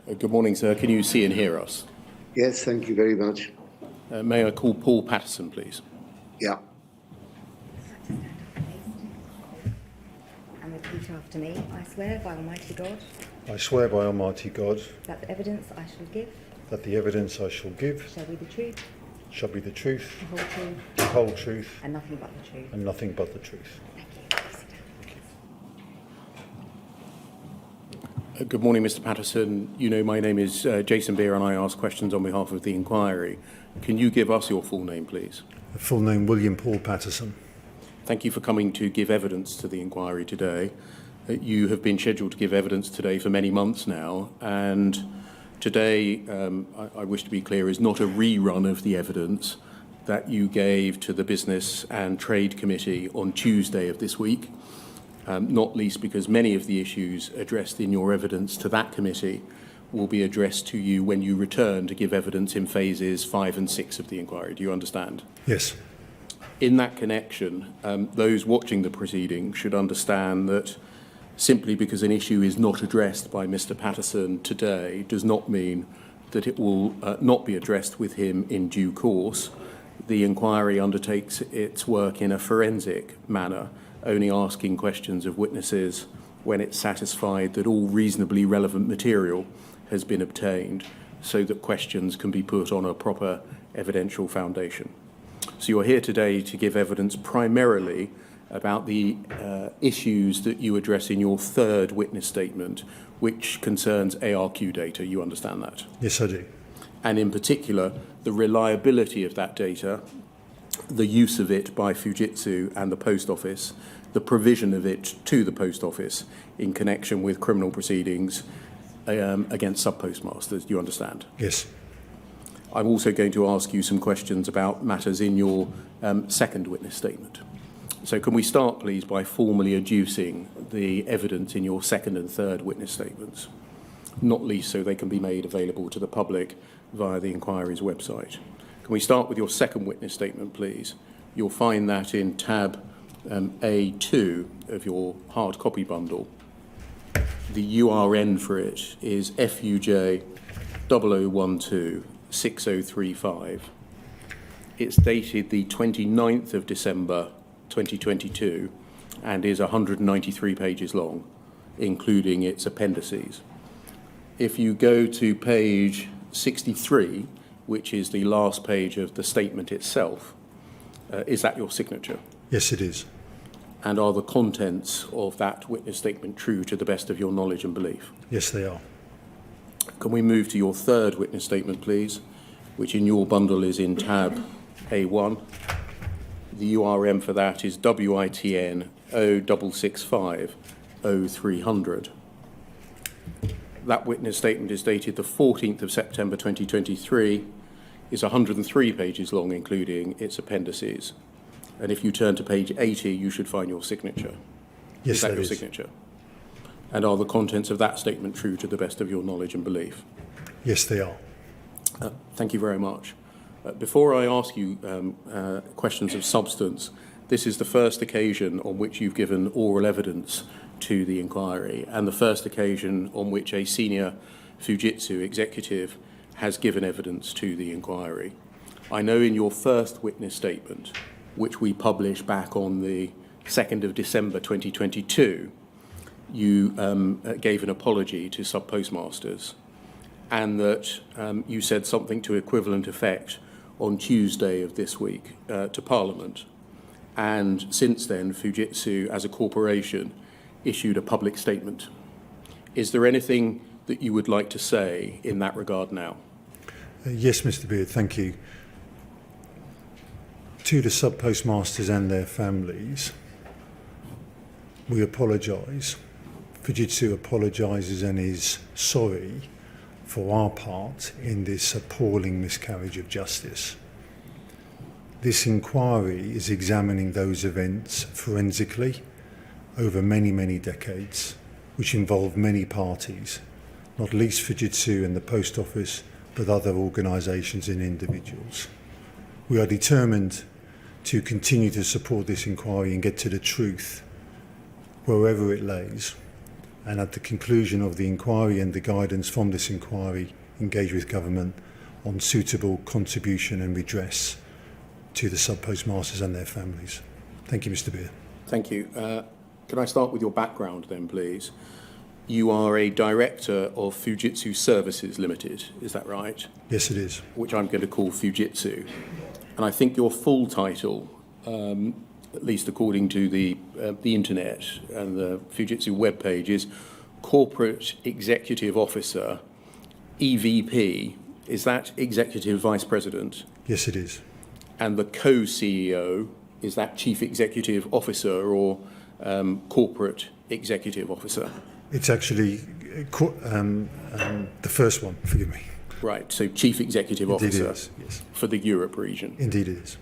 Good morning, sir. Can you see and hear us? Yes, thank you very much. May I call Paul Patterson, please? Yeah. And repeat after me. I swear by Almighty God. I swear by Almighty God That the evidence I shall give. that the evidence I shall give Shall be the truth. shall be the truth, The whole truth. the whole truth, And nothing but the truth. and nothing but the truth. Thank you. Please sit down. Good morning, Mr. Patterson. You know my name is Jason Beer and I ask questions on behalf of the inquiry. Can you give us your full name, please? The full name, William Paul Patterson. Thank you for coming to give evidence to the inquiry today. You have been scheduled to give evidence today for many months now, and today, I wish to be clear, is not a rerun of the evidence that you gave to the Business and Trade Committee on Tuesday of this week, not least because many of the issues addressed in your evidence to that committee will be addressed to you when you return to give evidence in phases 5 and 6 of the inquiry. Do you understand? Yes. In that connection, those watching the proceeding should understand that simply because an issue is not addressed by Mr. Patterson today does not mean that it will not be addressed with him in due course. The inquiry undertakes its work in a forensic manner, only asking questions of witnesses when it's satisfied that all reasonably relevant material has been obtained so that questions can be put on a proper evidential foundation. So you're here today to give evidence primarily about the issues that you address in your third witness statement, which concerns ARQ data. You understand that? Yes, I do. And in particular, the reliability of that data, the use of it by Fujitsu and the Post Office, the provision of it to the Post Office in connection with criminal proceedings against sub-postmasters. Do you understand? Yes. I'm also going to ask you some questions about matters in your second witness statement. So can we start, please, by formally adducing the evidence in your second and third witness statements, not least so they can be made available to the public via the inquiry's website. Can we start with your second witness statement, please? You'll find that in tab A2 of your hard copy bundle. The URN for it is FUJ 00126035. It's dated the 29th of December 2022 and is 193 pages long, including its appendices. If you go to page 63, which is the last page of the statement itself, is that your signature? Yes, it is. And are the contents of that witness statement true to the best of your knowledge and belief? Yes, they are. Can we move to your third witness statement, please, which in your bundle is in tab A1. The URM for that is WITN 0665 0300. That witness statement is dated the 14th of September 2023, is 103 pages long, including its appendices. And if you turn to page 80, you should find your signature. Yes, is that that your is. signature? And are the contents of that statement true to the best of your knowledge and belief? Yes, they are. Thank you very much. Before I ask you questions of substance, this is the first occasion on which you've given oral evidence to the inquiry and the first occasion on which a senior Fujitsu executive has given evidence to the inquiry. I know in your first witness statement, which we published back on the 2nd of December 2022, you gave an apology to sub-postmasters and that you said something to equivalent effect on Tuesday of this week to Parliament. And since then, Fujitsu, as a corporation, issued a public statement. Is there anything that you would like to say in that regard now? Yes, Mr. Beard, thank you. To the sub-postmasters and their families, we apologise. Fujitsu apologises and is sorry for our part in this appalling miscarriage of justice. This inquiry is examining those events forensically over many, many decades, which involve many parties, not least Fujitsu and the Post Office, but other organisations and individuals. We are determined to continue to support this inquiry and get to the truth wherever it lays. and at the conclusion of the inquiry and the guidance from this inquiry, engage with government on suitable contribution and redress to the sub-postmasters and their families. Thank you, Mr. Beer. Thank you. Can I start with your background then, please? You are a Director of Fujitsu Services Limited, is that right? Yes, it is. Which I'm going to call Fujitsu. And I think your full title, at least according to the internet and the Fujitsu webpage, is Corporate Executive Officer, EVP. Is that Executive Vice President? Yes, it is. And the co-CEO, is that Chief Executive Officer or Corporate Executive Officer? It's actually the first one, forgive me. Right, so Chief Executive Officer. Indeed it is, yes. For the Europe region. Indeed it is.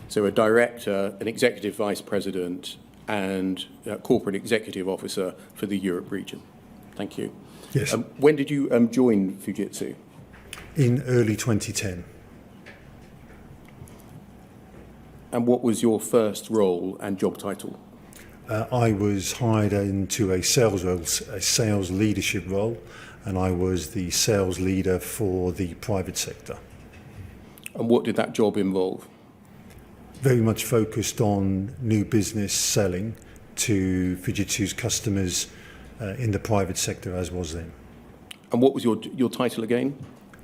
So a Director, an Executive Vice President and Corporate Executive Officer for the Europe region. Thank you. Yes. When did you join Fujitsu? In early 2010. And what was your first role and job title? I was hired into a sales role, a sales leadership role, and I was the sales leader for the private sector. And what did that job involve? Very much focused on new business selling to Fujitsu's customers in the private sector, as was then. And what was your title again?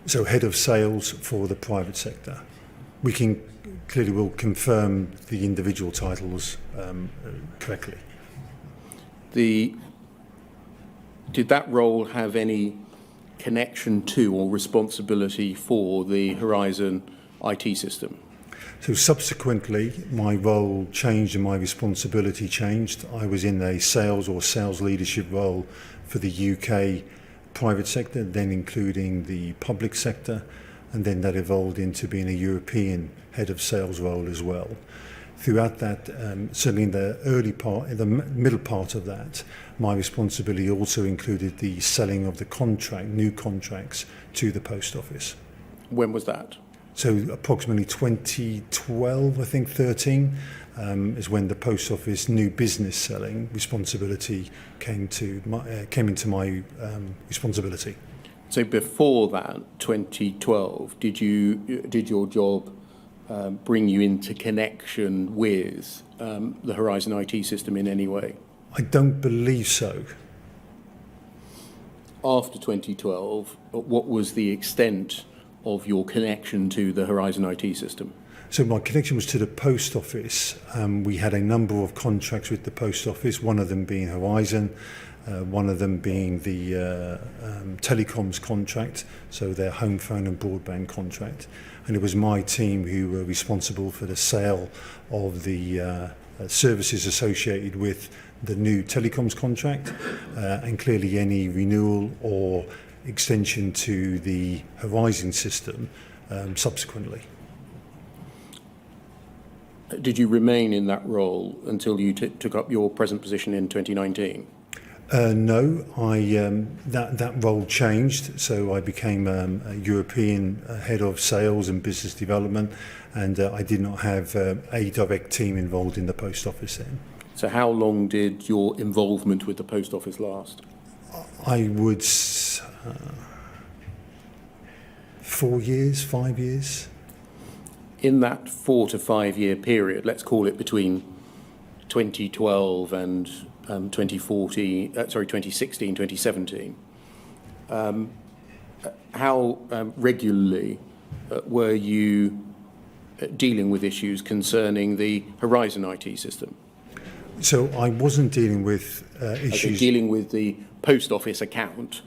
So head of sales for the private sector. We can clearly will confirm the individual titles correctly. Did that role have any connection to or responsibility for the Horizon IT system? So subsequently, my role changed and my responsibility changed. I was in a sales or sales leadership role for the UK private sector, then including the public sector, and then that evolved into being a European head of sales role as well. Throughout that, certainly in the early part, in the middle part of that, my responsibility also included the selling of the new contracts to the post office. When was that? So approximately 2012, I think 13, is when the post office new business selling responsibility came into my responsibility. So before that, 2012, did your job bring you into connection with the Horizon IT system in any way? I don't believe so. After 2012, what was the extent of your connection to the Horizon IT system? So my connection was to the post office. We had a number of contracts with the post office, one of them being Horizon, one of them being the telecoms contract, so their home phone and broadband contract. And it was my team who were responsible for the sale of the services associated with the new telecoms contract, and clearly any renewal or extension to the Horizon system subsequently. Did you remain in that role until you took up your present position in 2019? No, that role changed, so I became a European head of sales and business development, and I did not have a direct team involved in the post office then. So how long did your involvement with the post office last? I would 4 years, 5 years. In that 4 to 5 year period, let's call it between 2012 and 2016, 2017, how regularly were you dealing with issues concerning the Horizon IT system? So I wasn't dealing with issues... Okay, dealing with the post office account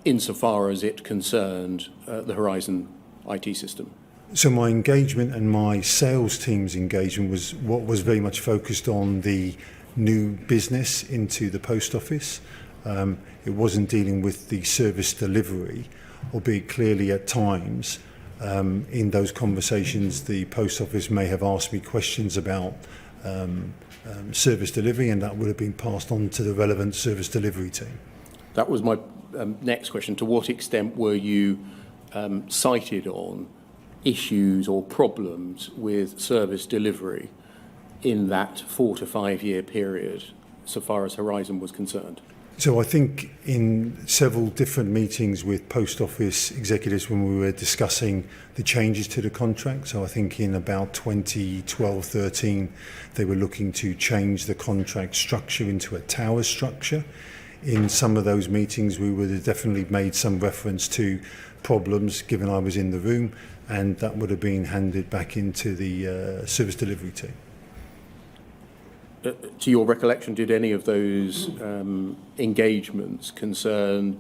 insofar as it concerned the Horizon IT system. So my engagement and my sales team's engagement was very much focused on the new business into the post office. It wasn't dealing with the service delivery, albeit clearly at times in those conversations the post office may have asked me questions about service delivery, and that would have been passed on to the relevant service delivery team. That was my next question. To what extent were you cited on issues or problems with service delivery in that 4 to 5 year period, so far as Horizon was concerned? So I think in several different meetings with Post Office executives when we were discussing the changes to the contract, so I think in about 2012-13 they were looking to change the contract structure into a tower structure. In some of those meetings we would have definitely made some reference to problems given I was in the room, and that would have been handed back into the service delivery team. To your recollection, did any of those engagements concern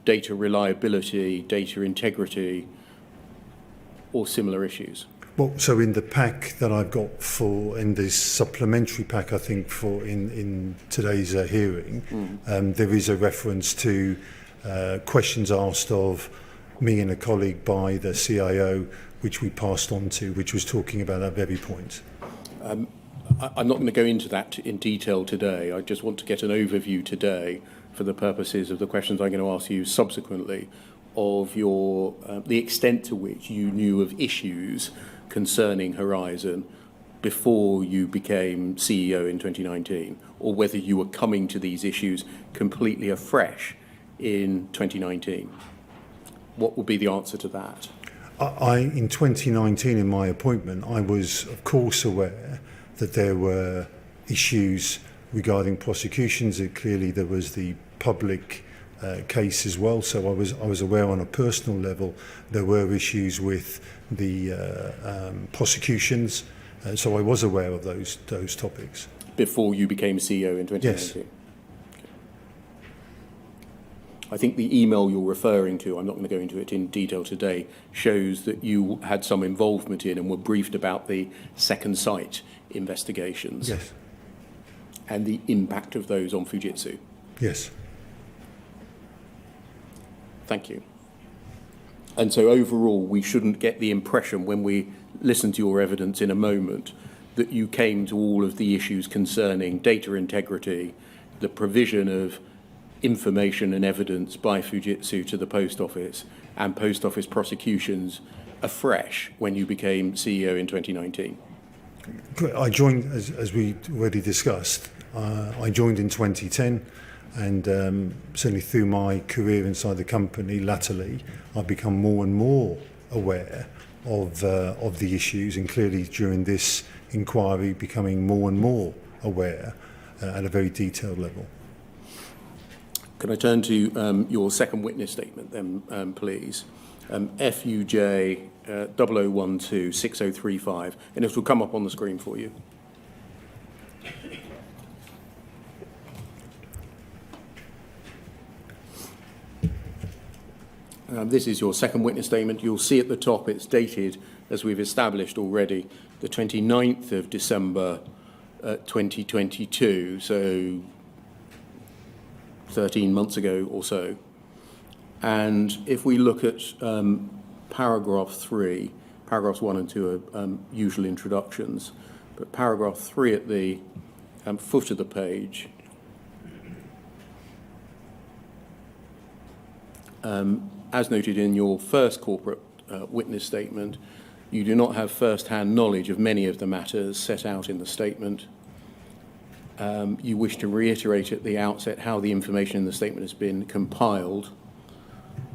data reliability, data integrity, or similar issues? Well, so in the pack that I've got in this supplementary pack, I think in today's hearing, there is a reference to questions asked of me and a colleague by the CIO, which we passed on to, which was talking about that very point. I'm not going to go into that in detail today. I just want to get an overview today for the purposes of the questions I'm going to ask you subsequently of the extent to which you knew of issues concerning Horizon before you became CEO in 2019, or whether you were coming to these issues completely afresh in 2019. What would be the answer to that? In 2019, in my appointment, I was, of course, aware that there were issues regarding prosecutions. Clearly, there was the public case as well. So I was aware on a personal level there were issues with the prosecutions. So I was aware of those topics. Before you became CEO in 2019? Yes. Okay. I think the email you're referring to, I'm not going to go into it in detail today, shows that you had some involvement in and were briefed about the Second Sight investigations. Yes. And the impact of those on Fujitsu. Yes. Thank you. And so overall, we shouldn't get the impression when we listen to your evidence in a moment that you came to all of the issues concerning data integrity, the provision of information and evidence by Fujitsu to the Post Office, and Post Office prosecutions afresh when you became CEO in 2019. I joined, as we already discussed, I joined in 2010, and certainly through my career inside the company, latterly, I've become more and more aware of the issues, and clearly during this inquiry, becoming more and more aware at a very detailed level. Can I turn to your second witness statement then, please? FUJ 0012-6035, and it will come up on the screen for you. This is your second witness statement. You'll see at the top it's dated, as we've established already, the 29th of December 2022, so 13 months ago or so. And if we look at paragraph 3, paragraphs 1 and 2 are usual introductions, but paragraph 3 at the foot of the page as noted in your first corporate witness statement, you do not have first-hand knowledge of many of the matters set out in the statement. You wish to reiterate at the outset how the information in the statement has been compiled.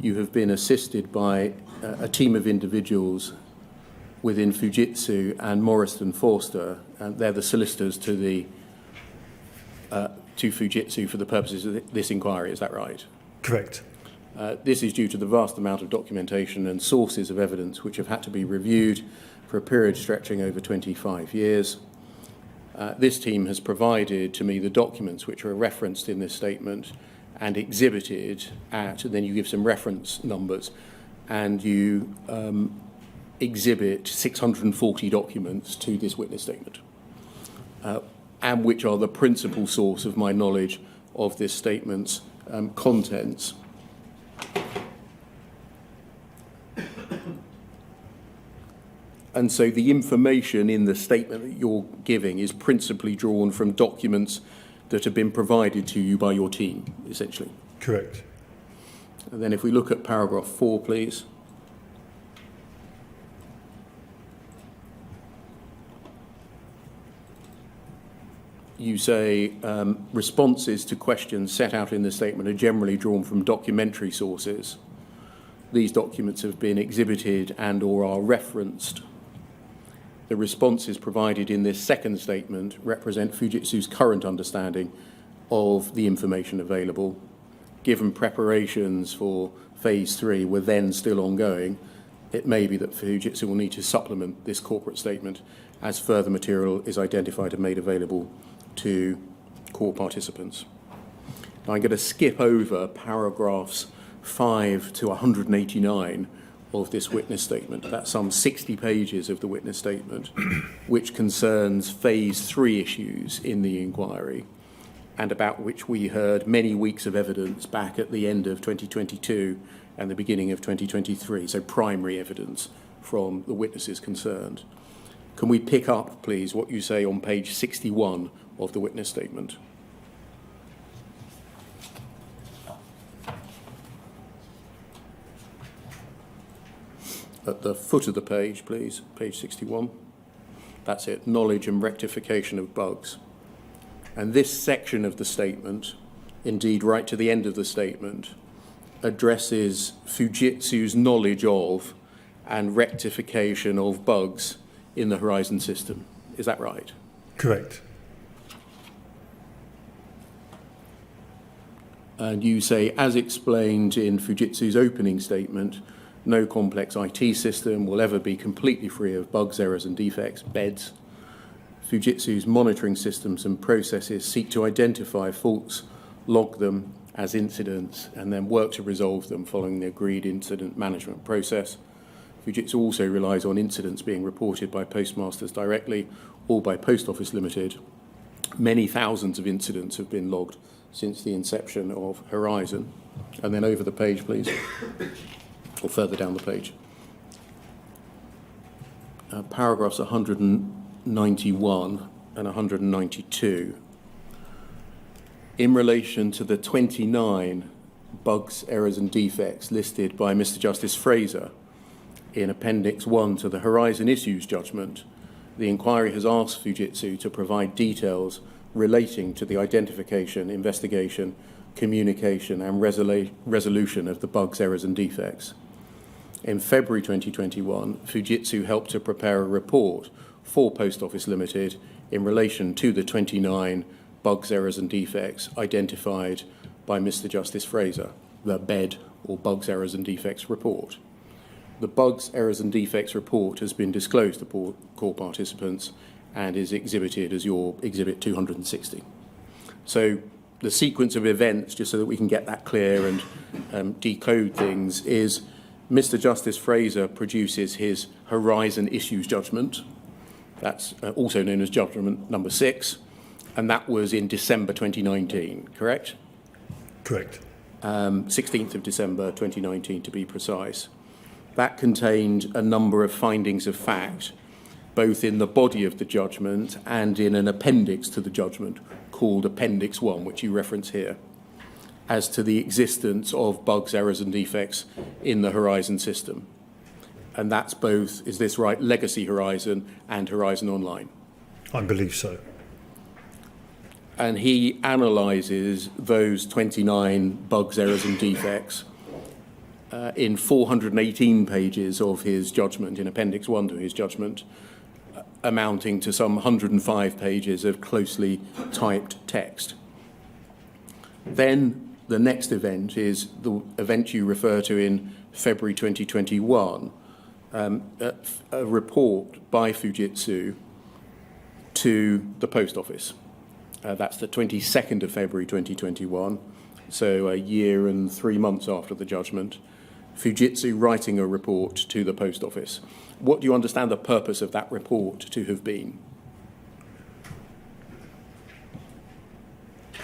You have been assisted by a team of individuals within Fujitsu and Morrison Forster, and they're the solicitors to Fujitsu for the purposes of this inquiry. Is that right? Correct. This is due to the vast amount of documentation and sources of evidence which have had to be reviewed for a period stretching over 25 years. This team has provided to me the documents which are referenced in this statement and exhibited at, and then you give some reference numbers, and you exhibit 640 documents to this witness statement, and which are the principal source of my knowledge of this statement's contents. And so the information in the statement that you're giving is principally drawn from documents that have been provided to you by your team, essentially. Correct. And then if we look at paragraph 4, please. you say responses to questions set out in the statement are generally drawn from documentary sources. These documents have been exhibited and or are referenced. The responses provided in this second statement represent Fujitsu's current understanding of the information available. Given preparations for phase 3 were then still ongoing, it may be that Fujitsu will need to supplement this corporate statement as further material is identified and made available to core participants. Now I'm going to skip over paragraphs 5 to 189 of this witness statement. That's some 60 pages of the witness statement, which concerns phase 3 issues in the inquiry, and about which we heard many weeks of evidence back at the end of 2022 and the beginning of 2023, so primary evidence from the witnesses concerned. Can we pick up, please, what you say on page 61 of the witness statement? At the foot of the page, please, page 61. That's it, knowledge and rectification of bugs. And this section of the statement, indeed right to the end of the statement, addresses Fujitsu's knowledge of and rectification of bugs in the Horizon system. Is that right? Correct. And you say, as explained in Fujitsu's opening statement, no complex IT system will ever be completely free of bugs, errors and defects, BEDs. Fujitsu's monitoring systems and processes seek to identify faults, log them as incidents, and then work to resolve them following the agreed incident management process. Fujitsu also relies on incidents being reported by postmasters directly or by Post Office Limited. Many thousands of incidents have been logged since the inception of Horizon. And then over the page, please, or further down the page. Paragraphs 191 and 192. In relation to the 29 bugs, errors and defects listed by Mr. Justice Fraser in Appendix 1 to the Horizon Issues Judgment, the inquiry has asked Fujitsu to provide details relating to the identification, investigation, communication and resolution of the bugs, errors and defects. In February 2021, Fujitsu helped to prepare a report for Post Office Limited in relation to the 29 bugs, errors and defects identified by Mr. Justice Fraser, the BED or Bugs, Errors and Defects report. The Bugs, Errors and Defects report has been disclosed to core participants and is exhibited as your Exhibit 260. So the sequence of events, just so that we can get that clear and decode things, is Mr. Justice Fraser produces his Horizon Issues Judgment. That's also known as Judgment Number 6, and that was in December 2019, correct? Correct. 16th of December 2019 to be precise. That contained a number of findings of fact, both in the body of the judgment and in an appendix to the judgment called Appendix 1, which you reference here, as to the existence of bugs, errors and defects in the Horizon system. And that's both, is this right, Legacy Horizon and Horizon Online? I believe so. And he analyses those 29 bugs, errors and defects in 418 pages of his judgment, in Appendix 1 to his judgment, amounting to some 105 pages of closely typed text. Then the next event is the event you refer to in February 2021, a report by Fujitsu to the Post Office. That's the 22nd of February 2021, so a year and 3 months after the judgment. Fujitsu writing a report to the Post Office. What do you understand the purpose of that report to have been?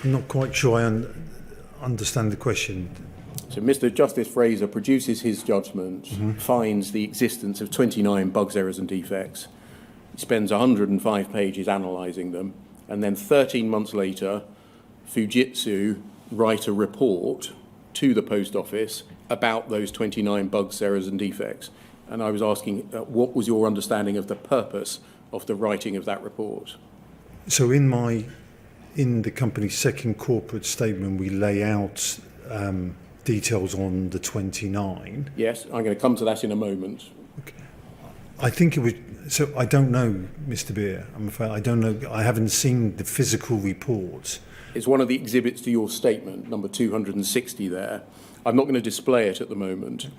I'm not quite sure I understand the question. So Mr. Justice Fraser produces his judgment, finds the existence of 29 bugs, errors and defects. He spends 105 pages analysing them, and then 13 months later, Fujitsu write a report to the Post Office about those 29 bugs, errors and defects. And I was asking, what was your understanding of the purpose of the writing of that report? So in my in the company's second corporate statement, we lay out details on the 29. Yes, I'm going to come to that in a moment. I think it was. So I don't know, Mr. Beer. I'm afraid I don't know. I haven't seen the physical report. It's one of the exhibits to your statement, number 260 there. I'm not going to display it at the moment,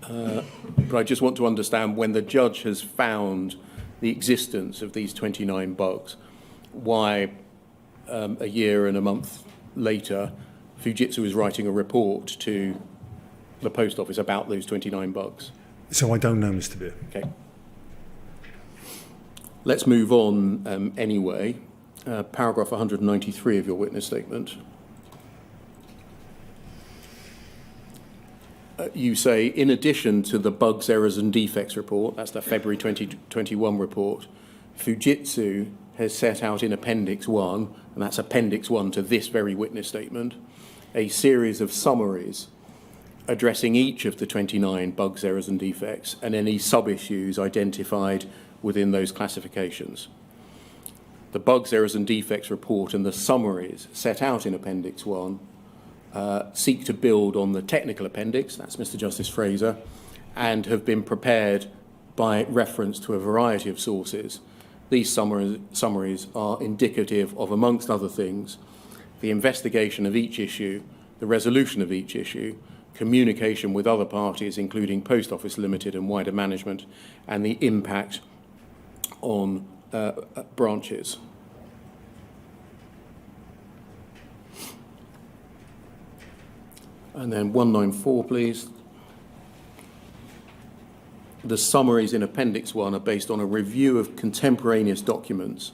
but I just want to understand when the judge has found the existence of these 29 bugs, why a year and a month later Fujitsu is writing a report to the post office about those 29 bugs. So I don't know, Mr. Beer. Okay. Let's move on anyway. Paragraph 193 of your witness statement. You say, in addition to the bugs, errors and defects report, that's the February 2021 report, Fujitsu has set out in Appendix 1, and that's Appendix 1 to this very witness statement, a series of summaries addressing each of the 29 bugs, errors and defects and any sub-issues identified within those classifications. The bugs, errors and defects report and the summaries set out in Appendix 1 seek to build on the technical appendix, that's Mr. Justice Fraser, and have been prepared by reference to a variety of sources. These summaries are indicative of, amongst other things, the investigation of each issue, the resolution of each issue, communication with other parties, including Post Office Limited and wider management, and the impact on branches. And then 194, please. The summaries in Appendix 1 are based on a review of contemporaneous documents,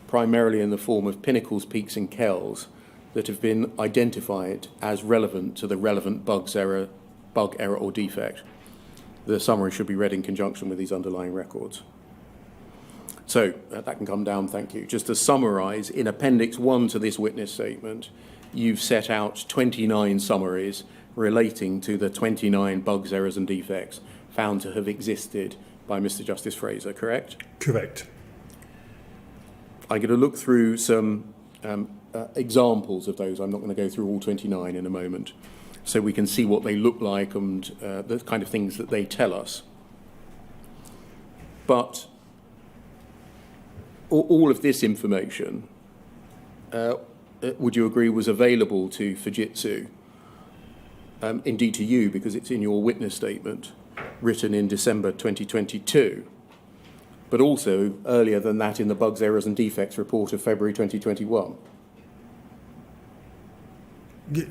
primarily in the form of pinnacles, peaks and kells, that have been identified as relevant to the relevant bug, error or defect. The summary should be read in conjunction with these underlying records. So that can come down, thank you. Just to summarise, in Appendix 1 to this witness statement, you've set out 29 summaries relating to the 29 bugs, errors and defects found to have existed by Mr. Justice Fraser, correct? Correct. I'm going to look through some examples of those. I'm not going to go through all 29 in a moment, so we can see what they look like and the kind of things that they tell us. But all of this information, would you agree, was available to Fujitsu, indeed to you, because it's in your witness statement, written in December 2022, but also earlier than that in the bugs, errors and defects report of February 2021?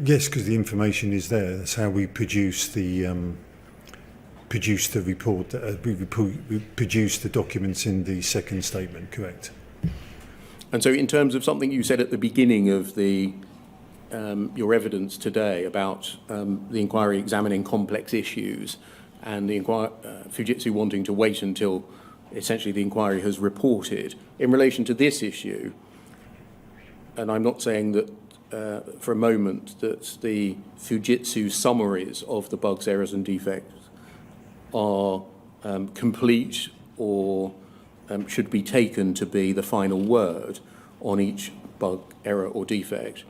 Yes, because the information is there. That's how we produce the report. We produce the documents in the second statement. Correct. And so, in terms of something you said at the beginning of the your evidence today about the inquiry examining complex issues and the Fujitsu wanting to wait until essentially the inquiry has reported in relation to this issue, and I'm not saying that for a moment that the Fujitsu summaries of the bugs, errors and defects are complete or should be taken to be the final word on each bug, error or defect.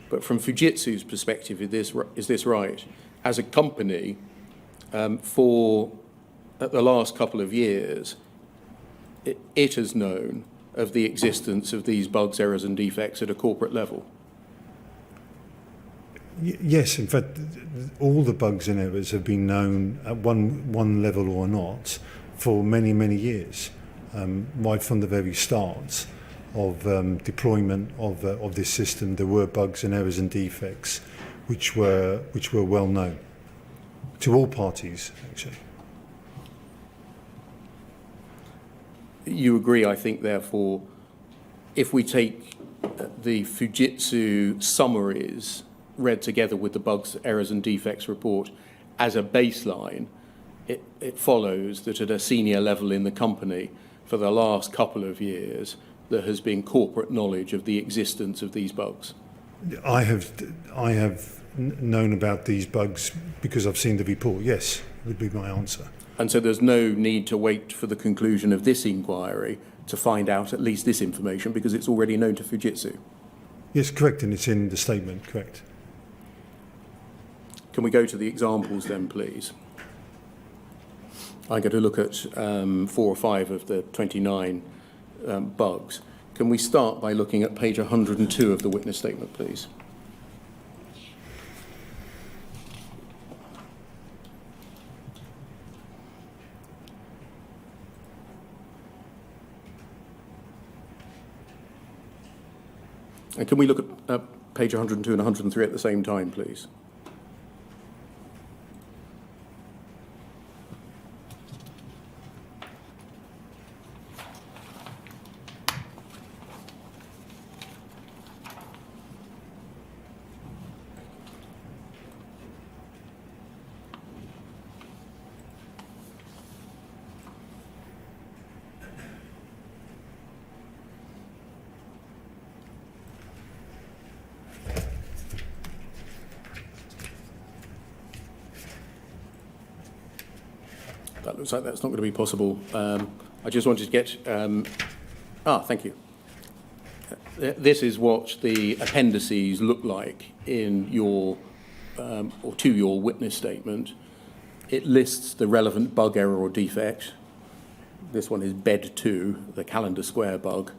But from Fujitsu's perspective, is this right? As a company, for the last couple of years, it has known of the existence of these bugs, errors and defects at a corporate level. Yes, in fact, all the bugs and errors have been known at one level or not for many, many years, right from the very start of deployment of this system. There were bugs and errors and defects which were well known to all parties, actually. You agree, I think, therefore, if we take the Fujitsu summaries read together with the bugs, errors and defects report as a baseline, it follows that at a senior level in the company for the last couple of years there has been corporate knowledge of the existence of these bugs. I have known about these bugs because I've seen the report. Yes, would be my answer. And so there's no need to wait for the conclusion of this inquiry to find out at least this information because it's already known to Fujitsu. Yes, correct, and it's in the statement, correct. Can we go to the examples then, please? I'm going to look at 4 or 5 of the 29 bugs. Can we start by looking at page 102 of the witness statement, please? And can we look at page 102 and 103 at the same time, please? That looks like that's not going to be possible. I just wanted to get... thank you. This is what the appendices look like in your, or to your witness statement. It lists the relevant bug, error or defect. This one is bed 2, the calendar square bug.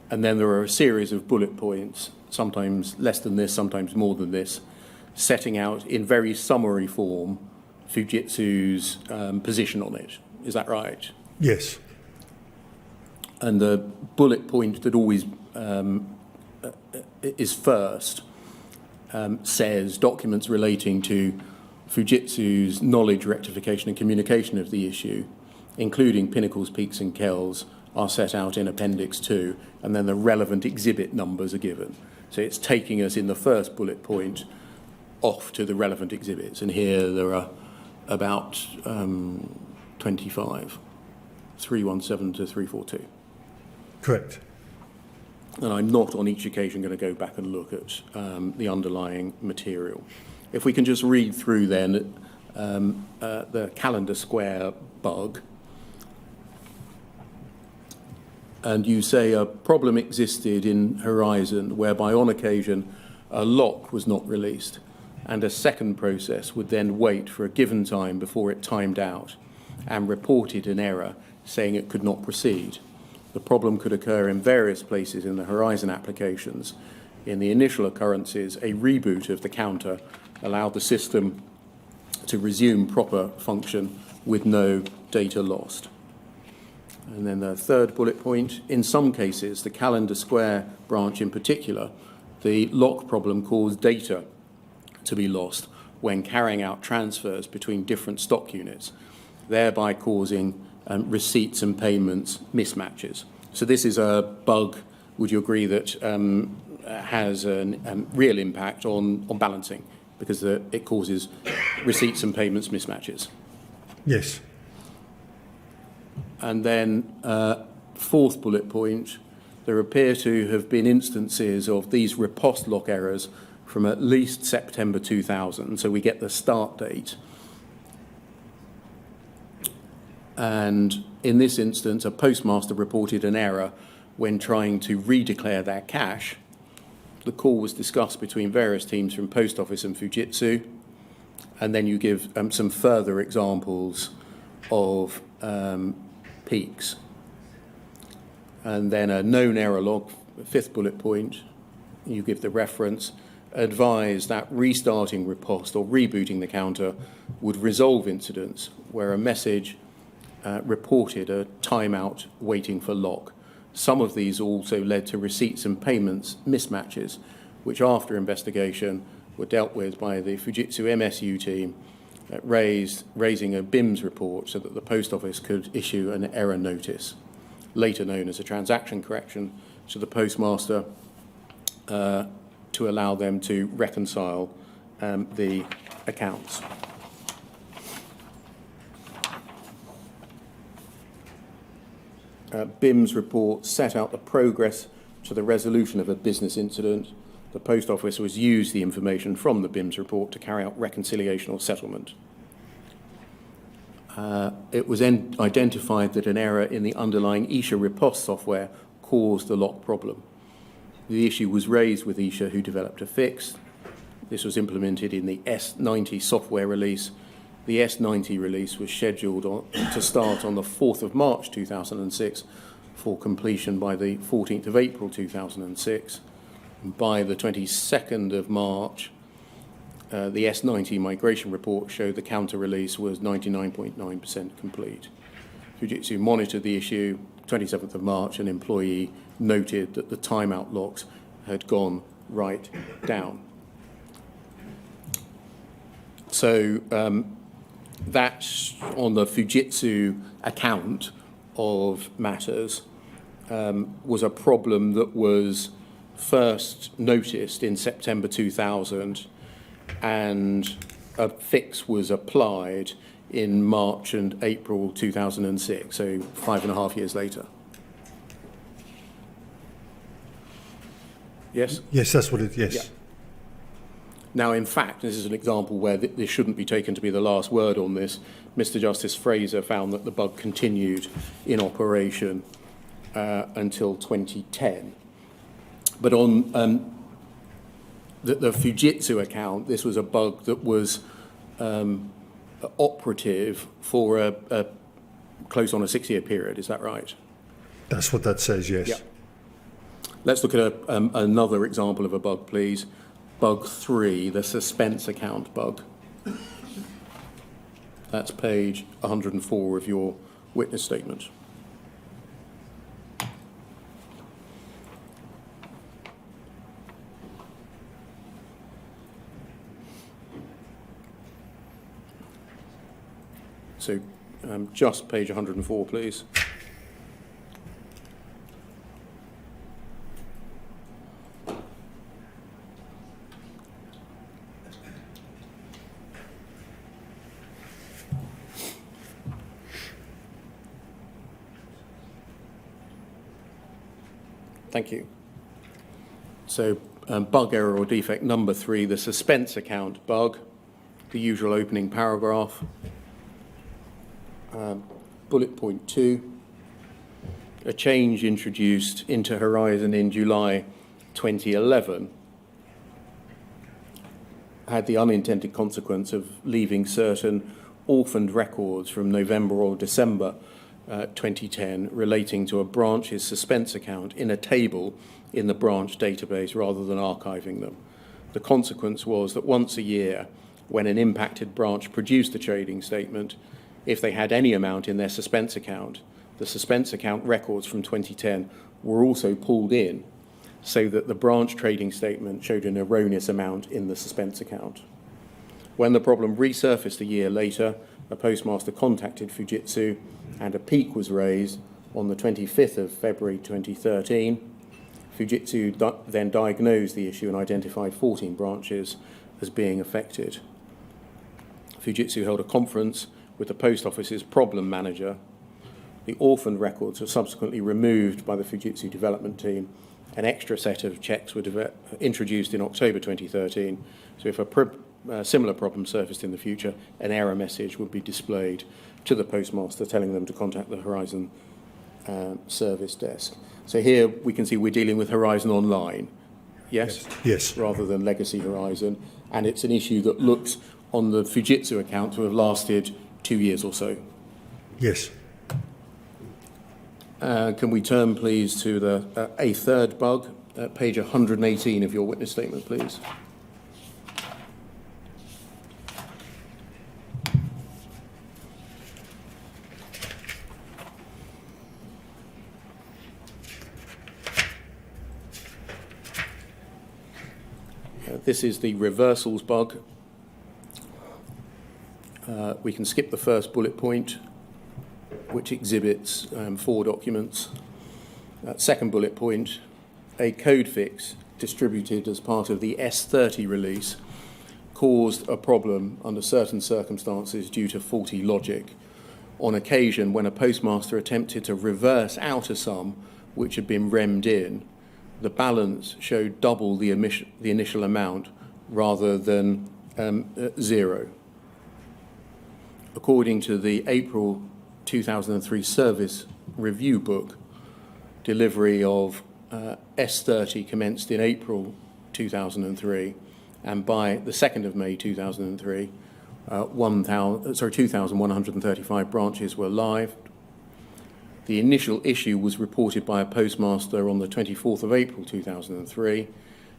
And then there are a series of bullet points, sometimes less than this, sometimes more than this, setting out in very summary form Fujitsu's position on it. Is that right? Yes. And the bullet point that always is first says documents relating to Fujitsu's knowledge, rectification and communication of the issue, including Pinnacles, Peaks and Kells, are set out in Appendix 2, and then the relevant exhibit numbers are given. So it's taking us in the first bullet point off to the relevant exhibits. And here there are about 25, 317 to 342. Correct. And I'm not on each occasion going to go back and look at the underlying material. If we can just read through then the calendar square bug. And you say a problem existed in Horizon whereby on occasion a lock was not released and a second process would then wait for a given time before it timed out and reported an error saying it could not proceed. The problem could occur in various places in the Horizon applications. In the initial occurrences, a reboot of the counter allowed the system to resume proper function with no data lost. And then the third bullet point, in some cases, the calendar square branch in particular, the lock problem caused data to be lost when carrying out transfers between different stock units, thereby causing receipts and payments mismatches. So this is a bug, would you agree, that has a real impact on balancing because it causes receipts and payments mismatches? Yes. And then fourth bullet point, there appear to have been instances of these riposte lock errors from at least September 2000. So we get the start date. And in this instance, a postmaster reported an error when trying to redeclare their cash. The call was discussed between various teams from Post Office and Fujitsu. And then you give some further examples of peaks. And then a known error log, fifth bullet point, you give the reference, advise that restarting riposte or rebooting the counter would resolve incidents where a message reported a timeout waiting for lock. Some of these also led to receipts and payments mismatches, which after investigation were dealt with by the Fujitsu MSU team, raising a BIMS report so that the Post Office could issue an error notice, later known as a transaction correction, to the postmaster to allow them to reconcile the accounts. BIMS report set out the progress to the resolution of a business incident. The Post Office was used the information from the BIMS report to carry out reconciliation or settlement. it was identified that an error in the underlying Isha riposte software caused the lock problem. The issue was raised with Isha, who developed a fix. This was implemented in the S90 software release. The S90 release was scheduled to start on the 4th of March 2006 for completion by the 14th of April 2006. And by the 22nd of March, the S90 migration report showed the counter release was 99.9% complete. Fujitsu monitored the issue. 27th of March, an employee noted that the timeout locks had gone right down. So that's on the Fujitsu account of matters was a problem that was first noticed in September 2000, and a fix was applied in March and April 2006, so 5.5 years later. Yes? Yes, that's what it, yes. Yeah. Now, in fact, this is an example where this shouldn't be taken to be the last word on this. Mr. Justice Fraser found that the bug continued in operation until 2010. But on the Fujitsu account, this was a bug that was operative for a close on a 6-year period. Is that right? That's what that says, yes. Yeah. Let's look at another example of a bug, please. Bug 3, the suspense account bug. That's page 104 of your witness statement. So just page 104, please. Thank you. So bug error or defect number 3, the suspense account bug, the usual opening paragraph. Bullet point 2, a change introduced into Horizon in July 2011 had the unintended consequence of leaving certain orphaned records from November or December 2010 relating to a branch's suspense account in a table in the branch database rather than archiving them. The consequence was that once a year, when an impacted branch produced a trading statement, if they had any amount in their suspense account, the suspense account records from 2010 were also pulled in so that the branch trading statement showed an erroneous amount in the suspense account. When the problem resurfaced a year later, a postmaster contacted Fujitsu and a peak was raised on the 25th of February 2013. Fujitsu then diagnosed the issue and identified 14 branches as being affected. Fujitsu held a conference with the post office's problem manager. The orphaned records were subsequently removed by the Fujitsu development team. An extra set of checks were introduced in October 2013. So if a similar problem surfaced in the future, an error message would be displayed to the postmaster telling them to contact the Horizon service desk. So here we can see we're dealing with Horizon Online, yes? Yes. Rather than Legacy Horizon. And it's an issue that looks on the Fujitsu account to have lasted 2 years or so. Yes. Can we turn, please, to a third bug, page 118 of your witness statement, please. This is the reversals bug. We can skip the first bullet point, which exhibits 4 documents. Second bullet point, a code fix distributed as part of the S30 release caused a problem under certain circumstances due to faulty logic. On occasion, when a postmaster attempted to reverse out a sum which had been remmed in, the balance showed double the initial amount rather than 0. according to the April 2003 service review book, delivery of S30 commenced in April 2003, and by the 2nd of May 2003, 2,135 branches were live. The initial issue was reported by a postmaster on the 24th of April 2003,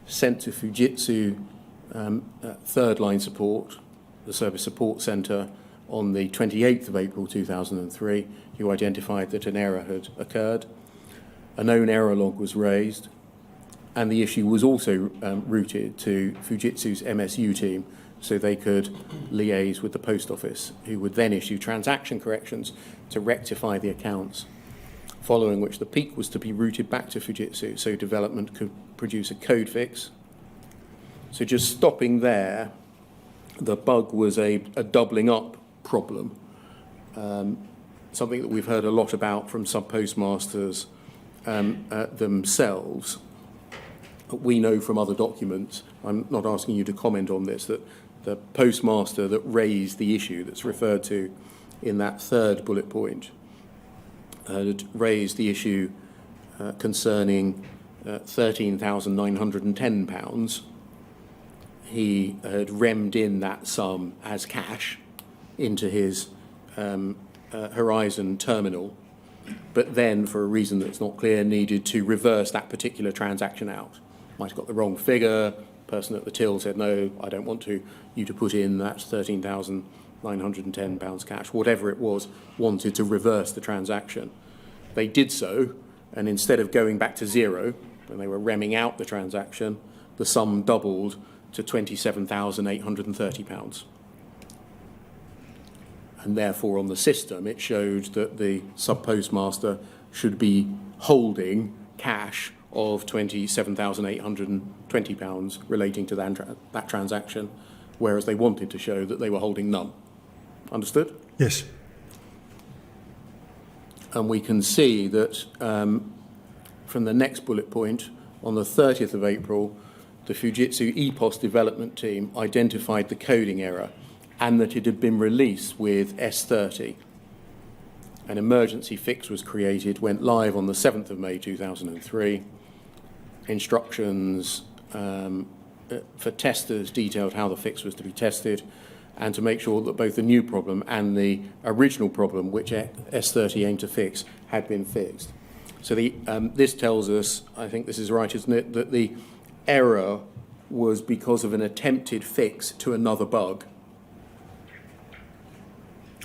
sent to Fujitsu third line support, the service support centre, on the 28th of April 2003, who identified that an error had occurred. A known error log was raised, and the issue was also routed to Fujitsu's MSU team so they could liaise with the post office, who would then issue transaction corrections to rectify the accounts, following which the peak was to be routed back to Fujitsu so development could produce a code fix. So just stopping there, the bug was a doubling up problem, something that we've heard a lot about from sub-postmasters themselves. We know from other documents, I'm not asking you to comment on this, that the postmaster that raised the issue that's referred to in that third bullet point had raised the issue concerning £13,910. He had remmed in that sum as cash into his Horizon terminal, but then, for a reason that's not clear, needed to reverse that particular transaction out. Might have got the wrong figure. Person at the till said, no, I don't want you to put in that £13,910 cash. Whatever it was, wanted to reverse the transaction. They did so, and instead of going back to zero, when they were remming out the transaction, the sum doubled to £27,830. And therefore, on the system, it showed that the sub-postmaster should be holding cash of £27,820 relating to that transaction, whereas they wanted to show that they were holding none. Understood? Yes. And we can see that from the next bullet point, on the 30th of April, the Fujitsu EPOS development team identified the coding error and that it had been released with S30. An emergency fix was created, went live on the 7th of May 2003. Instructions for testers detailed how the fix was to be tested and to make sure that both the new problem and the original problem, which S30 aimed to fix, had been fixed. So this tells us, I think this is right, isn't it, that the error was because of an attempted fix to another bug.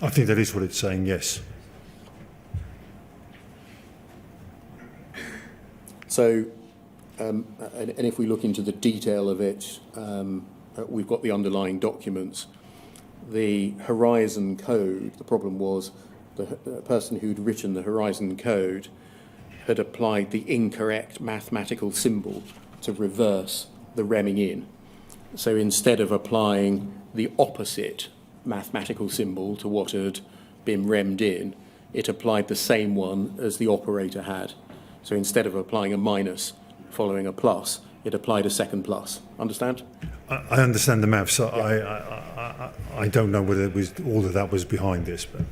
I think that is what it's saying, yes. So, and if we look into the detail of it, we've got the underlying documents. The Horizon code, the problem was the person who'd written the Horizon code had applied the incorrect mathematical symbol to reverse the remming in. So instead of applying the opposite mathematical symbol to what had been remmed in, it applied the same one as the operator had. So instead of applying a minus following a plus, it applied a second plus. Understand? I understand the maths. So yeah. I don't know whether it was all of that was behind this, but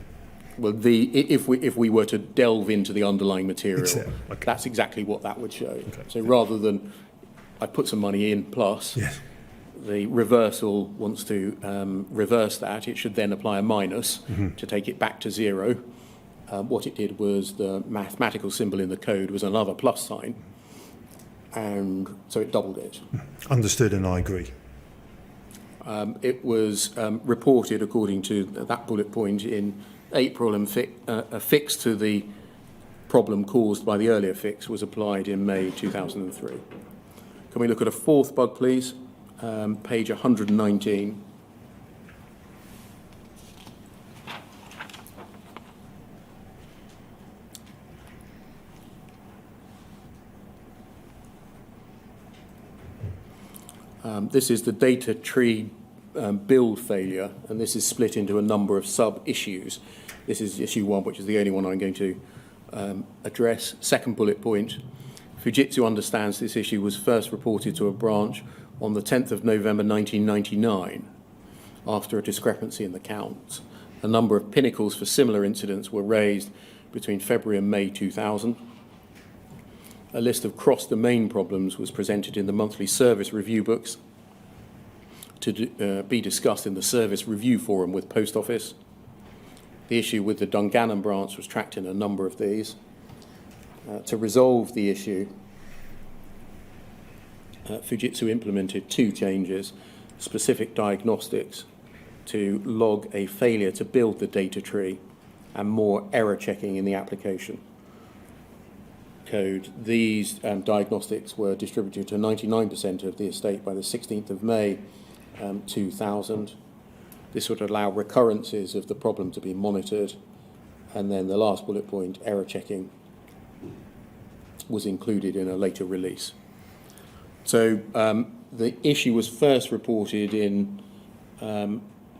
well, if we were to delve into the underlying material, okay. That's exactly what that would show. Okay. So rather than I put some money in plus, yes. The reversal wants to reverse that. It should then apply a minus to take it back to zero. What it did was the mathematical symbol in the code was another plus sign, and so it doubled it. Understood, and I agree. It was reported, according to that bullet point, in April, and a fix to the problem caused by the earlier fix was applied in May 2003. Can we look at a fourth bug, please? Page 119. This is the data tree build failure, and this is split into a number of sub-issues. This is issue 1, which is the only one I'm going to address. Second bullet point, Fujitsu understands this issue was first reported to a branch on the 10th of November 1999 after a discrepancy in the counts. A number of pinnacles for similar incidents were raised between February and May 2000. A list of cross-domain problems was presented in the monthly service review books to be discussed in the service review forum with Post Office. The issue with the Dungannon branch was tracked in a number of these. To resolve the issue, Fujitsu implemented 2 changes: specific diagnostics to log a failure to build the data tree and more error checking in the application code. These diagnostics were distributed to 99% of the estate by the 16th of May 2000. This would allow recurrences of the problem to be monitored. And then the last bullet point, error checking, was included in a later release. So the issue was first reported in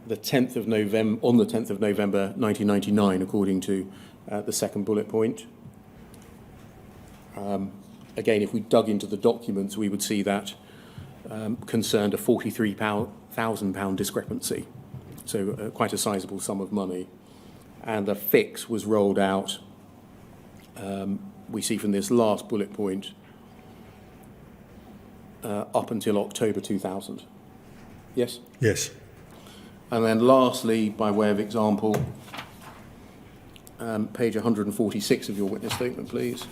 the 10th of November, on the 10th of November 1999, according to the second bullet point. Again, if we dug into the documents, we would see that concerned a £43,000 discrepancy, so quite a sizable sum of money. And the fix was rolled out, we see from this last bullet point, up until October 2000. Yes? Yes. And then lastly, by way of example, page 146 of your witness statement, please.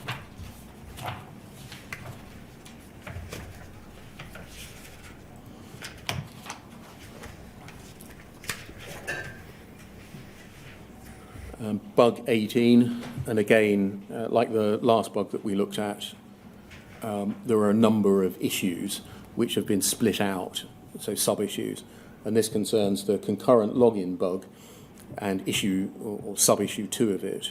Bug 18, and again, like the last bug that we looked at, there are a number of issues which have been split out, so sub-issues, and this concerns the concurrent login bug and issue or sub-issue 2 of it.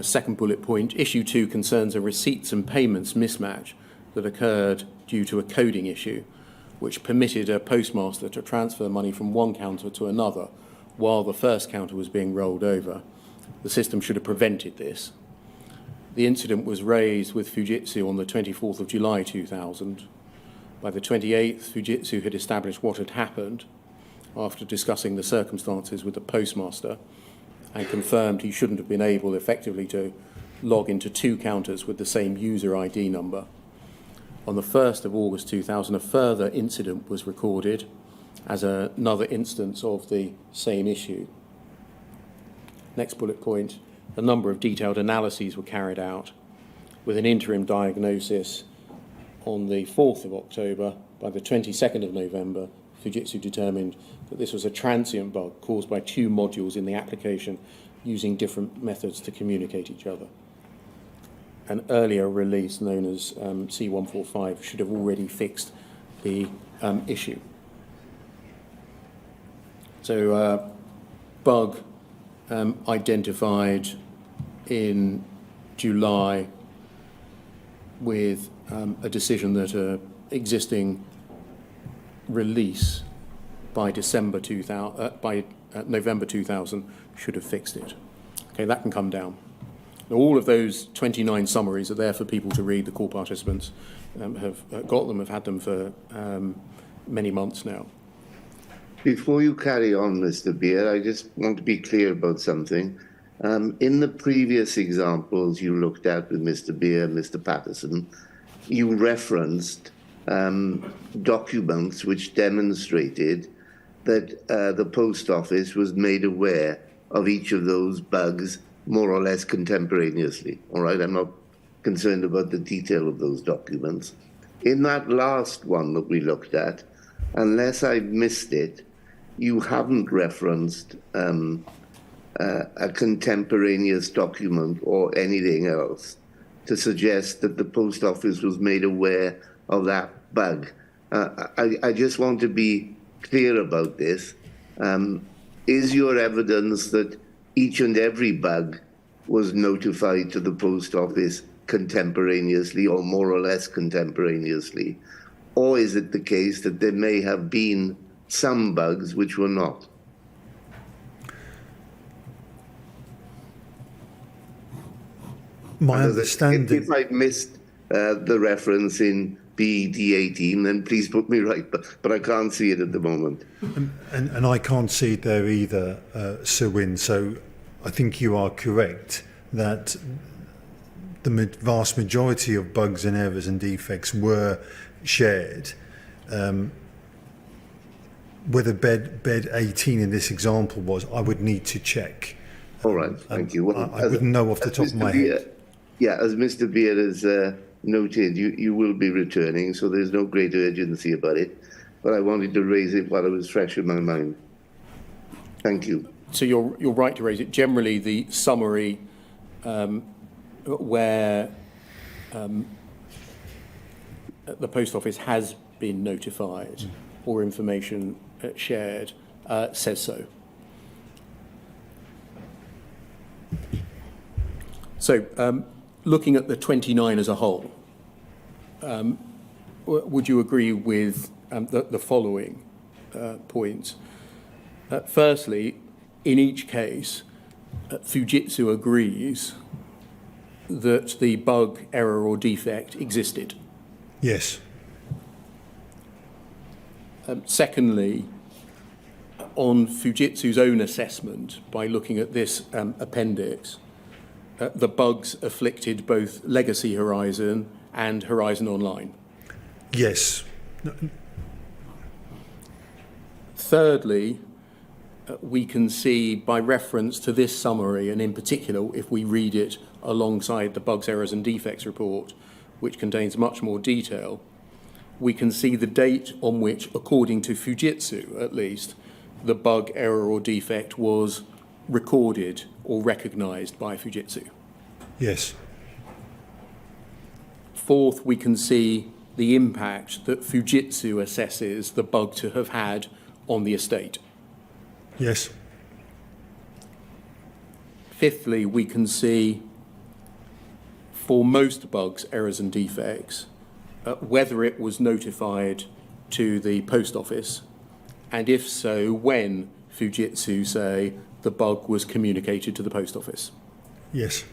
Second bullet point, issue 2 concerns a receipts and payments mismatch that occurred due to a coding issue, which permitted a postmaster to transfer money from one counter to another while the first counter was being rolled over. The system should have prevented this. The incident was raised with Fujitsu on the 24th of July 2000. By the 28th, Fujitsu had established what had happened after discussing the circumstances with the postmaster and confirmed he shouldn't have been able effectively to log into 2 counters with the same user ID number. On the 1st of August 2000, a further incident was recorded as another instance of the same issue. Next bullet point, a number of detailed analyses were carried out with an interim diagnosis on the 4th of October. By the 22nd of November, Fujitsu determined that this was a transient bug caused by 2 modules in the application using different methods to communicate each other. An earlier release known as C145 should have already fixed the issue. So bug identified in July with a decision that existing release by November 2000 should have fixed it. Okay, that can come down. Now, all of those 29 summaries are there for people to read. The call participants have got them, have had them for many months now. Before you carry on, Mr. Beer, I just want to be clear about something. In the previous examples you looked at with Mr. Beer, Mr. Patterson, you referenced documents which demonstrated that the post office was made aware of each of those bugs more or less contemporaneously. All right, I'm not concerned about the detail of those documents. In that last one that we looked at, unless I've missed it, you haven't referenced a contemporaneous document or anything else to suggest that the post office was made aware of that bug. I just want to be clear about this. Is your evidence that each and every bug was notified to the post office contemporaneously or more or less contemporaneously? Or is it the case that there may have been some bugs which were not? My understanding... If I've missed the reference in BD18, then please put me right. But I can't see it at the moment. And I can't see it there either, Sir Wynne. So I think you are correct that the vast majority of bugs and errors and defects were shared. Whether bed 18 in this example was, I would need to check. All right, thank you. Well, I wouldn't know off the top of my head. Yeah, as Mr. Beard has noted, you will be returning, so there's no great urgency about it. But I wanted to raise it while it was fresh in my mind. Thank you. So you're right to raise it. Generally, the summary where the post office has been notified or information shared says so. So, looking at the 29 as a whole, would you agree with the following points? Firstly, in each case, Fujitsu agrees that the bug, error or defect existed. Yes. Secondly, on Fujitsu's own assessment, by looking at this appendix, the bugs afflicted both Legacy Horizon and Horizon Online. Yes. Thirdly, we can see by reference to this summary, and in particular if we read it alongside the bugs, errors and defects report, which contains much more detail, we can see the date on which, according to Fujitsu at least, the bug, error or defect was recorded or recognised by Fujitsu. Yes. Fourth, we can see the impact that Fujitsu assesses the bug to have had on the estate. Yes. Fifthly, we can see for most bugs, errors and defects, whether it was notified to the post office, and if so, when Fujitsu say the bug was communicated to the post office. Yes.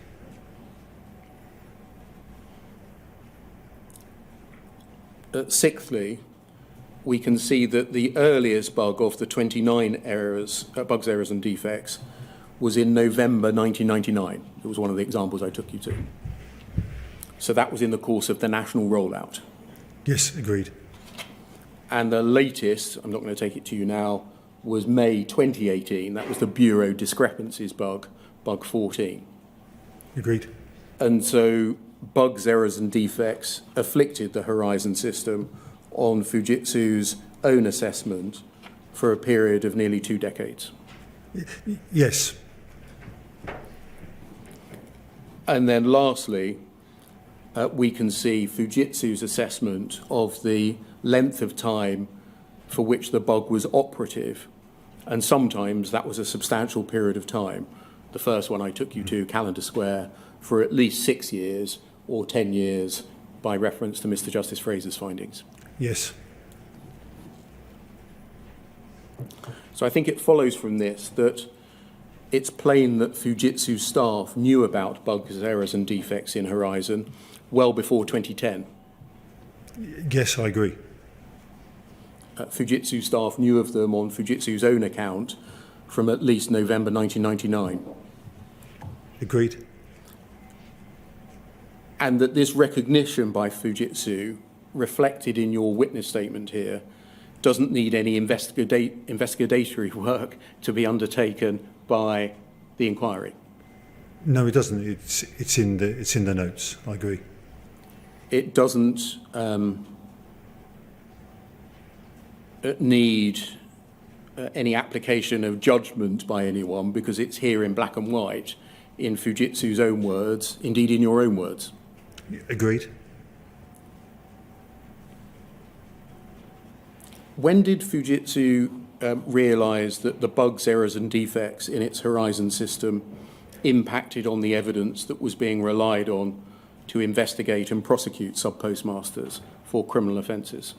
Sixthly, we can see that the earliest bug of the 29 bugs, errors and defects was in November 1999. It was one of the examples I took you to. So that was in the course of the national rollout. Yes, agreed. And the latest, I'm not going to take it to you now, was May 2018. That was the Bureau discrepancies bug, bug 14. Agreed. And so bugs, errors and defects afflicted the Horizon system on Fujitsu's own assessment for a period of nearly 2 decades. Yes. And then lastly, we can see Fujitsu's assessment of the length of time for which the bug was operative. And sometimes that was a substantial period of time. The first one I took you to, Calendar Square, for at least 6 years or 10 years by reference to Mr. Justice Fraser's findings. Yes. So I think it follows from this that it's plain that Fujitsu staff knew about bugs, errors and defects in Horizon well before 2010. Yes, I agree. Fujitsu staff knew of them on Fujitsu's own account from at least November 1999. Agreed. And that this recognition by Fujitsu, reflected in your witness statement here, doesn't need any investigatory work to be undertaken by the inquiry. No, it doesn't. It's in the notes. I agree. It doesn't need any application of judgment by anyone because it's here in black and white in Fujitsu's own words, indeed in your own words. Agreed. When did Fujitsu realise that the bugs, errors and defects in its Horizon system impacted on the evidence that was being relied on to investigate and prosecute sub-postmasters for criminal offences?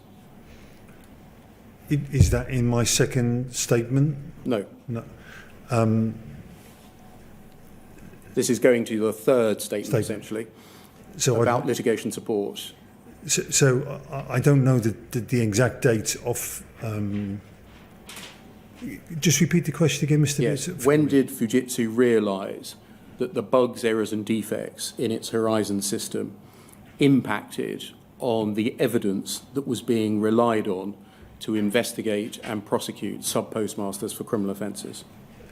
Is that in my second statement? No. No. This is going to the third statement, essentially, So about litigation support. So I don't know the exact date of. Just repeat the question again, Mr. Yes. Beers. When did Fujitsu realise that the bugs, errors and defects in its Horizon system impacted on the evidence that was being relied on to investigate and prosecute sub-postmasters for criminal offences?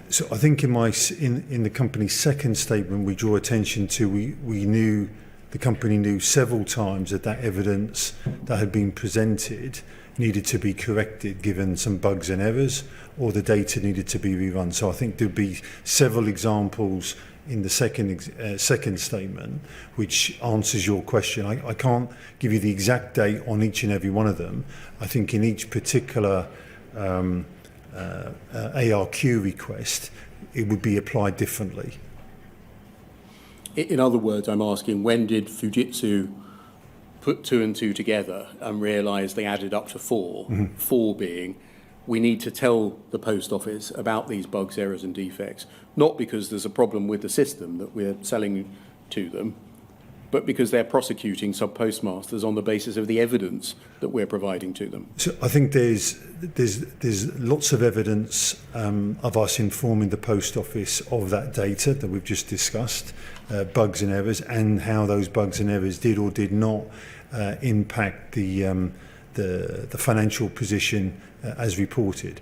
So I think in the company's second statement, we draw attention to the company knew several times that evidence that had been presented needed to be corrected given some bugs and errors, or the data needed to be rerun. So I think there'd be several examples in the second statement which answers your question. I can't give you the exact date on each and every one of them. I think in each particular ARQ request, it would be applied differently. In other words, I'm asking, when did Fujitsu put two and two together and realise they added up to 4? Mm-hmm. 4 being, we need to tell the post office about these bugs, errors and defects, not because there's a problem with the system that we're selling to them, but because they're prosecuting sub-postmasters on the basis of the evidence that we're providing to them. So I think there's lots of evidence of us informing the post office of that data that we've just discussed, bugs and errors, and how those bugs and errors did or did not impact the financial position as reported.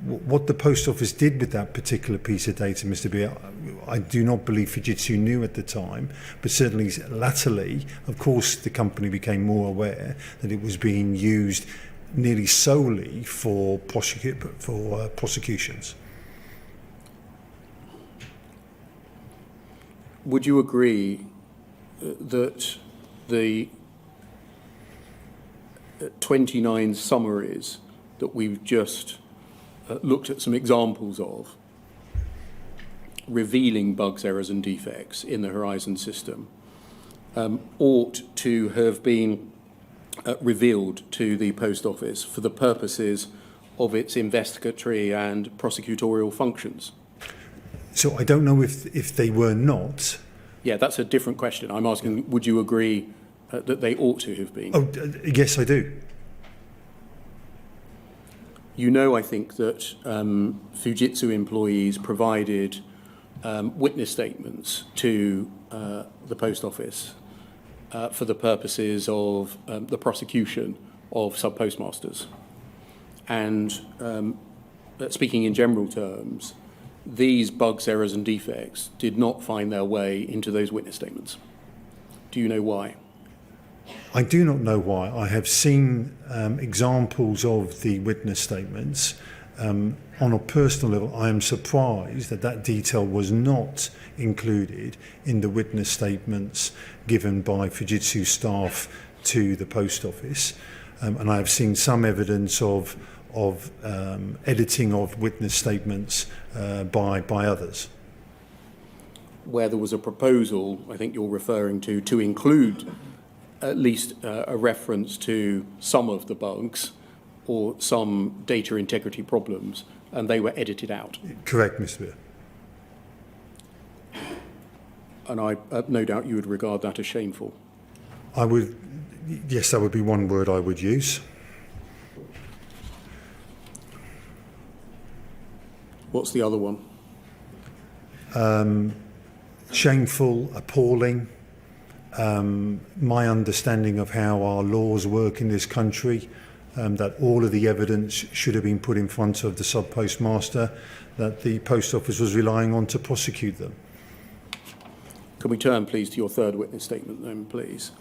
What the post office did with that particular piece of data, Mr. Beer, I do not believe Fujitsu knew at the time, but certainly latterly, of course, the company became more aware that it was being used nearly solely for prosecutions. Would you agree that the 29 summaries that we've just looked at some examples of, revealing bugs, errors and defects in the Horizon system, ought to have been revealed to the Post Office for the purposes of its investigatory and prosecutorial functions? So I don't know if they were not. Yeah, that's a different question. I'm asking, would you agree that they ought to have been? Oh, yes, I do. You know, I think that Fujitsu employees provided witness statements to the Post Office for the purposes of the prosecution of sub-postmasters. And speaking in general terms, these bugs, errors and defects did not find their way into those witness statements. Do you know why? I do not know why. I have seen examples of the witness statements. On a personal level, I am surprised that detail was not included in the witness statements given by Fujitsu staff to the Post Office. And I have seen some evidence of editing of witness statements by others. Where there was a proposal, I think you're referring to include at least a reference to some of the bugs or some data integrity problems, and they were edited out. Correct, Mr. Beer. And I no doubt you would regard that as shameful. I would, yes, that would be one word I would use. What's the other one? Shameful, appalling. My understanding of how our laws work in this country, that all of the evidence should have been put in front of the sub-postmaster that the Post Office was relying on to prosecute them. Can we turn, please, to your third witness statement then, please?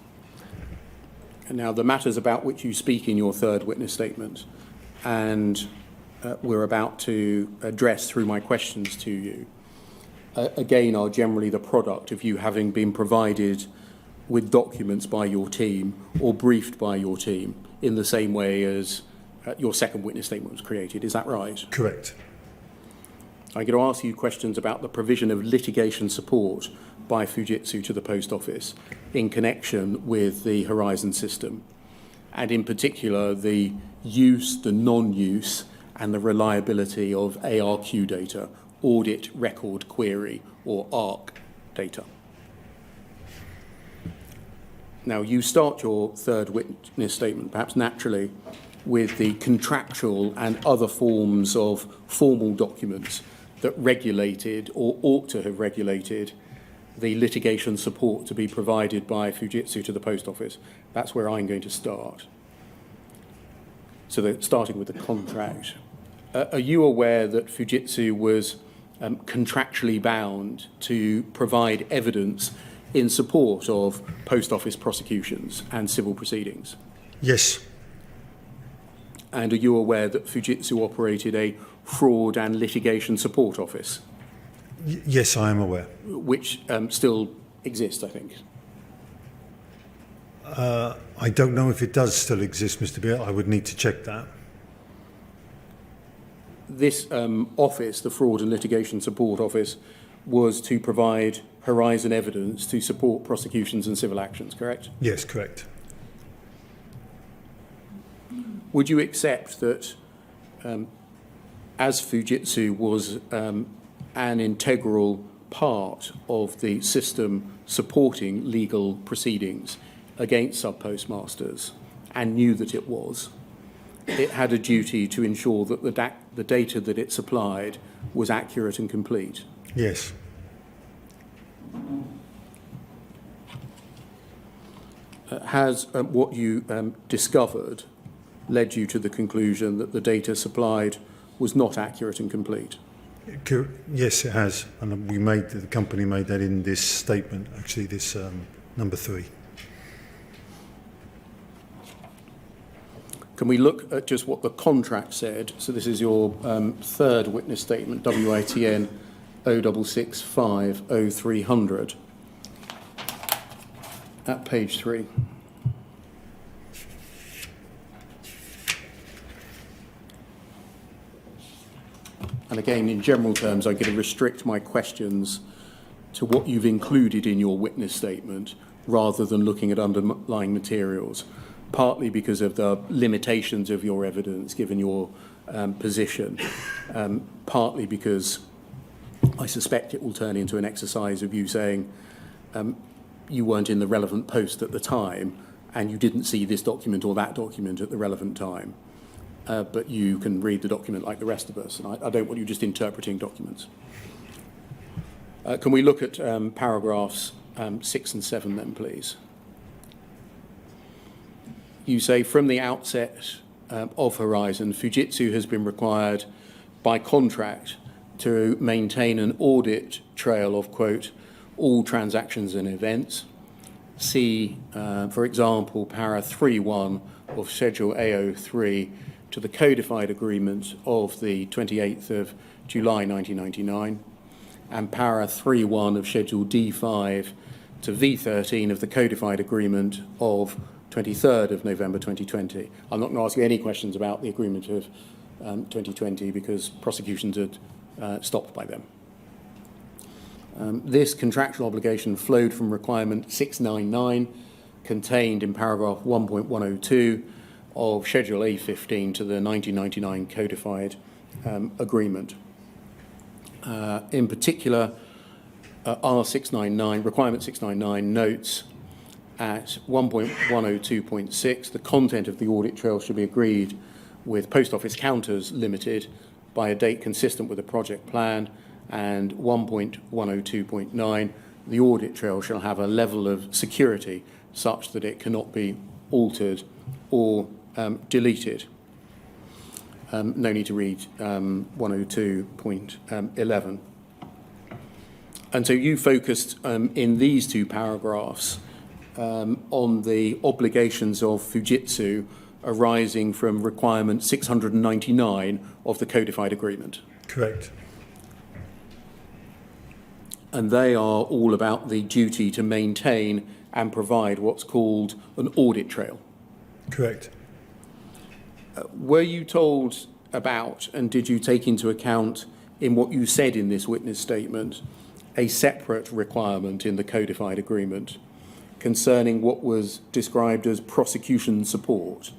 And now, the matters about which you speak in your third witness statement, and we're about to address through my questions to you, again, are generally the product of you having been provided with documents by your team or briefed by your team in the same way as your second witness statement was created. Is that right? Correct. I'm going to ask you questions about the provision of litigation support by Fujitsu to the Post Office in connection with the Horizon system, and in particular the use, the non-use and the reliability of ARQ data, audit record query or ARC data. Now, you start your third witness statement, perhaps naturally, with the contractual and other forms of formal documents that regulated or ought to have regulated the litigation support to be provided by Fujitsu to the Post Office. That's where I'm going to start. So starting with the contract. Are you aware that Fujitsu was contractually bound to provide evidence in support of Post Office prosecutions and civil proceedings? Yes. And are you aware that Fujitsu operated a fraud and litigation support office? Yes, I am aware. Which still exists, I think. I don't know if it does still exist, Mr. Beer. I would need to check that. This office, the Fraud and Litigation Support Office, was to provide horizon evidence to support prosecutions and civil actions, correct? Yes, correct. Would you accept that as Fujitsu was an integral part of the system supporting legal proceedings against sub-postmasters and knew that it was, it had a duty to ensure that the data that it supplied was accurate and complete? Yes. Has what you discovered led you to the conclusion that the data supplied was not accurate and complete? Yes, it has. And the company made that in this statement, actually, this number 3. Can we look at just what the contract said? So this is your third witness statement, WITN 0665 0300, at page 3. And again, in general terms, I'm going to restrict my questions to what you've included in your witness statement rather than looking at underlying materials, partly because of the limitations of your evidence given your position, partly because I suspect it will turn into an exercise of you saying you weren't in the relevant post at the time and you didn't see this document or that document at the relevant time. But you can read the document like the rest of us, and I don't want you just interpreting documents. Can we look at paragraphs 6 and 7 then, please? You say, from the outset of Horizon, Fujitsu has been required by contract to maintain an audit trail of, quote, all transactions and events. See, for example, para 3.1 of Schedule AO3 to the codified agreement of the 28th of July 1999, and para 3.1 of Schedule D5 to V13 of the codified agreement of 23rd of November 2020. I'm not going to ask you any questions about the agreement of 2020 because prosecutions had stopped by then. This contractual obligation flowed from requirement 699 contained in paragraph 1.102 of Schedule A15 to the 1999 codified agreement. In particular, R699, requirement 699 notes at 1.102.6, the content of the audit trail should be agreed with Post Office Counters Limited by a date consistent with the project plan, and 1.102.9, the audit trail shall have a level of security such that it cannot be altered or deleted. No need to read 102.11. And so you focused in these two paragraphs on the obligations of Fujitsu arising from requirement 699 of the codified agreement. Correct. And they are all about the duty to maintain and provide what's called an audit trail. Correct. Were you told about, and did you take into account in what you said in this witness statement, a separate requirement in the codified agreement concerning what was described as prosecution support?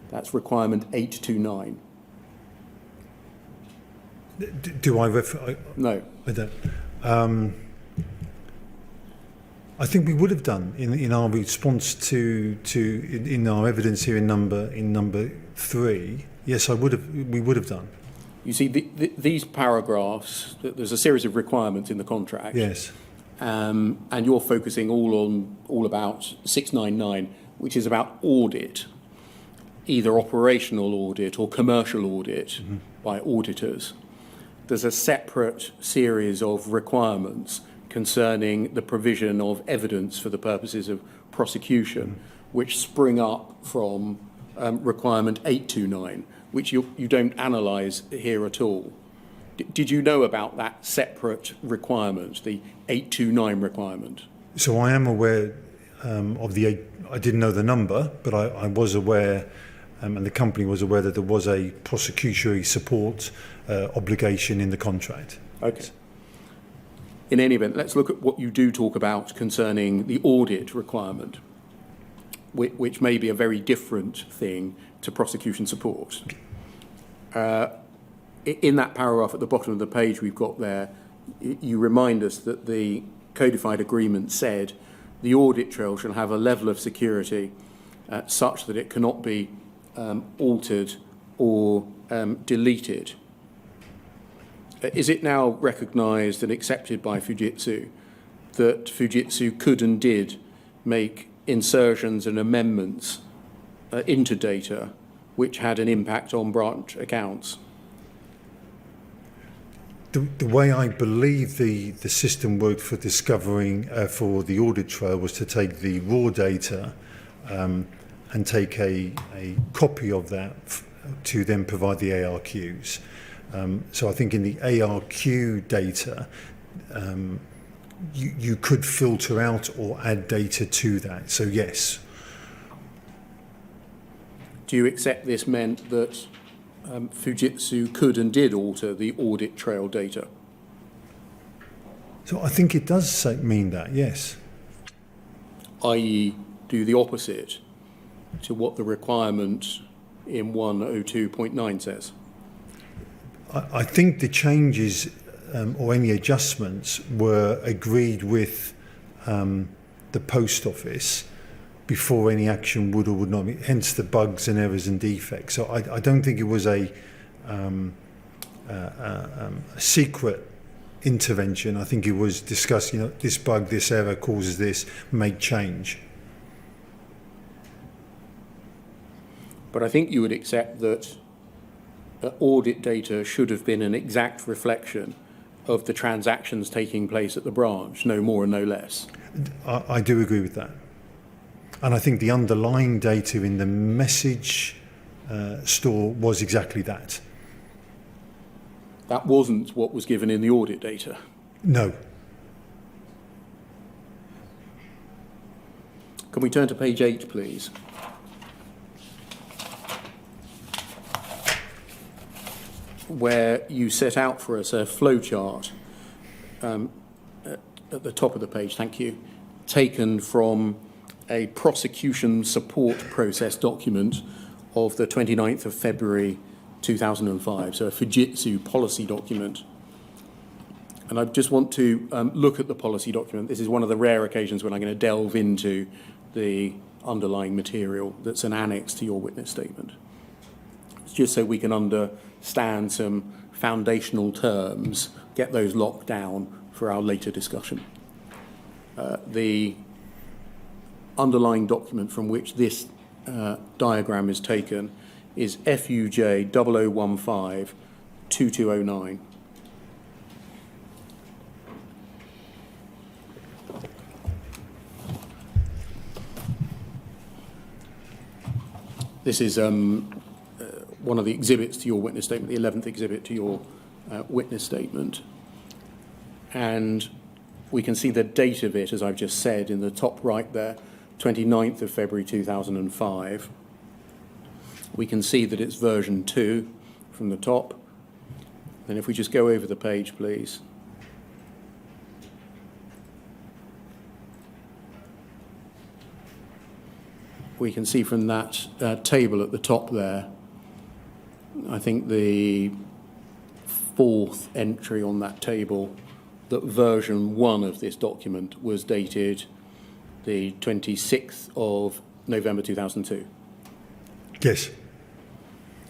That's requirement 829. Do I refer? No. I don't. I think we would have done in our response to in our evidence here in number 3. Yes, we would have done. You see, these paragraphs, there's a series of requirements in the contract. Yes. And you're focusing all about 699, which is about audit, either operational audit or commercial audit by auditors. There's a separate series of requirements concerning the provision of evidence for the purposes of prosecution, which spring up from requirement 829, which you don't analyse here at all. Did you know about that separate requirement, the 829 requirement? So I am aware of the. I didn't know the number, but I was aware, and the company was aware that there was a prosecutory support obligation in the contract. Okay. In any event, let's look at what you do talk about concerning the audit requirement, which may be a very different thing to prosecution support. In that paragraph at the bottom of the page we've got there, you remind us that the codified agreement said the audit trail shall have a level of security such that it cannot be altered or deleted. Is it now recognised and accepted by Fujitsu that Fujitsu could and did make insertions and amendments into data which had an impact on branch accounts? The way I believe the system worked for discovering for the audit trail was to take the raw data and take a copy of that to then provide the ARQs. So I think in the ARQ data, you could filter out or add data to that. So yes. Do you accept this meant that Fujitsu could and did alter the audit trail data? So I think it does mean that, yes. I.e. do the opposite to what the requirement in 102.9 says? I think the changes or any adjustments were agreed with the post office before any action would or would not be, hence the bugs and errors and defects. So I don't think it was a secret intervention. I think it was discussed, this bug, this error causes this, make change. But I think you would accept that audit data should have been an exact reflection of the transactions taking place at the branch, no more and no less. I do agree with that. And I think the underlying data in the message store was exactly that. That wasn't what was given in the audit data. No. Can we turn to page 8, please? Where you set out for us a flowchart at the top of the page, thank you, taken from a prosecution support process document of the 29th of February 2005, so a Fujitsu policy document. And I just want to look at the policy document. This is one of the rare occasions when I'm going to delve into the underlying material that's an annex to your witness statement. It's just so we can understand some foundational terms, get those locked down for our later discussion. The underlying document from which this diagram is taken is FUJ 0015 2209. This is one of the exhibits to your witness statement, the 11th exhibit to your witness statement. And we can see the date of it, as I've just said, in the top right there, 29th of February 2005. We can see that it's version 2 from the top. And if we just go over the page, please. We can see from that table at the top there, I think the 4th entry on that table, that version 1 of this document was dated the 26th of November 2002. Yes.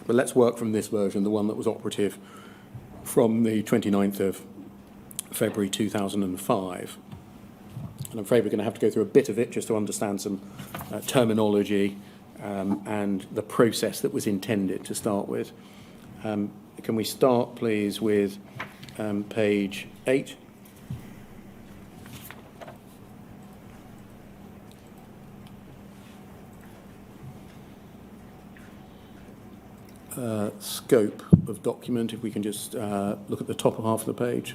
But let's work from this version, the one that was operative from the 29th of February 2005. And I'm afraid we're going to have to go through a bit of it just to understand some terminology and the process that was intended to start with. Can we start, please, with page 8? Scope of document, if we can just look at the top half of the page.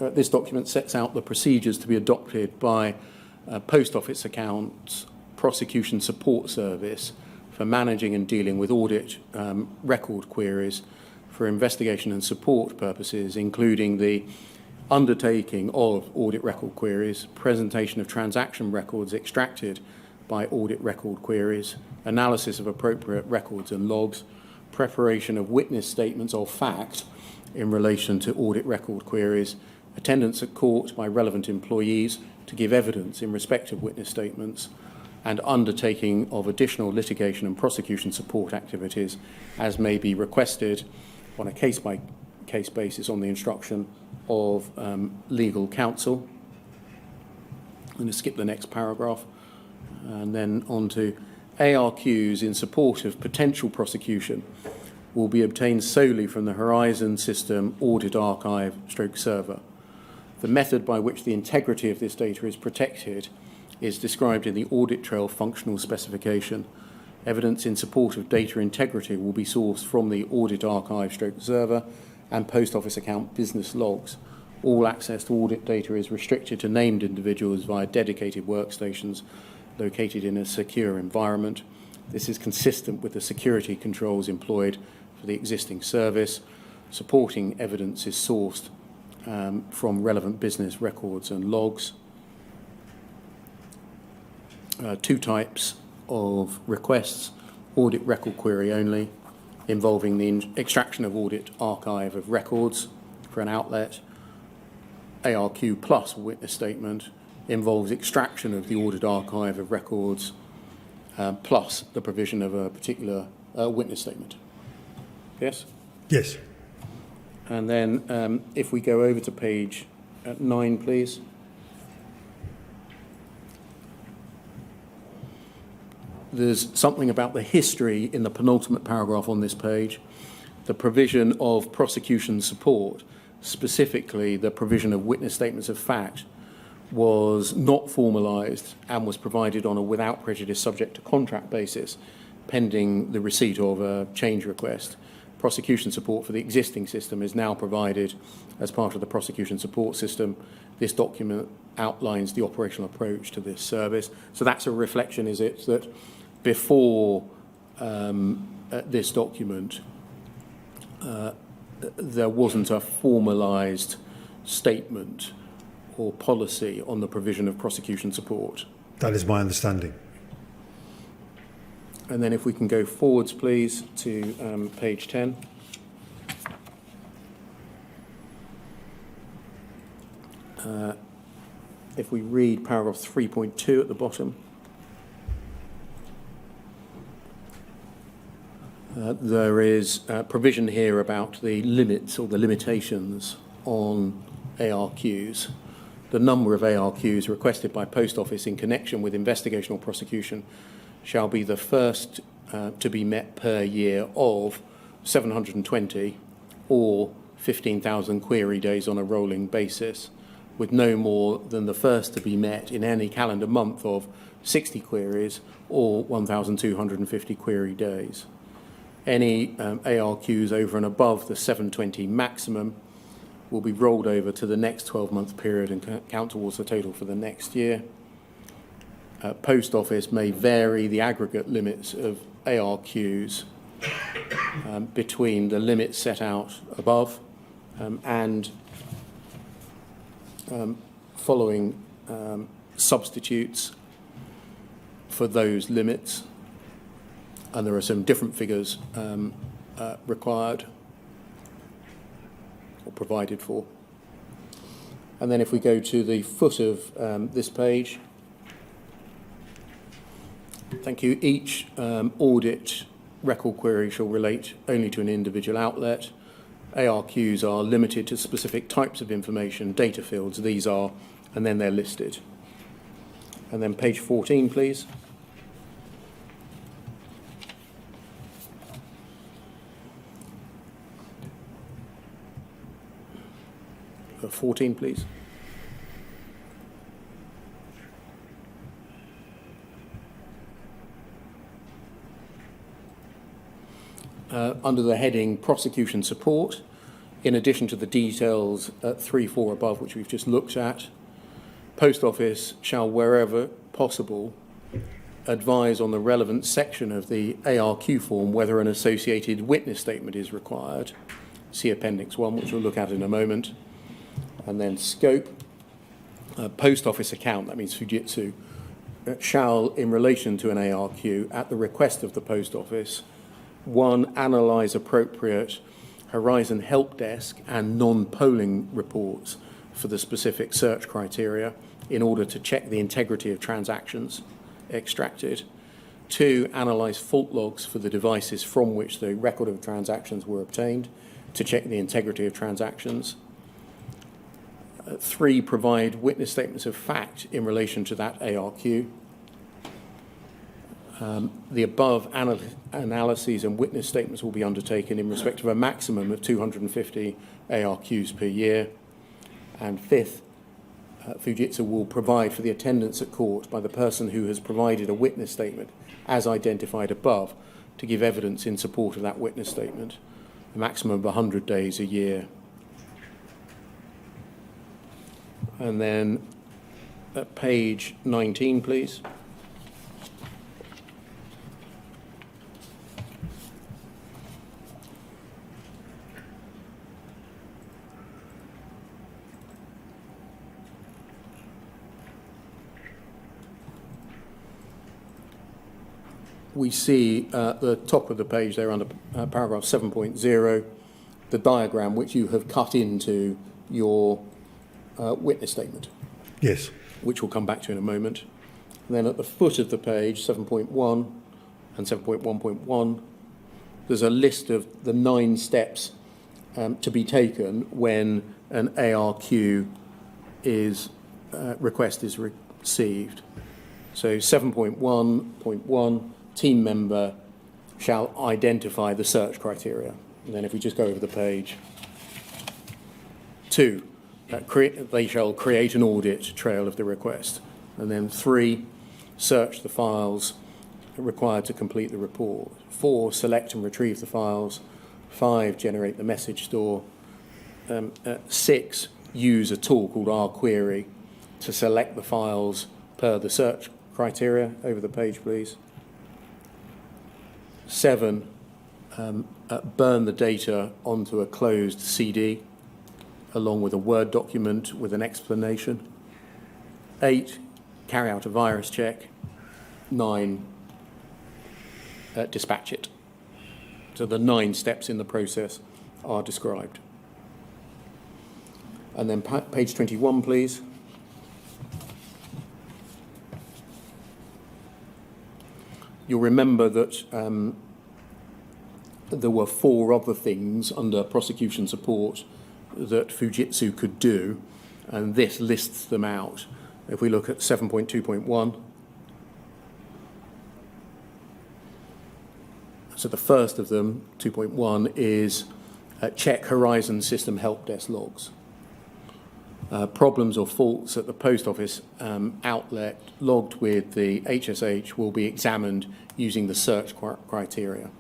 This document sets out the procedures to be adopted by Post Office Accounts Prosecution Support Service for managing and dealing with audit record queries for investigation and support purposes, including the undertaking of audit record queries, presentation of transaction records extracted by audit record queries, analysis of appropriate records and logs, preparation of witness statements of fact in relation to audit record queries, attendance at court by relevant employees to give evidence in respect of witness statements, and undertaking of additional litigation and prosecution support activities as may be requested on a case-by-case basis on the instruction of legal counsel. I'm going to skip the next paragraph and then on to ARQs in support of potential prosecution will be obtained solely from the Horizon System Audit Archive / server. The method by which the integrity of this data is protected is described in the audit trail functional specification. Evidence in support of data integrity will be sourced from the Audit Archive / server and Post Office account business logs. All access to audit data is restricted to named individuals via dedicated workstations located in a secure environment. This is consistent with the security controls employed for the existing service. Supporting evidence is sourced from relevant business records and logs. Two types of requests: audit record query only, involving the extraction of audit archive of records for an outlet. ARQ plus witness statement involves extraction of the audit archive of records plus the provision of a particular witness statement. Yes? Yes. And then if we go over to page 9, please. There's something about the history in the penultimate paragraph on this page. The provision of prosecution support, specifically the provision of witness statements of fact, was not formalised and was provided on a without prejudice subject to contract basis pending the receipt of a change request. Prosecution support for the existing system is now provided as part of the prosecution support system. This document outlines the operational approach to this service. So that's a reflection, is it, that before this document there wasn't a formalised statement or policy on the provision of prosecution support. That is my understanding. And then if we can go forwards, please, to page 10. If we read paragraph 3.2 at the bottom, there is provision here about the limits or the limitations on ARQs. The number of ARQs requested by Post Office in connection with investigation or prosecution shall be the first to be met per year of 720 or 15,000 query days on a rolling basis, with no more than the first to be met in any calendar month of 60 queries or 1,250 query days. Any ARQs over and above the 720 maximum will be rolled over to the next 12-month period and count towards the total for the next year. Post Office may vary the aggregate limits of ARQs between the limits set out above and following substitutes for those limits. And there are some different figures required or provided for. And then if we go to the foot of this page, thank you, each audit record query shall relate only to an individual outlet. ARQs are limited to specific types of information, data fields, these are, and then they're listed. And then page 14, please. 14, please. Under the heading Prosecution Support, in addition to the details at 3.4 above, which we've just looked at, Post Office shall, wherever possible, advise on the relevant section of the ARQ form whether an associated witness statement is required. See Appendix 1, which we'll look at in a moment. And then scope, Post Office account, that means Fujitsu, shall, in relation to an ARQ, at the request of the Post Office, 1, analyse appropriate Horizon Help Desk and non-polling reports for the specific search criteria in order to check the integrity of transactions extracted. 2, analyse fault logs for the devices from which the record of transactions were obtained to check the integrity of transactions. 3, provide witness statements of fact in relation to that ARQ. The above analyses and witness statements will be undertaken in respect of a maximum of 250 ARQs per year. And 5th, Fujitsu will provide for the attendance at court by the person who has provided a witness statement as identified above to give evidence in support of that witness statement, a maximum of 100 days a year. And then at page 19, please. We see at the top of the page there under paragraph 7.0, the diagram which you have cut into your witness statement. Yes. Which we'll come back to in a moment. And then at the foot of the page, 7.1 and 7.1.1, there's a list of the 9 steps to be taken when an ARQ request is received. So 7.1.1, team member shall identify the search criteria. And then if we just go over the page. 2, they shall create an audit trail of the request. And then 3, search the files required to complete the report. 4, select and retrieve the files. 5, generate the message store. 6, use a tool called rQuery to select the files per the search criteria. Over the page, please. 7, burn the data onto a closed CD along with a Word document with an explanation. 8, carry out a virus check. 9, dispatch it. So the 9 steps in the process are described. And then page 21, please. You'll remember that there were 4 other things under prosecution support that Fujitsu could do, and this lists them out. If we look at 7.2.1, so the first of them, 2.1, is check Horizon System Help Desk logs. Problems or faults at the post office outlet logged with the HSH will be examined using the search criteria.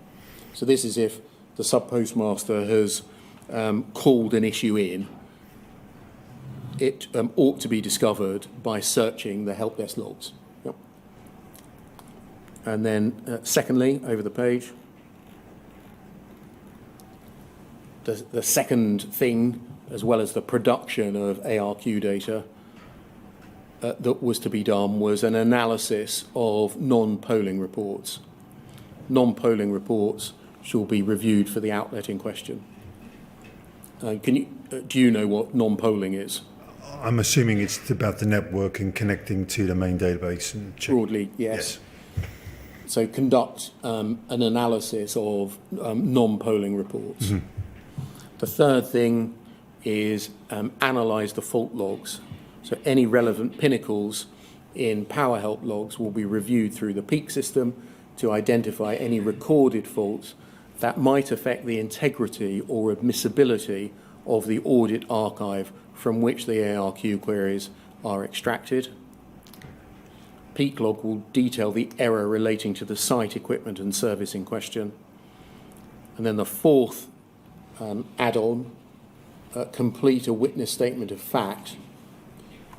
So this is if the sub-postmaster has called an issue in, it ought to be discovered by searching the help desk logs. Yep. And then secondly, over the page, the second thing, as well as the production of ARQ data that was to be done, was an analysis of non-polling reports. Non-polling reports shall be reviewed for the outlet in question. Do you know what non-polling is? I'm assuming it's about the network and connecting to the main database and check. Broadly, yes. So conduct an analysis of non-polling reports. Mm-hmm. The third thing is analyse the fault logs. So any relevant pinnacles in PowerHelp logs will be reviewed through the peak system to identify any recorded faults that might affect the integrity or admissibility of the audit archive from which the ARQ queries are extracted. Peak log will detail the error relating to the site equipment and service in question. And then the fourth add-on, complete a witness statement of fact.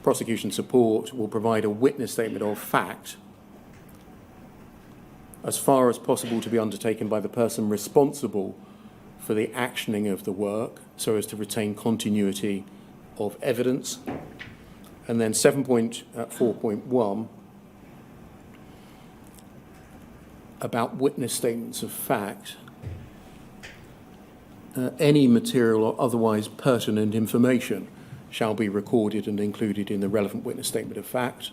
Prosecution support will provide a witness statement of fact as far as possible to be undertaken by the person responsible for the actioning of the work so as to retain continuity of evidence. And then 7.4.1 about witness statements of fact. Any material or otherwise pertinent information shall be recorded and included in the relevant witness statement of fact.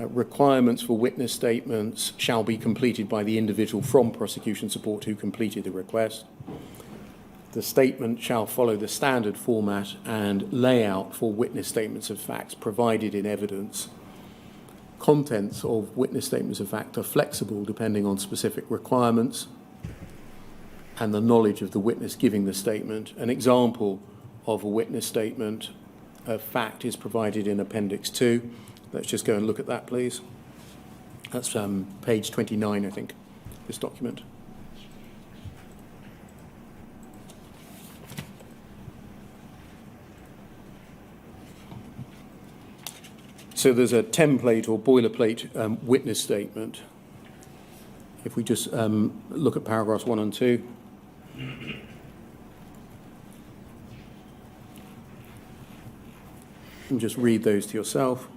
Requirements for witness statements shall be completed by the individual from prosecution support who completed the request. The statement shall follow the standard format and layout for witness statements of facts provided in evidence. Contents of witness statements of fact are flexible depending on specific requirements and the knowledge of the witness giving the statement. An example of a witness statement of fact is provided in Appendix 2. Let's just go and look at that, please. That's page 29, I think, this document. So there's a template or boilerplate witness statement. If we just look at paragraphs 1 and 2. And just read those to yourself.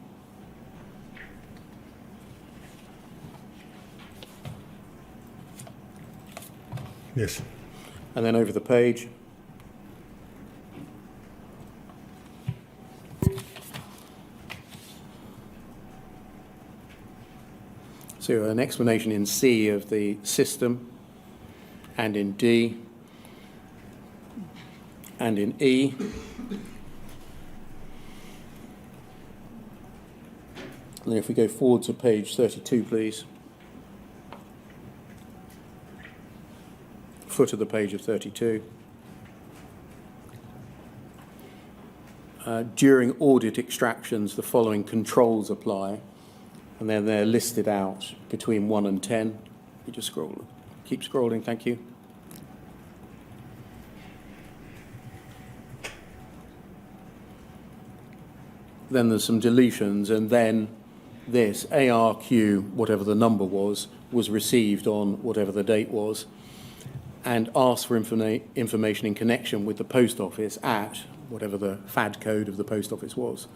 Yes. And then over the page. So an explanation in C of the system, and in D, and in E. And then if we go forward to page 32, please. Foot of the page of 32. During audit extractions, the following controls apply, and then they're listed out between 1 and 10. You just scroll, keep scrolling, thank you. Then there's some deletions, and then this ARQ, whatever the number was received on whatever the date was, and asked for information in connection with the post office at whatever the FAD code of the post office was.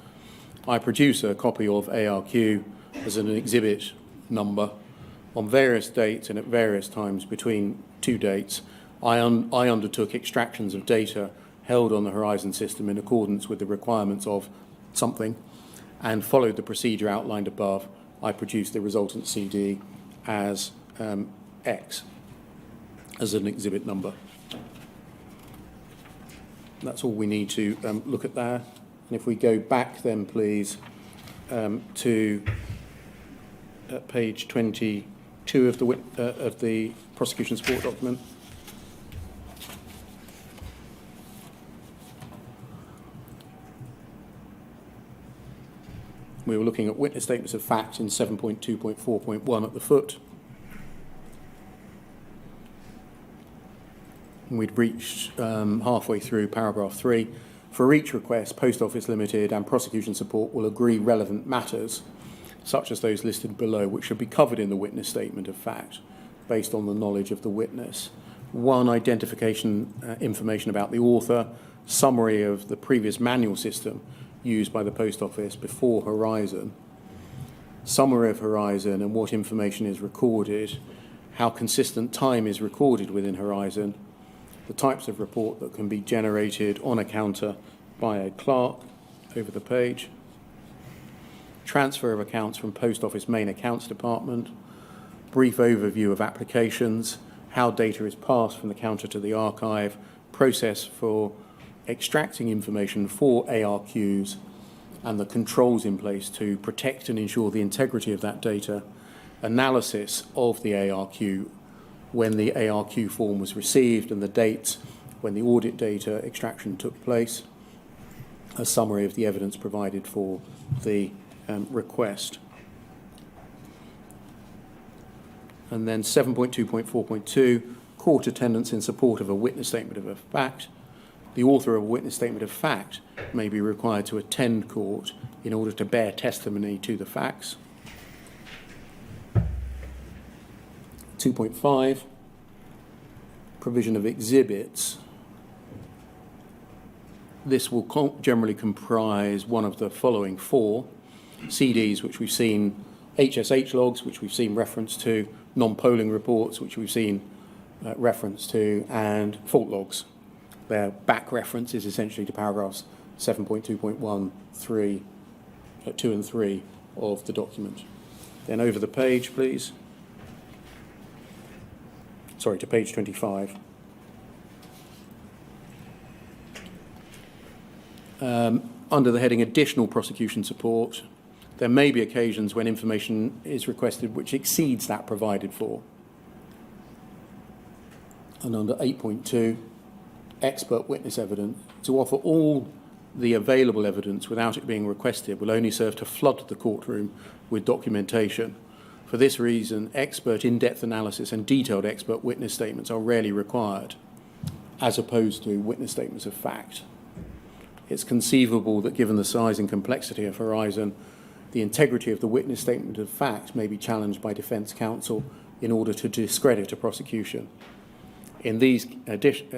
I produce a copy of ARQ as an exhibit number on various dates and at various times between two dates. I undertook extractions of data held on the Horizon system in accordance with the requirements of something and followed the procedure outlined above. I produced the resultant CD as X, as an exhibit number. That's all we need to look at there. And if we go back then, please, to page 22 of the prosecution support document. We were looking at witness statements of fact in 7.2.4.1 at the foot. We'd reached halfway through paragraph 3. For each request, Post Office Limited and prosecution support will agree relevant matters, such as those listed below, which should be covered in the witness statement of fact, based on the knowledge of the witness. 1, identification information about the author, summary of the previous manual system used by the Post Office before Horizon, summary of Horizon and what information is recorded, how consistent time is recorded within Horizon, the types of report that can be generated on a counter by a clerk, over the page. Transfer of accounts from Post Office main accounts department. Brief overview of applications, how data is passed from the counter to the archive, process for extracting information for ARQs, and the controls in place to protect and ensure the integrity of that data, analysis of the ARQ when the ARQ form was received and the dates when the audit data extraction took place, a summary of the evidence provided for the request. And then 7.2.4.2, court attendance in support of a witness statement of a fact. The author of a witness statement of fact may be required to attend court in order to bear testimony to the facts. 2.5, provision of exhibits. This will generally comprise one of the following four: CDs, which we've seen, HSH logs, which we've seen reference to, non-polling reports, which we've seen reference to, and fault logs. Their back reference is essentially to paragraphs 7.2.1, 3, 2 and 3 of the document. Then over the page, please. Sorry, to page 25. Under the heading Additional Prosecution Support, there may be occasions when information is requested which exceeds that provided for. And under 8.2, expert witness evidence, to offer all the available evidence without it being requested will only serve to flood the courtroom with documentation. For this reason, expert in-depth analysis and detailed expert witness statements are rarely required, as opposed to witness statements of fact. It's conceivable that given the size and complexity of Horizon, the integrity of the witness statement of fact may be challenged by defence counsel in order to discredit a prosecution. In these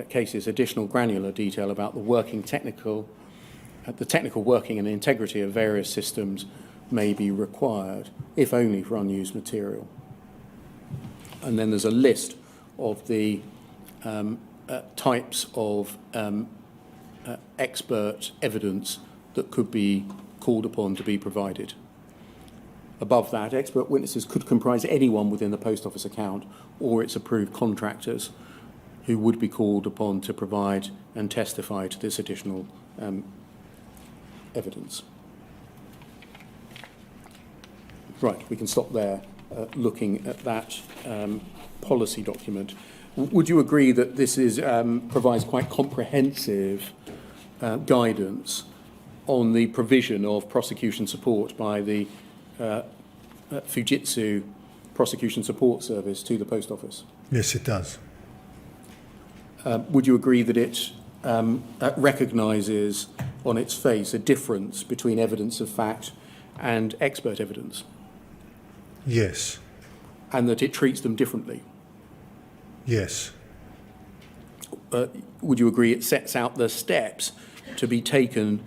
cases, additional granular detail about the technical working and integrity of various systems may be required, if only for unused material. And then there's a list of the types of expert evidence that could be called upon to be provided. Above that, expert witnesses could comprise anyone within the Post Office account or its approved contractors who would be called upon to provide and testify to this additional evidence. Right, we can stop there looking at that policy document. Would you agree that this is provides quite comprehensive guidance on the provision of prosecution support by the Fujitsu Prosecution Support Service to the Post Office? Yes, it does. Would you agree that it recognises on its face a difference between evidence of fact and expert evidence? Yes. And that it treats them differently? Yes. Would you agree it sets out the steps to be taken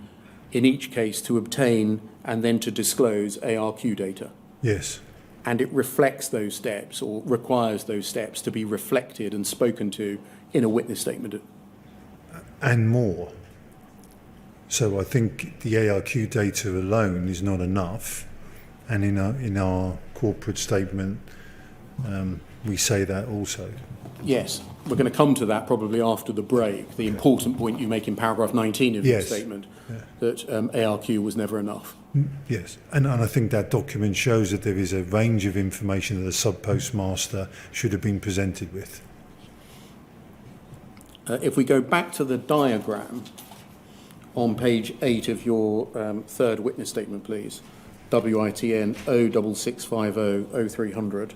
in each case to obtain and then to disclose ARQ data? Yes. And it reflects those steps, or requires those steps to be reflected and spoken to in a witness statement? And more. So I think the ARQ data alone is not enough, and in our corporate statement we say that also. Yes, we're going to come to that probably after the break. The important point you make in paragraph 19 of your statement, that ARQ was never enough. Yes, and I think that document shows that there is a range of information that the sub-postmaster should have been presented with. If we go back to the diagram on page 8 of your third witness statement, please, WITN 06650 0300.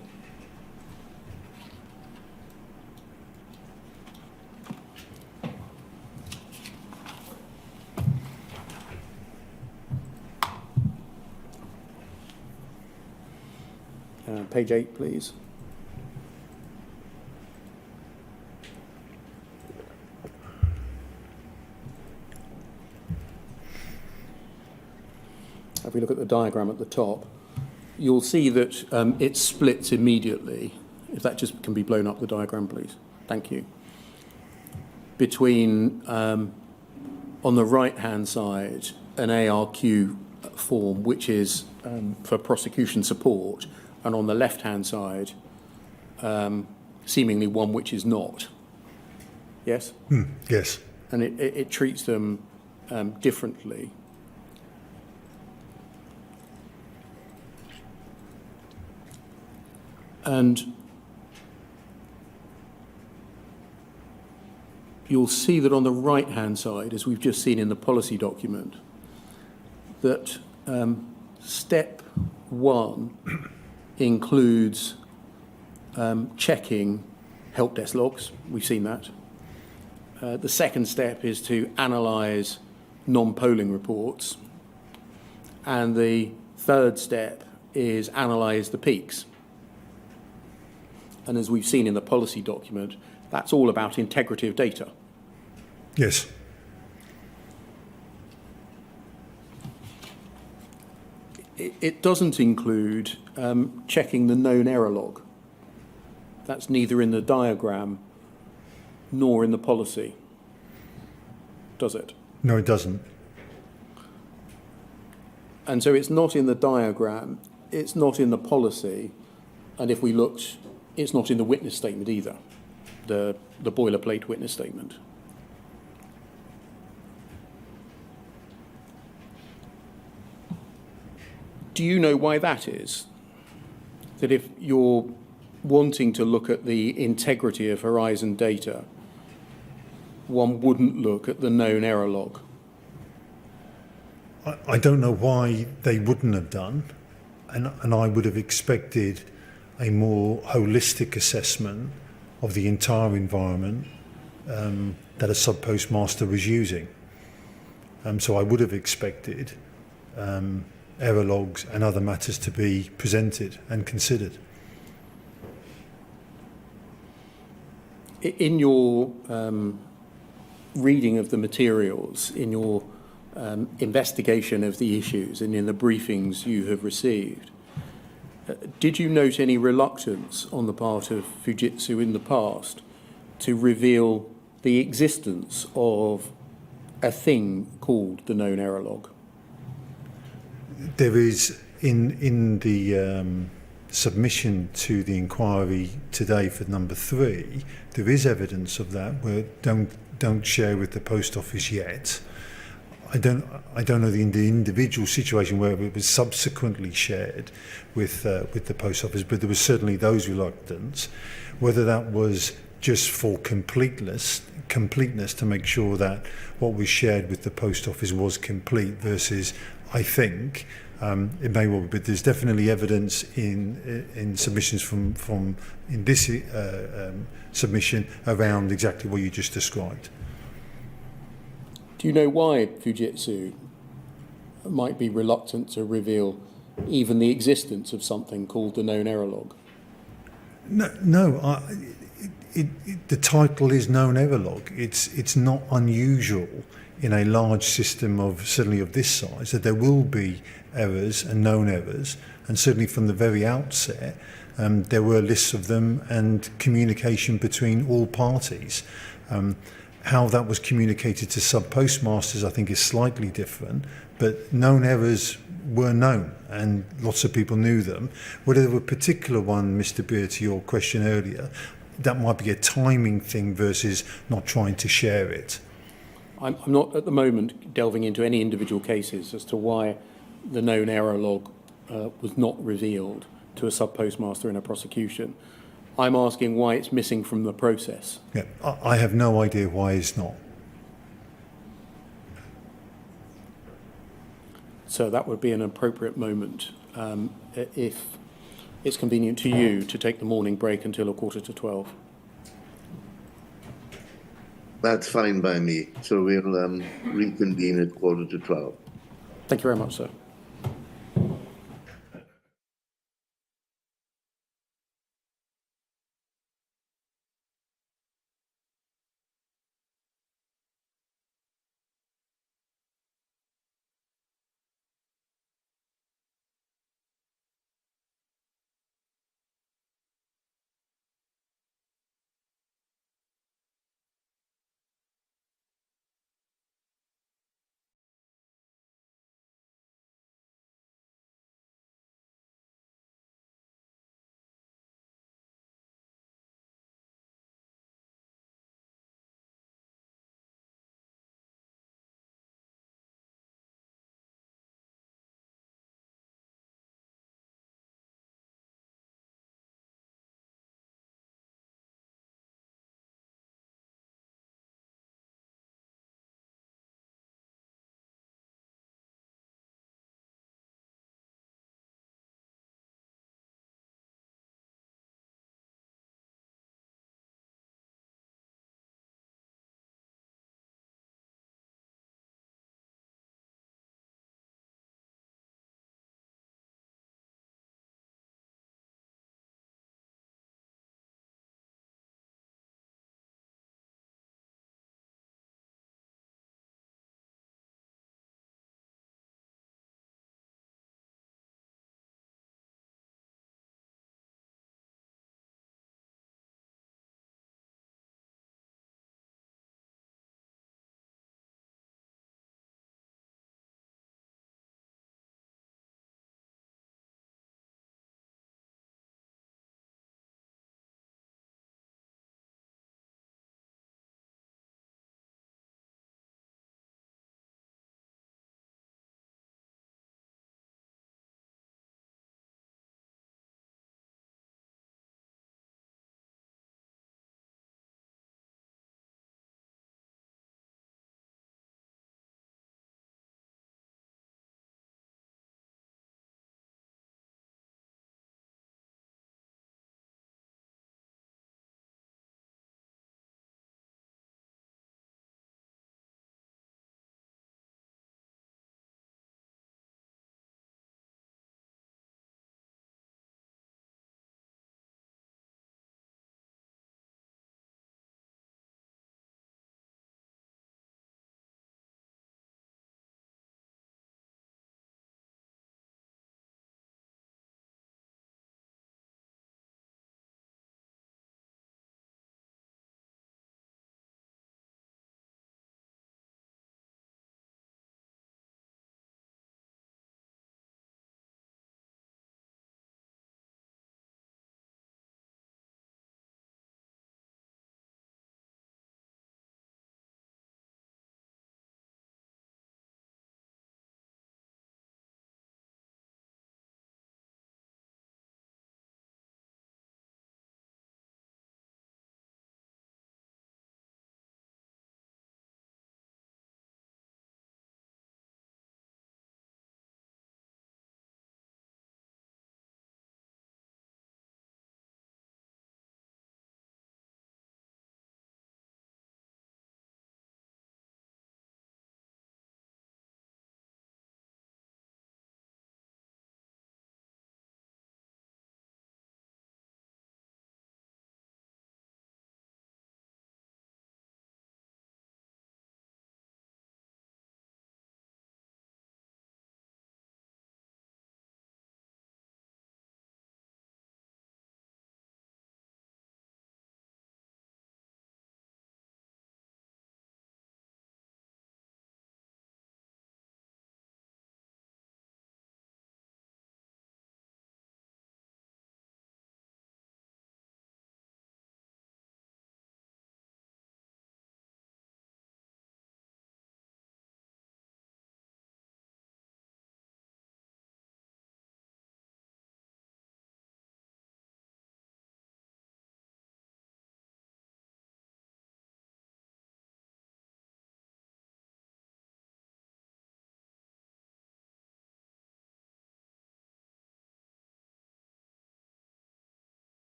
Page 8, please. If we look at the diagram at the top, you'll see that it splits immediately. If that just can be blown up, the diagram, please. Thank you. Between on the right-hand side an ARQ form which is for prosecution support, and on the left-hand side seemingly one which is not. Yes? Yes. And it treats them differently. And you'll see that on the right-hand side, as we've just seen in the policy document, that step 1 includes checking help desk logs. We've seen that. The second step is to analyse non-polling reports. And the third step is analyse the peaks. And as we've seen in the policy document, that's all about integrity of data. Yes. It doesn't include checking the known error log. That's neither in the diagram nor in the policy, does it? No, it doesn't. And so it's not in the diagram, it's not in the policy, and if we looked, it's not in the witness statement either, the boilerplate witness statement. Do you know why that is? That if you're wanting to look at the integrity of Horizon data, one wouldn't look at the known error log? I don't know why they wouldn't have done, and I would have expected a more holistic assessment of the entire environment that a sub-postmaster was using. So I would have expected error logs and other matters to be presented and considered. In your reading of the materials, in your investigation of the issues and in the briefings you have received, did you note any reluctance on the part of Fujitsu in the past to reveal the existence of a thing called the known error log? There is in the submission to the inquiry today for number 3, there is evidence of that. Where don't share with the post office yet. I don't know the individual situation where it was subsequently shared with the post office, but there was certainly those reluctance. Whether that was just for completeness to make sure that what was shared with the post office was complete versus, I think, it may well be, but there's definitely evidence in submissions from in this submission around exactly what you just described. Do you know why Fujitsu might be reluctant to reveal even the existence of something called the known error log? No. The title is known error log. It's not unusual in a large system of certainly of this size that there will be errors and known errors, and certainly from the very outset there were lists of them and communication between all parties. How that was communicated to sub-postmasters I think is slightly different, but known errors were known and lots of people knew them. Whether there were a particular one, Mr. Beer, to your question earlier, that might be a timing thing versus not trying to share it. I'm not at the moment delving into any individual cases as to why the known error log was not revealed to a sub-postmaster in a prosecution. I'm asking why it's missing from the process. Yeah, I have no idea why it's not. So that would be an appropriate moment if it's convenient to you to take the morning break until 11:45. That's fine by me. So we'll reconvene at 11:45. Thank you very much, sir.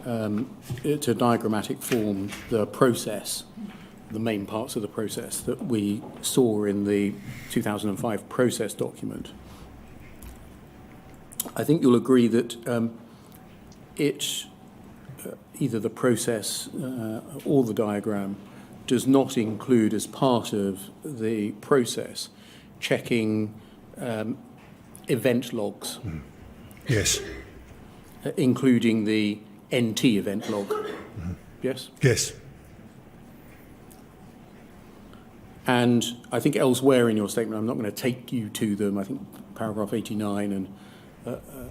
to diagrammatic form the process, the main parts of the process that we saw in the 2005 process document. I think you'll agree that either the process or the diagram does not include as part of the process checking event logs. Yes. Including the NT event log. Yes? Yes. And I think elsewhere in your statement, I'm not going to take you to them, I think paragraph 89 and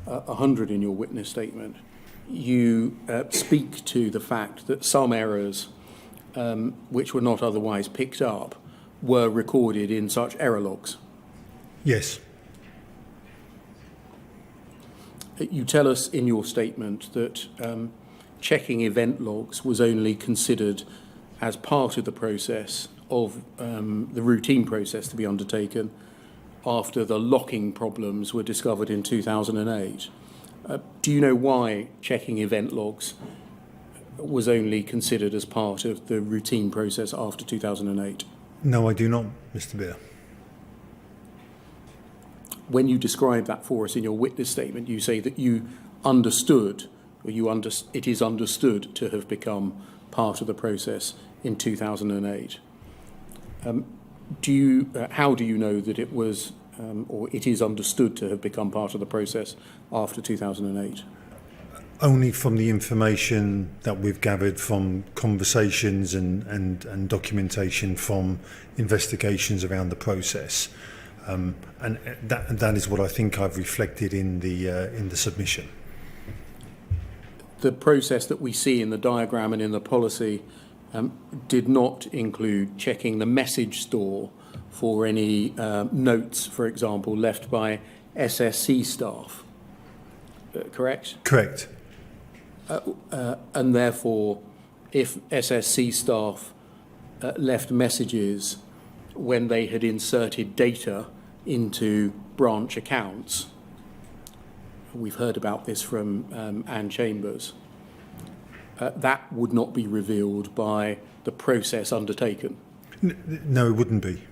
100 in your witness statement, you speak to the fact that some errors which were not otherwise picked up were recorded in such error logs. Yes. You tell us in your statement that checking event logs was only considered as part of the process of the routine process to be undertaken after the locking problems were discovered in 2008. Do you know why checking event logs was only considered as part of the routine process after 2008? No, I do not, Mr. Beer. When you describe that for us in your witness statement, you say that you understood, or it is understood to have become part of the process in 2008. How do you know that it was, or it is understood to have become part of the process after 2008? Only from the information that we've gathered from conversations and documentation from investigations around the process. And that is what I think I've reflected in the submission. The process that we see in the diagram and in the policy did not include checking the message store for any notes, for example, left by SSC staff. Correct? Correct. And therefore, if SSC staff left messages when they had inserted data into branch accounts, we've heard about this from Anne Chambers, that would not be revealed by the process undertaken. No, it wouldn't be.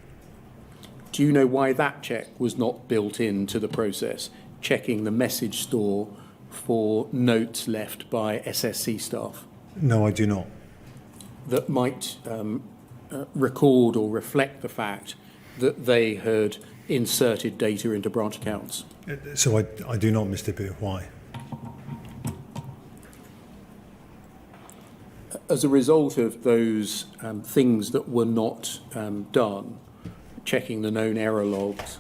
Do you know why that check was not built into the process, checking the message store for notes left by SSC staff? No, I do not. That might record or reflect the fact that they had inserted data into branch accounts. So I do not, Mr. Beer. Why? As a result of those things that were not done, checking the known error logs,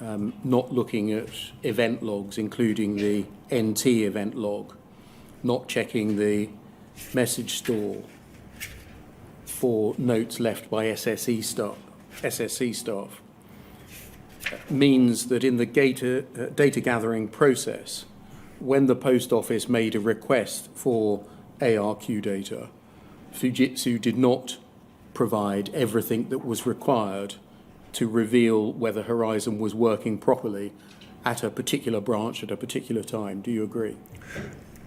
not looking at event logs, including the NT event log, not checking the message store for notes left by SSC staff, means that in the data gathering process, when the post office made a request for ARQ data, Fujitsu did not provide everything that was required to reveal whether Horizon was working properly at a particular branch at a particular time. Do you agree?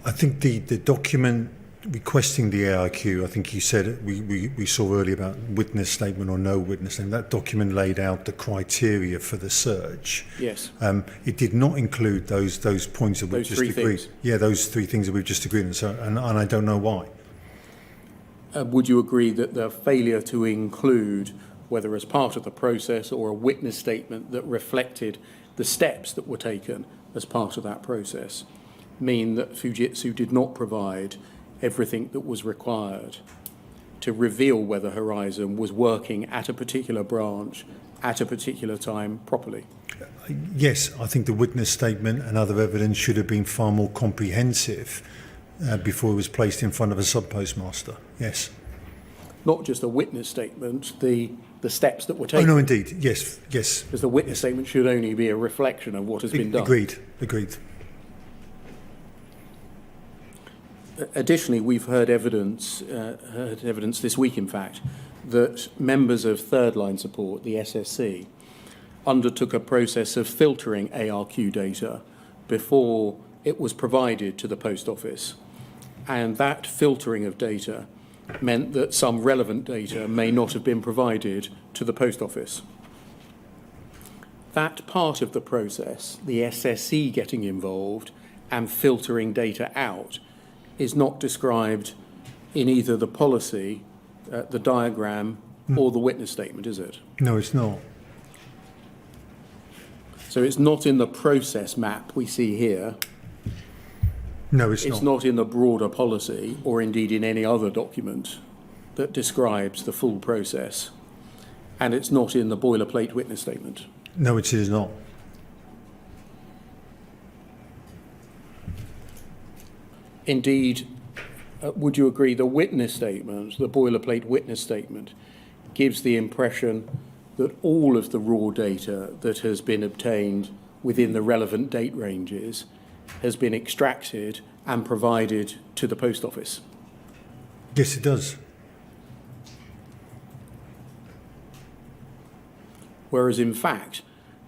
I think the document requesting the ARQ, I think you said we saw earlier about witness statement or no witness statement. That document laid out the criteria for the search. Yes. It did not include those points that we've just agreed. Things. Yeah, those three things that we've just agreed on. So, and I don't know why. Would you agree that the failure to include, whether as part of the process or a witness statement that reflected the steps that were taken as part of that process, mean that Fujitsu did not provide everything that was required to reveal whether Horizon was working at a particular branch at a particular time properly? Yes, I think the witness statement and other evidence should have been far more comprehensive before it was placed in front of a sub-postmaster. Yes. Not just a witness statement, the steps that were taken. Oh, no, indeed. Yes, yes. Because the witness statement should only be a reflection of what has been done. Agreed. Additionally, we've heard evidence this week, in fact, that members of third line support, the SSC, undertook a process of filtering ARQ data before it was provided to the post office. and that filtering of data meant that some relevant data may not have been provided to the post office. That part of the process, the SSE getting involved and filtering data out, is not described in either the policy, the diagram, or the witness statement, is it? No, it's not. So it's not in the process map we see here. No, it's It's not. not in the broader policy or indeed in any other document that describes the full process. And it's not in the boilerplate witness statement. No, it is not. Indeed, would you agree the witness statement, the boilerplate witness statement, gives the impression that all of the raw data that has been obtained within the relevant date ranges has been extracted and provided to the post office? Yes, it does. Whereas in fact,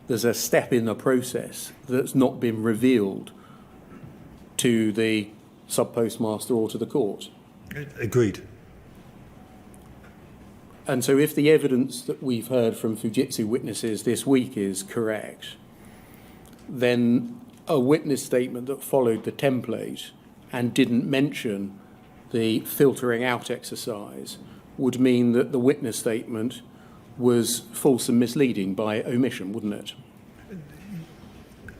there's a step in the process that's not been revealed to the sub-postmaster or to the court. Agreed. And so if the evidence that we've heard from Fujitsu witnesses this week is correct, then a witness statement that followed the template and didn't mention the filtering out exercise would mean that the witness statement was false and misleading by omission, wouldn't it?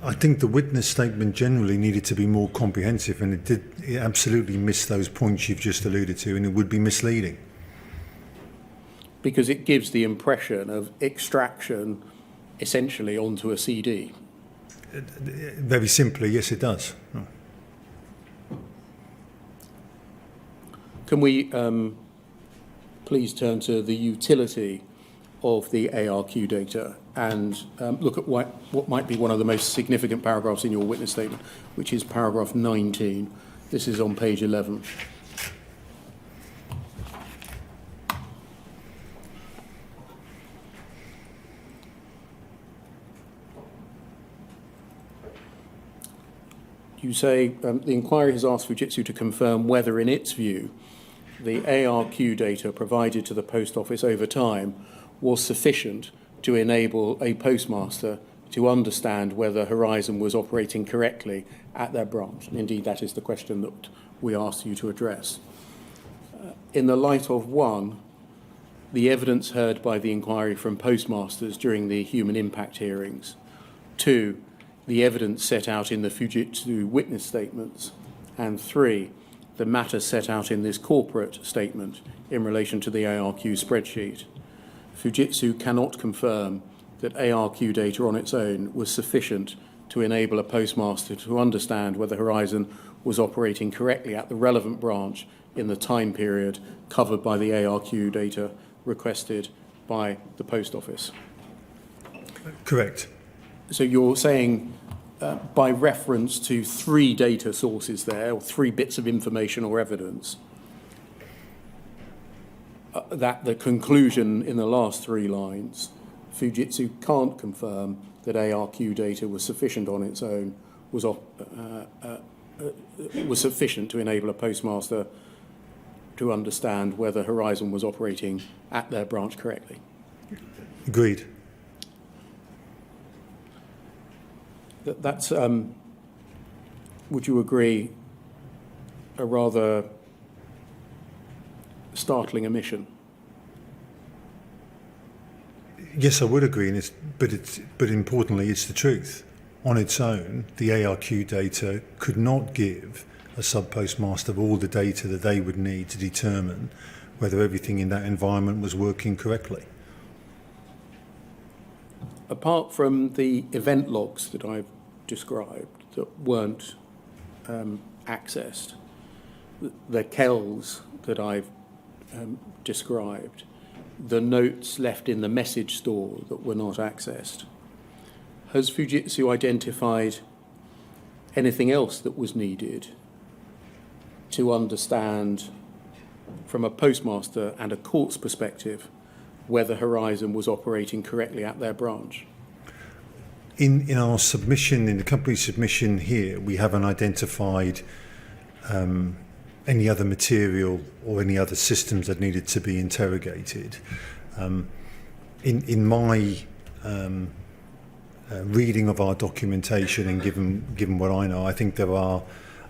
I think the witness statement generally needed to be more comprehensive, and it absolutely missed those points you've just alluded to, and it would be misleading. Because it gives the impression of extraction essentially onto a CD. Very simply, yes, it does. Can we please turn to the utility of the ARQ data and look at what might be one of the most significant paragraphs in your witness statement, which is paragraph 19. This is on page 11. You say the inquiry has asked Fujitsu to confirm whether, in its view, the ARQ data provided to the post office over time was sufficient to enable a postmaster to understand whether Horizon was operating correctly at their branch. And indeed, that is the question that we asked you to address. In the light of one, the evidence heard by the inquiry from postmasters during the human impact hearings. Two, the evidence set out in the Fujitsu witness statements. And three, the matter set out in this corporate statement in relation to the ARQ spreadsheet. Fujitsu cannot confirm that ARQ data on its own was sufficient to enable a postmaster to understand whether Horizon was operating correctly at the relevant branch in the time period covered by the ARQ data requested by the post office. Correct. So you're saying by reference to three data sources there, or three bits of information or evidence, that the conclusion in the last three lines, Fujitsu can't confirm that ARQ data was sufficient on its own, was sufficient to enable a postmaster to understand whether Horizon was operating at their branch correctly. Agreed. That's, would you agree, a rather startling omission? Yes, I would agree, and but importantly, it's the truth. On its own, the ARQ data could not give a sub-postmaster all the data that they would need to determine whether everything in that environment was working correctly. Apart from the event logs that I've described that weren't accessed, the KELs that I've described, the notes left in the message store that were not accessed, has Fujitsu identified anything else that was needed to understand from a postmaster and a court's perspective whether Horizon was operating correctly at their branch? In our submission, in the company submission here, we haven't identified any other material or any other systems that needed to be interrogated. In my reading of our documentation and given what I know, I think there are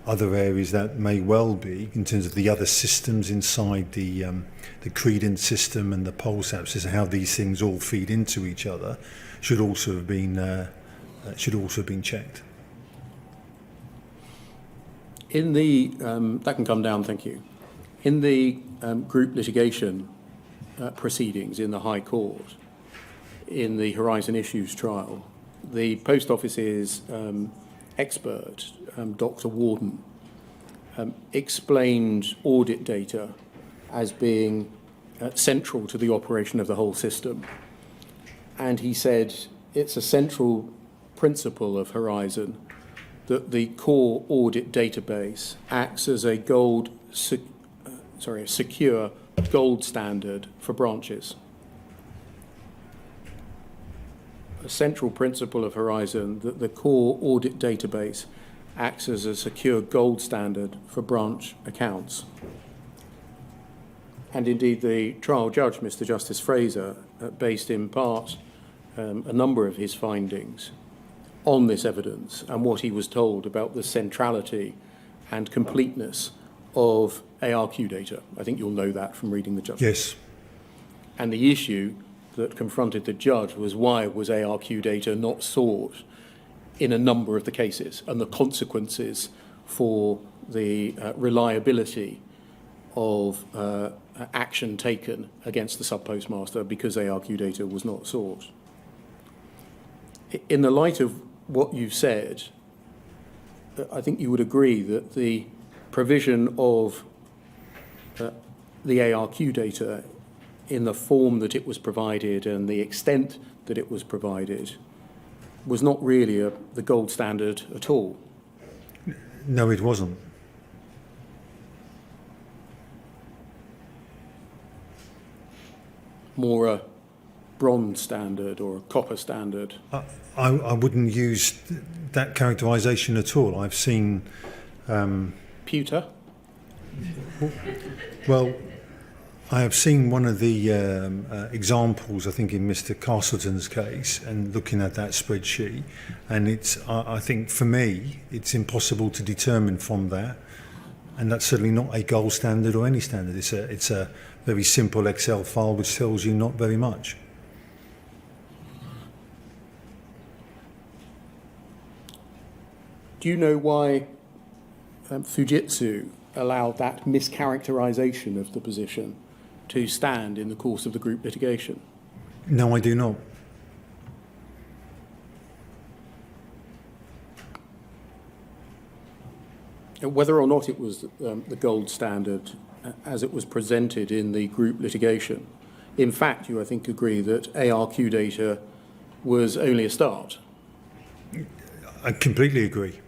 other areas that may well be, in terms of the other systems inside the credence system and the pulse apps, how these things all feed into each other, should also have been checked. In the that can come down, thank you. In the group litigation proceedings in the High Court, in the Horizon Issues trial, the Post Office's expert, Dr. Warden, explained audit data as being central to the operation of the whole system. And he said it's a central principle of Horizon that the core audit database acts as a secure gold standard for branches. A central principle of Horizon that the core audit database acts as a secure gold standard for branch accounts. And indeed, the trial judge, Mr. Justice Fraser, based in part a number of his findings on this evidence and what he was told about the centrality and completeness of ARQ data. I think you'll know that from reading the judgment. Yes. And the issue that confronted the judge was, why was ARQ data not sought in a number of the cases, and the consequences for the reliability of action taken against the sub-postmaster because ARQ data was not sought. In the light of what you've said, I think you would agree that the provision of the ARQ data in the form that it was provided and the extent that it was provided was not really the gold standard at all. No, it wasn't. More a bronze standard or a copper standard. I wouldn't use that characterisation at all. I've seen... Pewter? Well, I have seen one of the examples, I think, in Mr. Castleton's case, and looking at that spreadsheet, and it's, I think, for me, it's impossible to determine from that, and that's certainly not a gold standard or any standard. It's a very simple Excel file which tells you not very much. Do you know why Fujitsu allowed that mischaracterization of the position to stand in the course of the group litigation? No, I do not. And whether or not it was the gold standard as it was presented in the group litigation, in fact, you, I think, agree that ARQ data was only a start. I completely agree.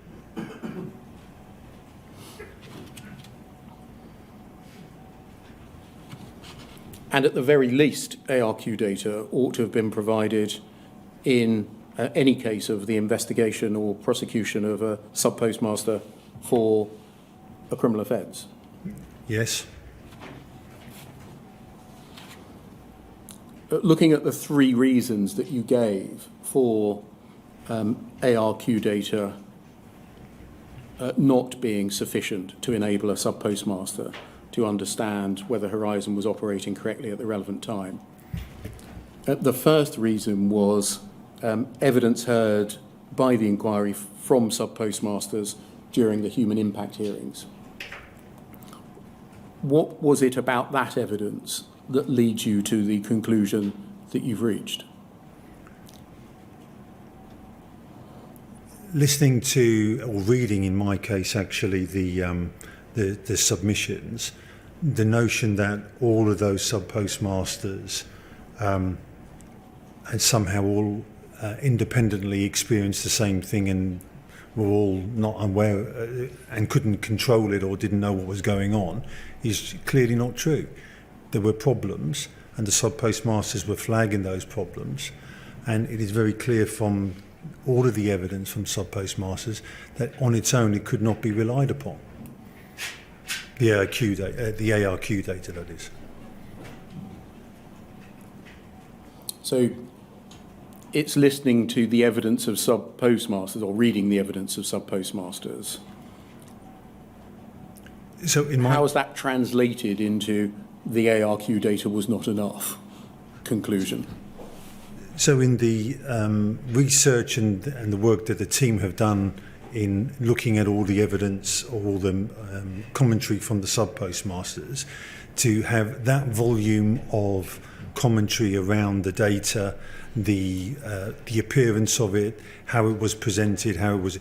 And at the very least, ARQ data ought to have been provided in any case of the investigation or prosecution of a sub-postmaster for a criminal offence. Yes. Looking at the three reasons that you gave for ARQ data not being sufficient to enable a sub-postmaster to understand whether Horizon was operating correctly at the relevant time. The first reason was evidence heard by the inquiry from sub-postmasters during the human impact hearings. What was it about that evidence that leads you to the conclusion that you've reached? Listening to, or reading in my case actually, the submissions, the notion that all of those sub-postmasters had somehow all independently experienced the same thing and were all not aware and couldn't control it or didn't know what was going on is clearly not true. There were problems and the sub-postmasters were flagging those problems, and it is very clear from all of the evidence from sub-postmasters that on its own it could not be relied upon. The ARQ data, that is. So it's listening to the evidence of sub-postmasters or reading the evidence of sub-postmasters. So How is that translated into the ARQ data was not enough conclusion? So in the research and the work that the team have done in looking at all the evidence or all the commentary from the sub-postmasters, to have that volume of commentary around the data, the appearance of it, how it was presented, how it was...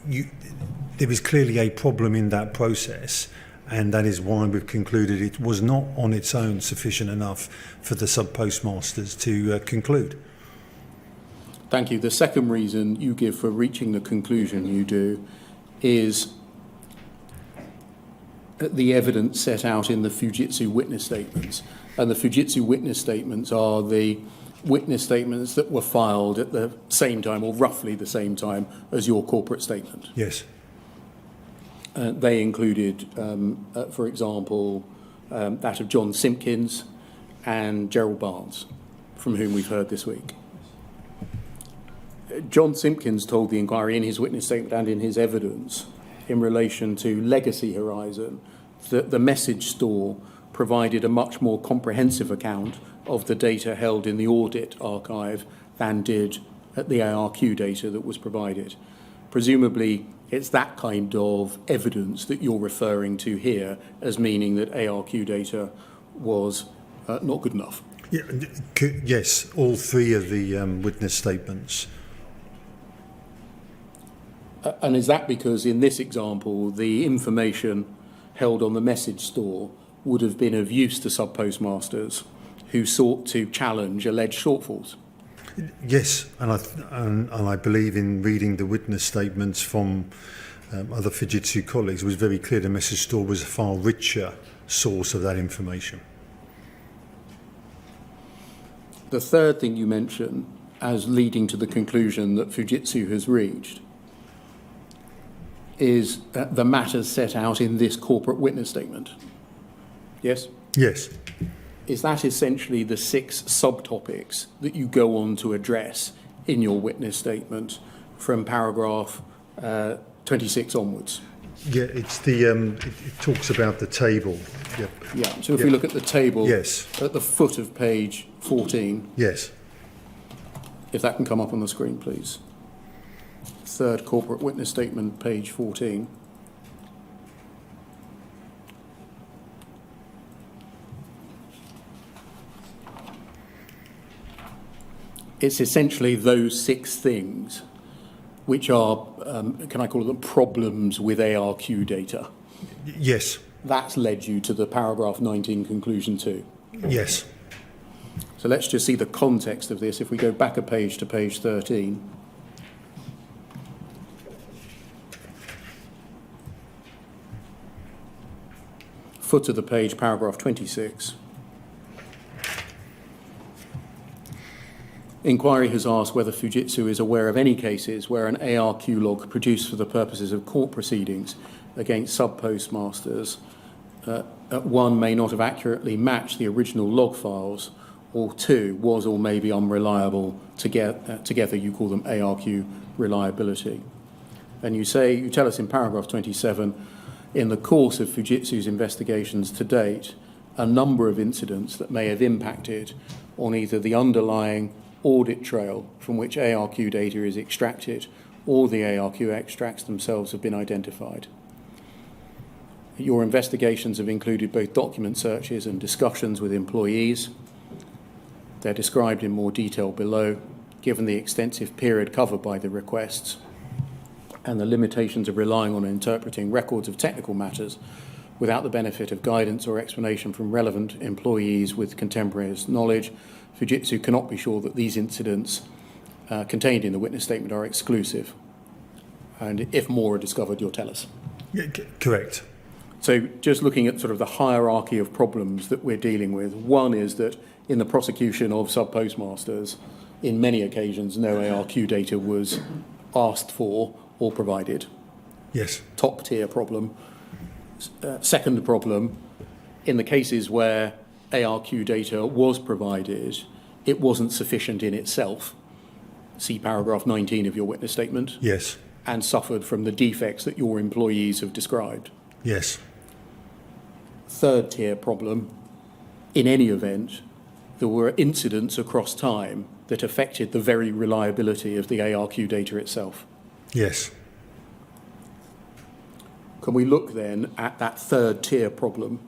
there is clearly a problem in that process, and that is why we've concluded it was not on its own sufficient enough for the sub-postmasters to conclude. Thank you. The second reason you give for reaching the conclusion you do is the evidence set out in the Fujitsu witness statements. And the Fujitsu witness statements are the witness statements that were filed at the same time, or roughly the same time, as your corporate statement. Yes. They included, for example, that of John Simpkins and Gerald Barnes, from whom we've heard this week. John Simpkins told the inquiry in his witness statement and in his evidence in relation to Legacy Horizon that the message store provided a much more comprehensive account of the data held in the audit archive than did the ARQ data that was provided. Presumably, it's that kind of evidence that you're referring to here as meaning that ARQ data was not good enough. Yeah, yes, all three of the witness statements. And is that because in this example, the information held on the message store would have been of use to sub-postmasters who sought to challenge alleged shortfalls? Yes, and I believe in reading the witness statements from other Fujitsu colleagues, it was very clear the message store was a far richer source of that information. The third thing you mention as leading to the conclusion that Fujitsu has reached is the matters set out in this corporate witness statement. Yes? Yes. Is that essentially the 6 subtopics that you go on to address in your witness statement from paragraph 26 onwards? Yeah, it's the it talks about the table. Yep. Yeah, so if we look at the table Yes. at the foot of page 14, Yes. if that can come up on the screen, please. Third corporate witness statement, page 14. It's essentially those 6 things which are, can I call them problems with ARQ data? Yes. That's led you to the paragraph 19 conclusion too. Yes. So let's just see the context of this. If we go back a page to page 13. Foot of the page, paragraph 26. Inquiry has asked whether Fujitsu is aware of any cases where an ARQ log produced for the purposes of court proceedings against sub-postmasters, 1, may not have accurately matched the original log files, or 2, was or may be unreliable. Together you call them ARQ reliability. And you tell us in paragraph 27, in the course of Fujitsu's investigations to date, a number of incidents that may have impacted on either the underlying audit trail from which ARQ data is extracted or the ARQ extracts themselves have been identified. Your investigations have included both document searches and discussions with employees. They're described in more detail below, given the extensive period covered by the requests and the limitations of relying on interpreting records of technical matters without the benefit of guidance or explanation from relevant employees with contemporaneous knowledge. Fujitsu cannot be sure that these incidents contained in the witness statement are exclusive. And if more are discovered, you'll tell us. Yeah, correct. So just looking at sort of the hierarchy of problems that we're dealing with, one is that in the prosecution of sub-postmasters, in many occasions, no ARQ data was asked for or provided. Yes. Top tier problem. Second problem, in the cases where ARQ data was provided, it wasn't sufficient in itself. See paragraph 19 of your witness statement. Yes. And suffered from the defects that your employees have described. Yes. Third tier problem, in any event, there were incidents across time that affected the very reliability of the ARQ data itself. Yes. Can we look then at that third tier problem,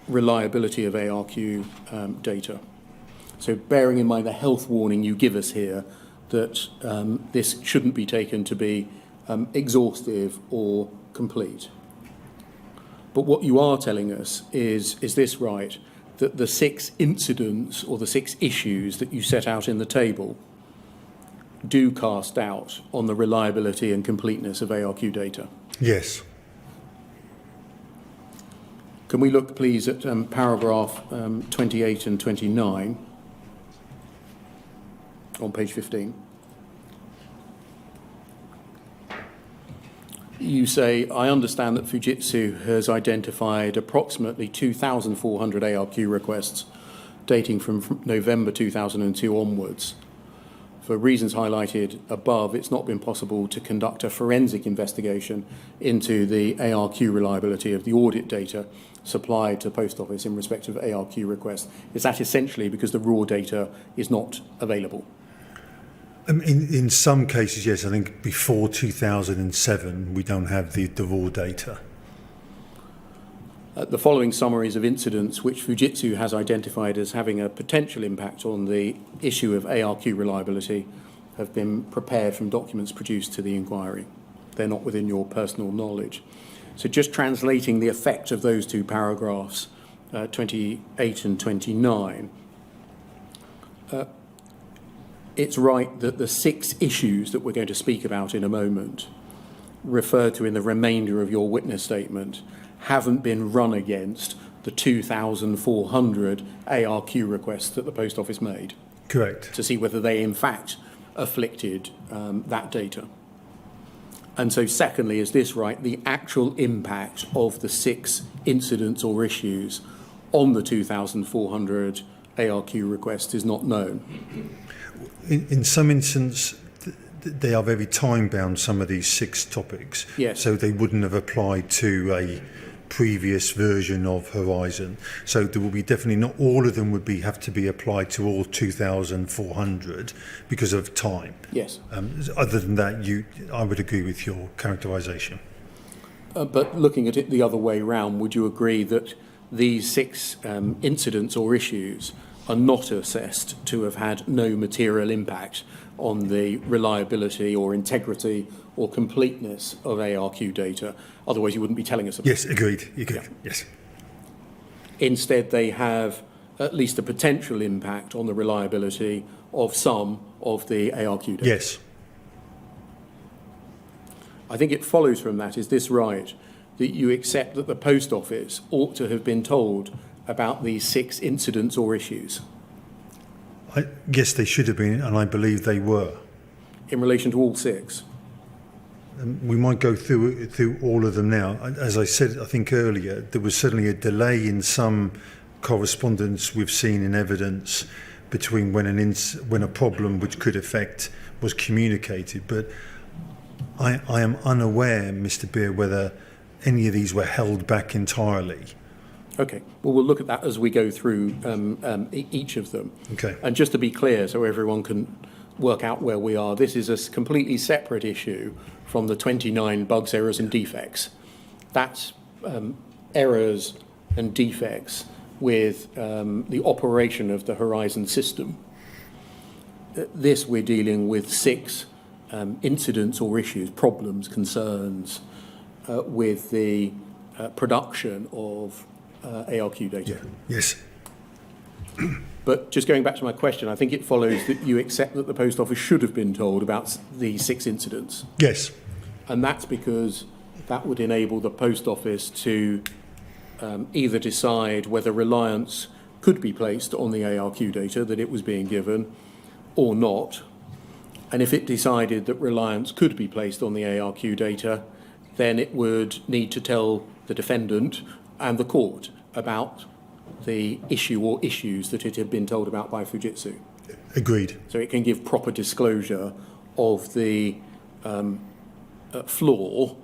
reliability of ARQ data? So bearing in mind the health warning you give us here, that this shouldn't be taken to be exhaustive or complete. But what you are telling us is this right, that the 6 incidents or the 6 issues that you set out in the table do cast doubt on the reliability and completeness of ARQ data? Yes. Can we look, please, at paragraph 28 and 29 on page 15? You say, I understand that Fujitsu has identified approximately 2,400 ARQ requests dating from November 2002 onwards. For reasons highlighted above, it's not been possible to conduct a forensic investigation into the ARQ reliability of the audit data supplied to the Post Office in respect of ARQ requests. Is that essentially because the raw data is not available? In some cases, yes. I think before 2007, we don't have the raw data. The following summaries of incidents which Fujitsu has identified as having a potential impact on the issue of ARQ reliability have been prepared from documents produced to the inquiry. They're not within your personal knowledge. So just translating the effect of those 2 paragraphs, 28 and 29, it's right that the 6 issues that we're going to speak about in a moment, referred to in the remainder of your witness statement, haven't been run against the 2,400 ARQ requests that the Post Office made. Correct. To see whether they in fact afflicted that data. And so secondly, is this right, the actual impact of the 6 incidents or issues on the 2,400 ARQ requests is not known? In some instances, they are very time-bound, some of these 6 topics. Yes. So they wouldn't have applied to a previous version of Horizon. So there will be definitely not all of them would have to be applied to all 2,400 because of time. Yes. Other than that, I would agree with your characterisation. But looking at it the other way round, would you agree that these 6 incidents or issues are not assessed to have had no material impact on the reliability or integrity or completeness of ARQ data? Otherwise, you wouldn't be telling us about it. Yes, agreed. Yeah. Yes. Instead, they have at least a potential impact on the reliability of some of the ARQ data. Yes. I think it follows from that, is this right, that you accept that the Post Office ought to have been told about these 6 incidents or issues? Yes, they should have been, and I believe they were. In relation to all 6? We might go through all of them now. As I said, I think earlier, there was certainly a delay in some correspondence we've seen in evidence between when a problem which could affect was communicated. But I am unaware, Mr. Beer, whether any of these were held back entirely. Okay, well, we'll look at that as we go through each of them. Okay. And just to be clear, so everyone can work out where we are, this is a completely separate issue from the 29 bugs, errors and defects. That's errors and defects with the operation of the Horizon system. This we're dealing with 6 incidents or issues, problems, concerns with the production of ARQ data. Yeah. Yes. But just going back to my question, I think it follows that you accept that the Post Office should have been told about the 6 incidents. Yes. And that's because that would enable the Post Office to either decide whether reliance could be placed on the ARQ data that it was being given or not. And if it decided that reliance could be placed on the ARQ data, then it would need to tell the defendant and the court about the issue or issues that it had been told about by Fujitsu. Agreed. So it can give proper disclosure of the flaw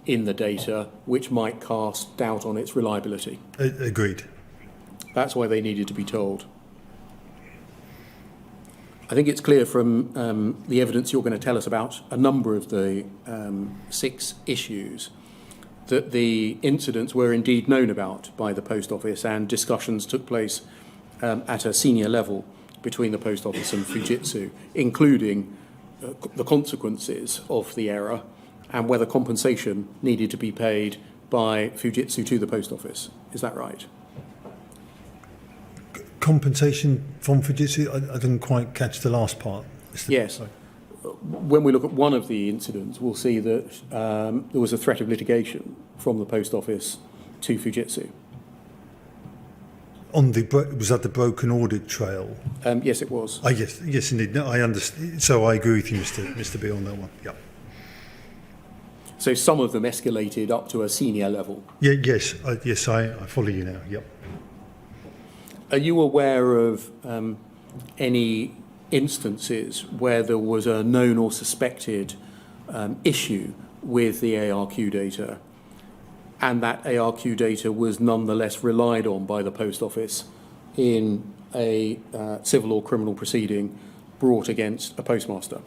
in the data which might cast doubt on its reliability. Agreed. That's why they needed to be told. I think it's clear from the evidence you're going to tell us about a number of the 6 issues that the incidents were indeed known about by the Post Office, and discussions took place at a senior level between the Post Office and Fujitsu, including the consequences of the error and whether compensation needed to be paid by Fujitsu to the Post Office. Is that right? Compensation from Fujitsu? I didn't quite catch the last part. Yes. Sorry. When we look at one of the incidents, we'll see that there was a threat of litigation from the Post Office to Fujitsu. Was that the broken audit trail? Yes, it was. Yes, indeed. No, I understand. So I agree with you, Mr. B, on that one. Yeah. So some of them escalated up to a senior level. Yeah. Yes. I follow you now. Yep. Are you aware of any instances where there was a known or suspected issue with the ARQ data, and that ARQ data was nonetheless relied on by the Post Office in a civil or criminal proceeding brought against a postmaster?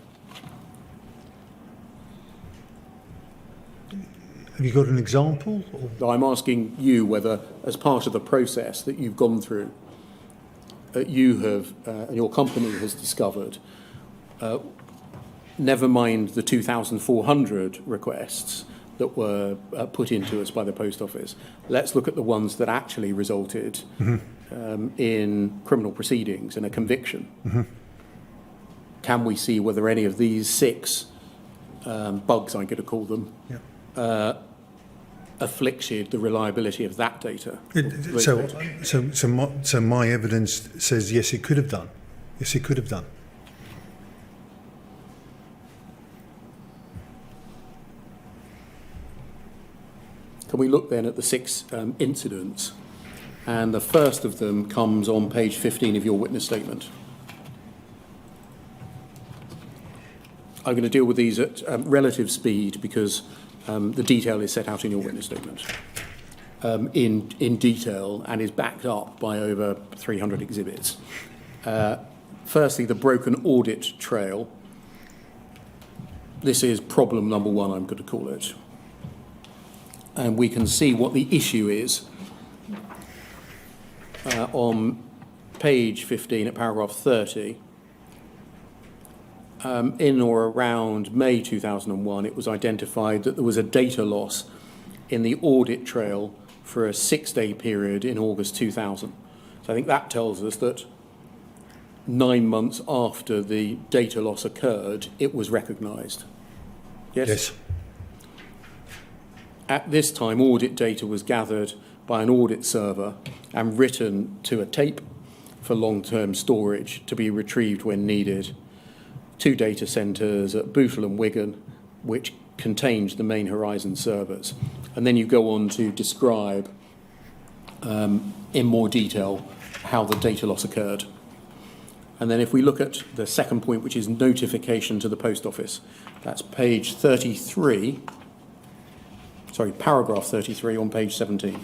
Have you got an example? Or? I'm asking you whether, as part of the process that you've gone through, you have, and your company has discovered, never mind the 2,400 requests that were put into us by the Post Office, let's look at the ones that actually resulted in criminal proceedings and a conviction. Can we see whether any of these 6 bugs, I'm going to call them, afflicted the reliability of that data? So my evidence says yes, it could have done. Yes, it could have done. Can we look then at the 6 incidents? And the first of them comes on page 15 of your witness statement. I'm going to deal with these at relative speed because the detail is set out in your witness statement in detail and is backed up by over 300 exhibits. Firstly, the broken audit trail. This is problem number 1, I'm going to call it. And we can see what the issue is on page 15 at paragraph 30. In or around May 2001, it was identified that there was a data loss in the audit trail for a 6-day period in August 2000. So I think that tells us that 9 months after the data loss occurred, it was recognised. Yes? Yes. At this time, audit data was gathered by an audit server and written to a tape for long-term storage to be retrieved when needed. 2 data centres at Bootle and Wigan, which contained the main Horizon servers. And then you go on to describe in more detail how the data loss occurred. And then if we look at the second point, which is notification to the Post Office, that's page 33, sorry, paragraph 33 on page 17.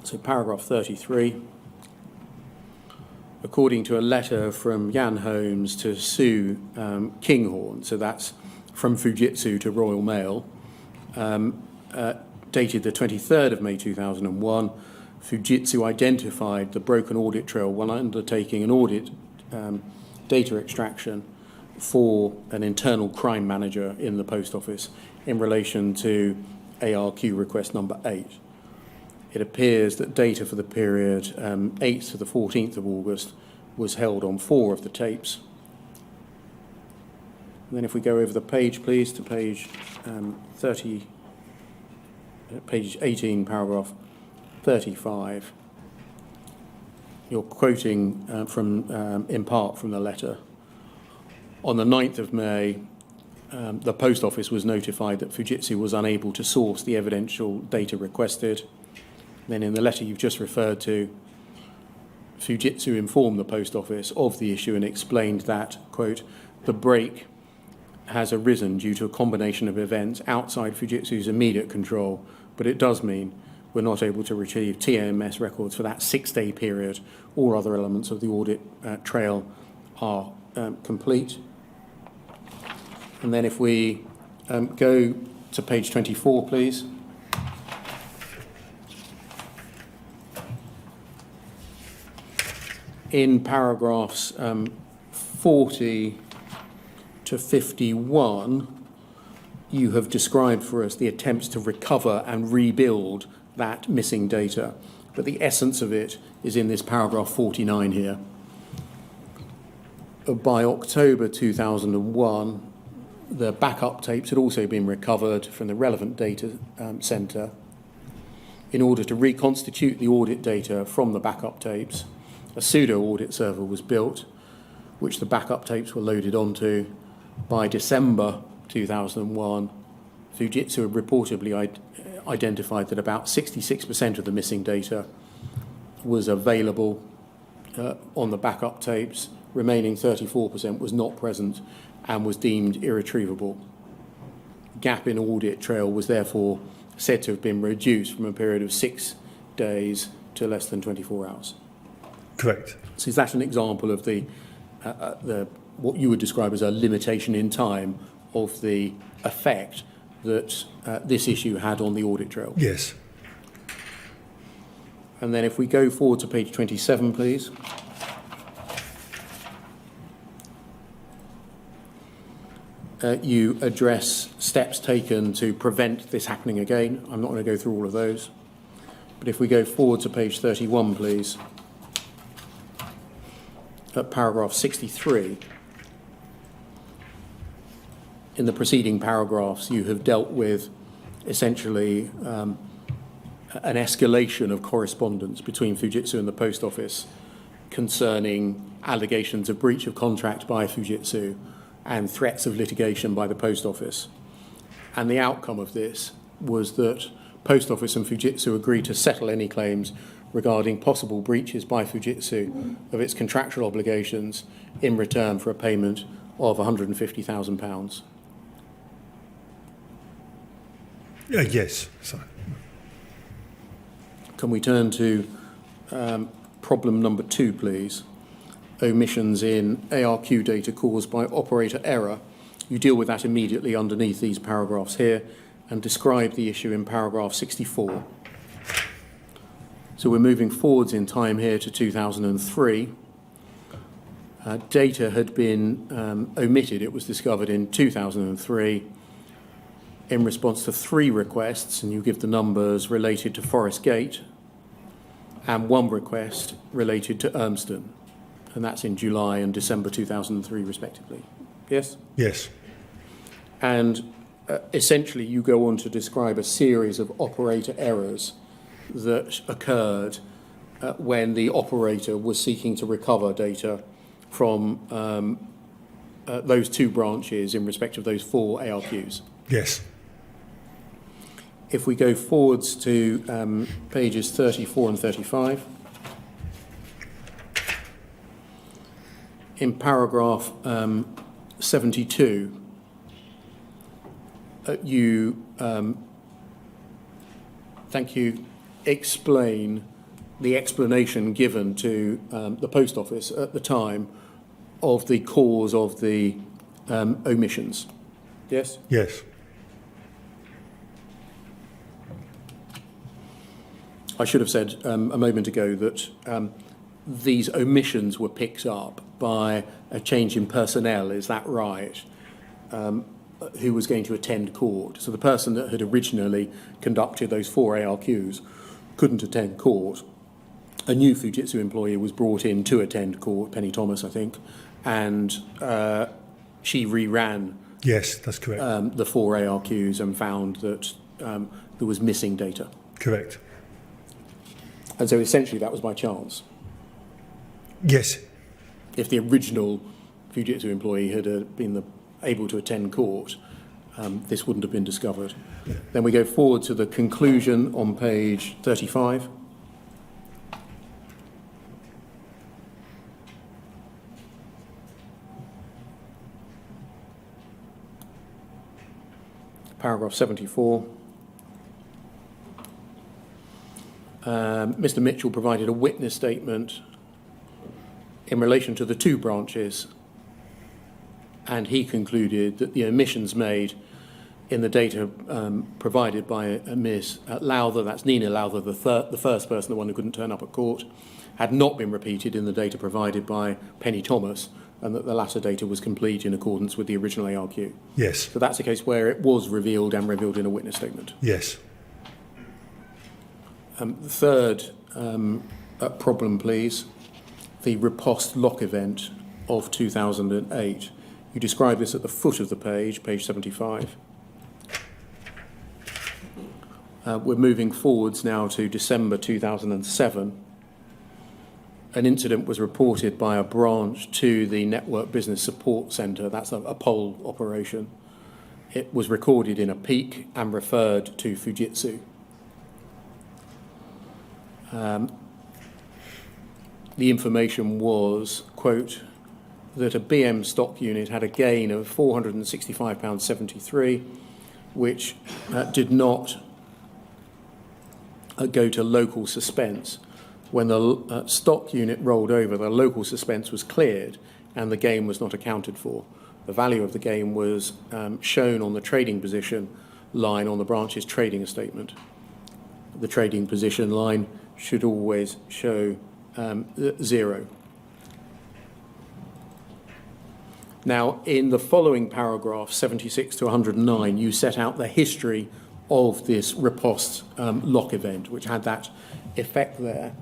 So paragraph 33, according to a letter from Jan Holmes to Sue Kinghorn, so that's from Fujitsu to Royal Mail, dated the 23rd of May 2001, Fujitsu identified the broken audit trail while undertaking an audit data extraction for an internal crime manager in the Post Office in relation to ARQ request number 8. It appears that data for the period 8th to the 14th of August was held on 4 of the tapes. And then if we go over the page, please, to page 30, page 18, paragraph 35, you're quoting in part from the letter. On the 9th of May, the Post Office was notified that Fujitsu was unable to source the evidential data requested. Then in the letter you've just referred to, Fujitsu informed the Post Office of the issue and explained that, quote, the break has arisen due to a combination of events outside Fujitsu's immediate control, but it does mean we're not able to retrieve TMS records for that 6-day period. All other elements of the audit trail are complete. And then if we go to page 24, please. In paragraphs 40 to 51, you have described for us the attempts to recover and rebuild that missing data. But the essence of it is in this paragraph 49 here. By October 2001, the backup tapes had also been recovered from the relevant data centre. In order to reconstitute the audit data from the backup tapes, a pseudo-audit server was built, which the backup tapes were loaded onto. By December 2001, Fujitsu had reportedly identified that about 66% of the missing data was available on the backup tapes. Remaining 34% was not present and was deemed irretrievable. Gap in audit trail was therefore said to have been reduced from a period of 6 days to less than 24 hours. Correct. So is that an example of the what you would describe as a limitation in time of the effect that this issue had on the audit trail? Yes. And then if we go forward to page 27, please. You address steps taken to prevent this happening again. I'm not going to go through all of those. But if we go forward to page 31, please, at paragraph 63, in the preceding paragraphs, you have dealt with essentially an escalation of correspondence between Fujitsu and the Post Office concerning allegations of breach of contract by Fujitsu and threats of litigation by the Post Office. And the outcome of this was that Post Office and Fujitsu agreed to settle any claims regarding possible breaches by Fujitsu of its contractual obligations in return for a payment of £150,000. Yes. Sorry. Can we turn to problem number 2, please? Omissions in ARQ data caused by operator error. You deal with that immediately underneath these paragraphs here and describe the issue in paragraph 64. So we're moving forwards in time here to 2003. Data had been omitted. It was discovered in 2003 in response to 3 requests, and you give the numbers related to Forest Gate and 1 request related to Urmston. And that's in July and December 2003, respectively. Yes? Yes. And essentially, you go on to describe a series of operator errors that occurred when the operator was seeking to recover data from those 2 branches in respect of those 4 ARQs. Yes. If we go forwards to pages 34 and 35, in paragraph 72, you explain the explanation given to the Post Office at the time of the cause of the omissions. Yes? Yes. I should have said a moment ago that these omissions were picked up by a change in personnel, is that right, who was going to attend court. So the person that had originally conducted those 4 ARQs couldn't attend court. A new Fujitsu employee was brought in to attend court, Penny Thomas, I think, and she reran Yes, that's correct. the 4 ARQs and found that there was missing data. Correct. And so essentially that was by chance. Yes. If the original Fujitsu employee had been able to attend court, this wouldn't have been discovered. Then we go forward to the conclusion on page 35. Paragraph 74. Mr. Mitchell provided a witness statement in relation to the two branches, and he concluded that the omissions made in the data provided by Ms. Lowther, that's Nina Lowther, the first person, the one who couldn't turn up at court, had not been repeated in the data provided by Penny Thomas, and that the latter data was complete in accordance with the original ARQ. Yes. So that's a case where it was revealed and revealed in a witness statement. Yes. The third problem, please, the riposte lock event of 2008. You describe this at the foot of the page, page 75. We're moving forwards now to December 2007. An incident was reported by a branch to the Network Business Support Centre. That's a poll operation. It was recorded in a peak and referred to Fujitsu. The information was, quote, that a BM stock unit had a gain of £465.73, which did not go to local suspense. When the stock unit rolled over, the local suspense was cleared and the gain was not accounted for. The value of the gain was shown on the trading position line on the branch's trading statement. The trading position line should always show 0. Now, in the following paragraph, 76 to 109, you set out the history of this riposte lock event, which had that effect there,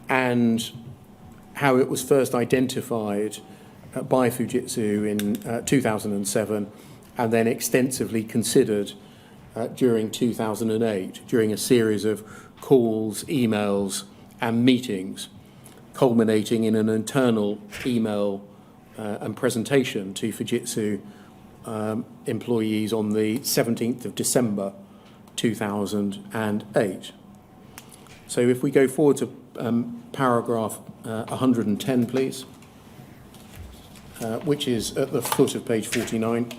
and how it was first identified by Fujitsu in 2007 and then extensively considered during 2008, during a series of calls, emails and meetings, culminating in an internal email and presentation to Fujitsu employees on the 17th of December 2008. So if we go forward to paragraph 110, please, which is at the foot of page 49.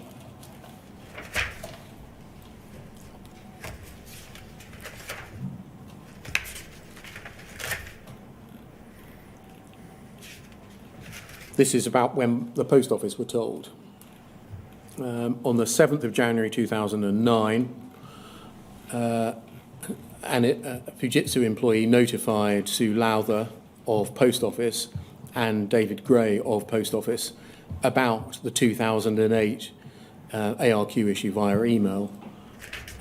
This is about when the post office were told. On the 7th of January 2009, a Fujitsu employee notified Sue Lowther of Post Office and David Gray of Post Office about the 2008 ARQ issue via email.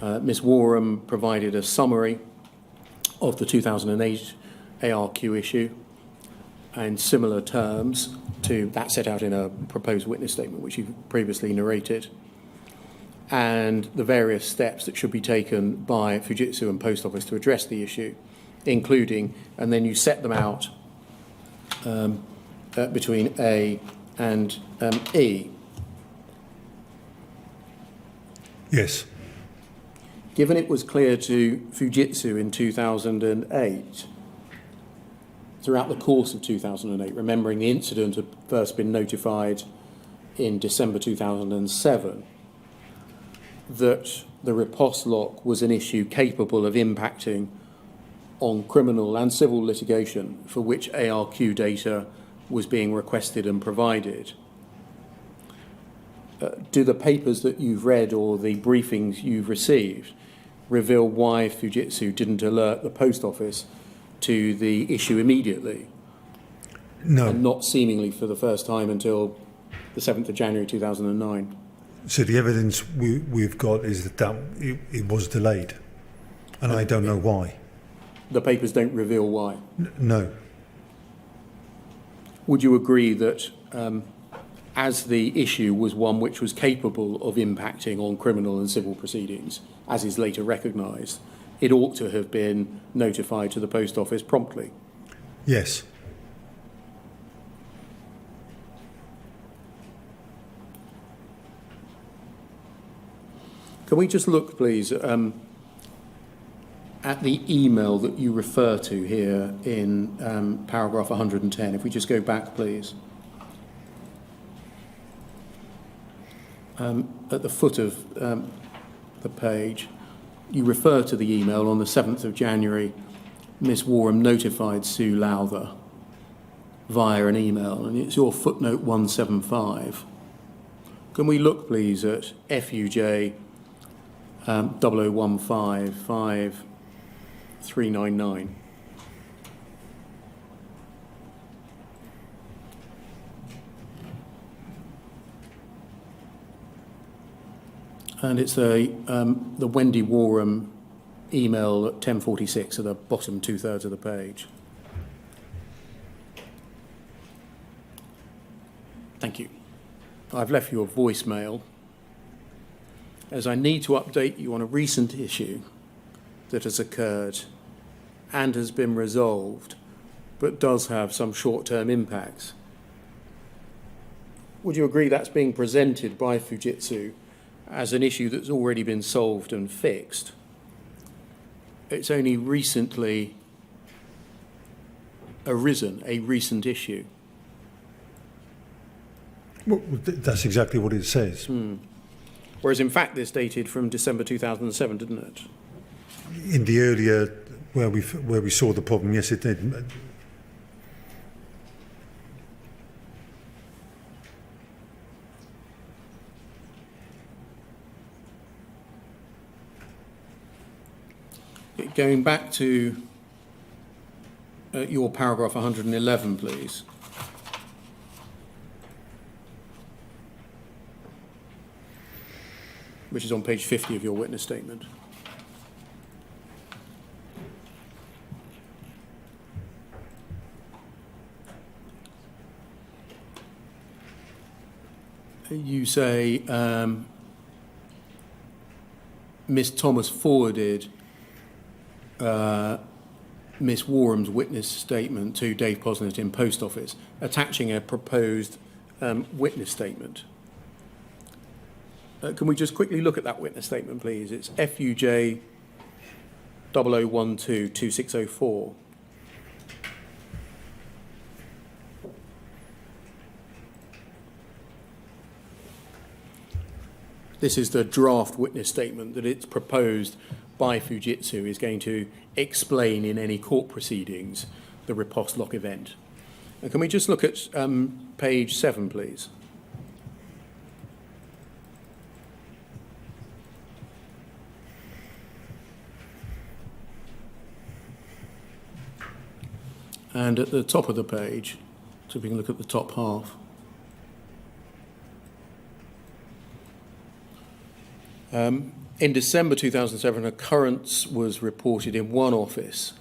Ms. Warham provided a summary of the 2008 ARQ issue in similar terms to that set out in a proposed witness statement, which you previously narrated, and the various steps that should be taken by Fujitsu and Post Office to address the issue, including, and then you set them out between A and E. Yes. Given it was clear to Fujitsu in 2008, throughout the course of 2008, remembering the incident had first been notified in December 2007, that the riposte lock was an issue capable of impacting on criminal and civil litigation for which ARQ data was being requested and provided. Do the papers that you've read or the briefings you've received reveal why Fujitsu didn't alert the Post Office to the issue immediately? No. And not seemingly for the first time until the 7th of January 2009? So the evidence we've got is that it was delayed, and I don't know why. The papers don't reveal why? No. Would you agree that as the issue was one which was capable of impacting on criminal and civil proceedings, as is later recognised, it ought to have been notified to the Post Office promptly? Yes. Can we just look, please, at the email that you refer to here in paragraph 110? If we just go back, please. At the foot of the page, you refer to the email on the 7th of January. Miss Warham notified Sue Lowther via an email, and it's your footnote 175. Can we look, please, at FUJ 00155399? And it's the Wendy Warham email at 10:46 at the bottom 2/3 of the page. Thank you. I've left you a voicemail, as I need to update you on a recent issue that has occurred and has been resolved, but does have some short-term impacts. Would you agree that's being presented by Fujitsu as an issue that's already been solved and fixed? It's only recently arisen, a recent issue. Well, that's exactly what it says. Whereas in fact this dated from December 2007, didn't it? In the earlier, where we saw the problem, yes, it did. Going back to your paragraph 111, please. Which is on page 50 of your witness statement. You say Miss Thomas forwarded Miss Warham's witness statement to Dave Posnett in Post Office, attaching a proposed witness statement. Can we just quickly look at that witness statement, please? It's FUJ 00122604. This is the draft witness statement that it's proposed by Fujitsu is going to explain in any court proceedings the riposte lock event. And can we just look at page 7, please? And at the top of the page, so if we can look at the top half. In December 2007, an occurrence was reported in one office.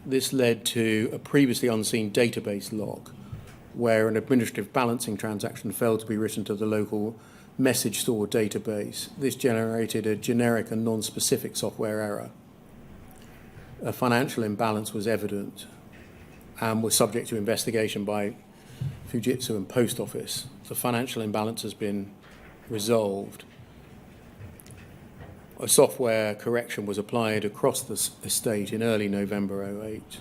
This led to a previously unseen database log where an administrative balancing transaction failed to be written to the local message store database. This generated a generic and non-specific software error. A financial imbalance was evident and was subject to investigation by Fujitsu and Post Office. The financial imbalance has been resolved. A software correction was applied across the estate in early November 2008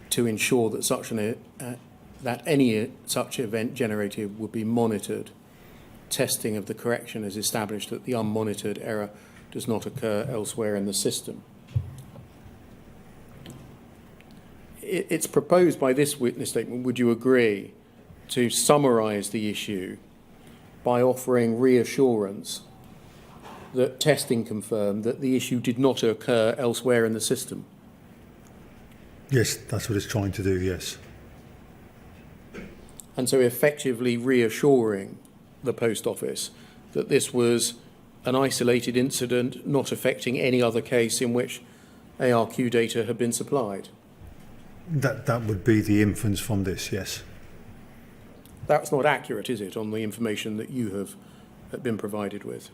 to ensure that any such event generated would be monitored. Testing of the correction has established that the unmonitored error does not occur elsewhere in the system. It's proposed by this witness statement, would you agree, to summarise the issue by offering reassurance that testing confirmed that the issue did not occur elsewhere in the system? Yes, that's what it's trying to do, yes. And so effectively reassuring the Post Office that this was an isolated incident not affecting any other case in which ARQ data had been supplied. That would be the inference from this, yes. That's not accurate, is it, on the information that you have been provided with?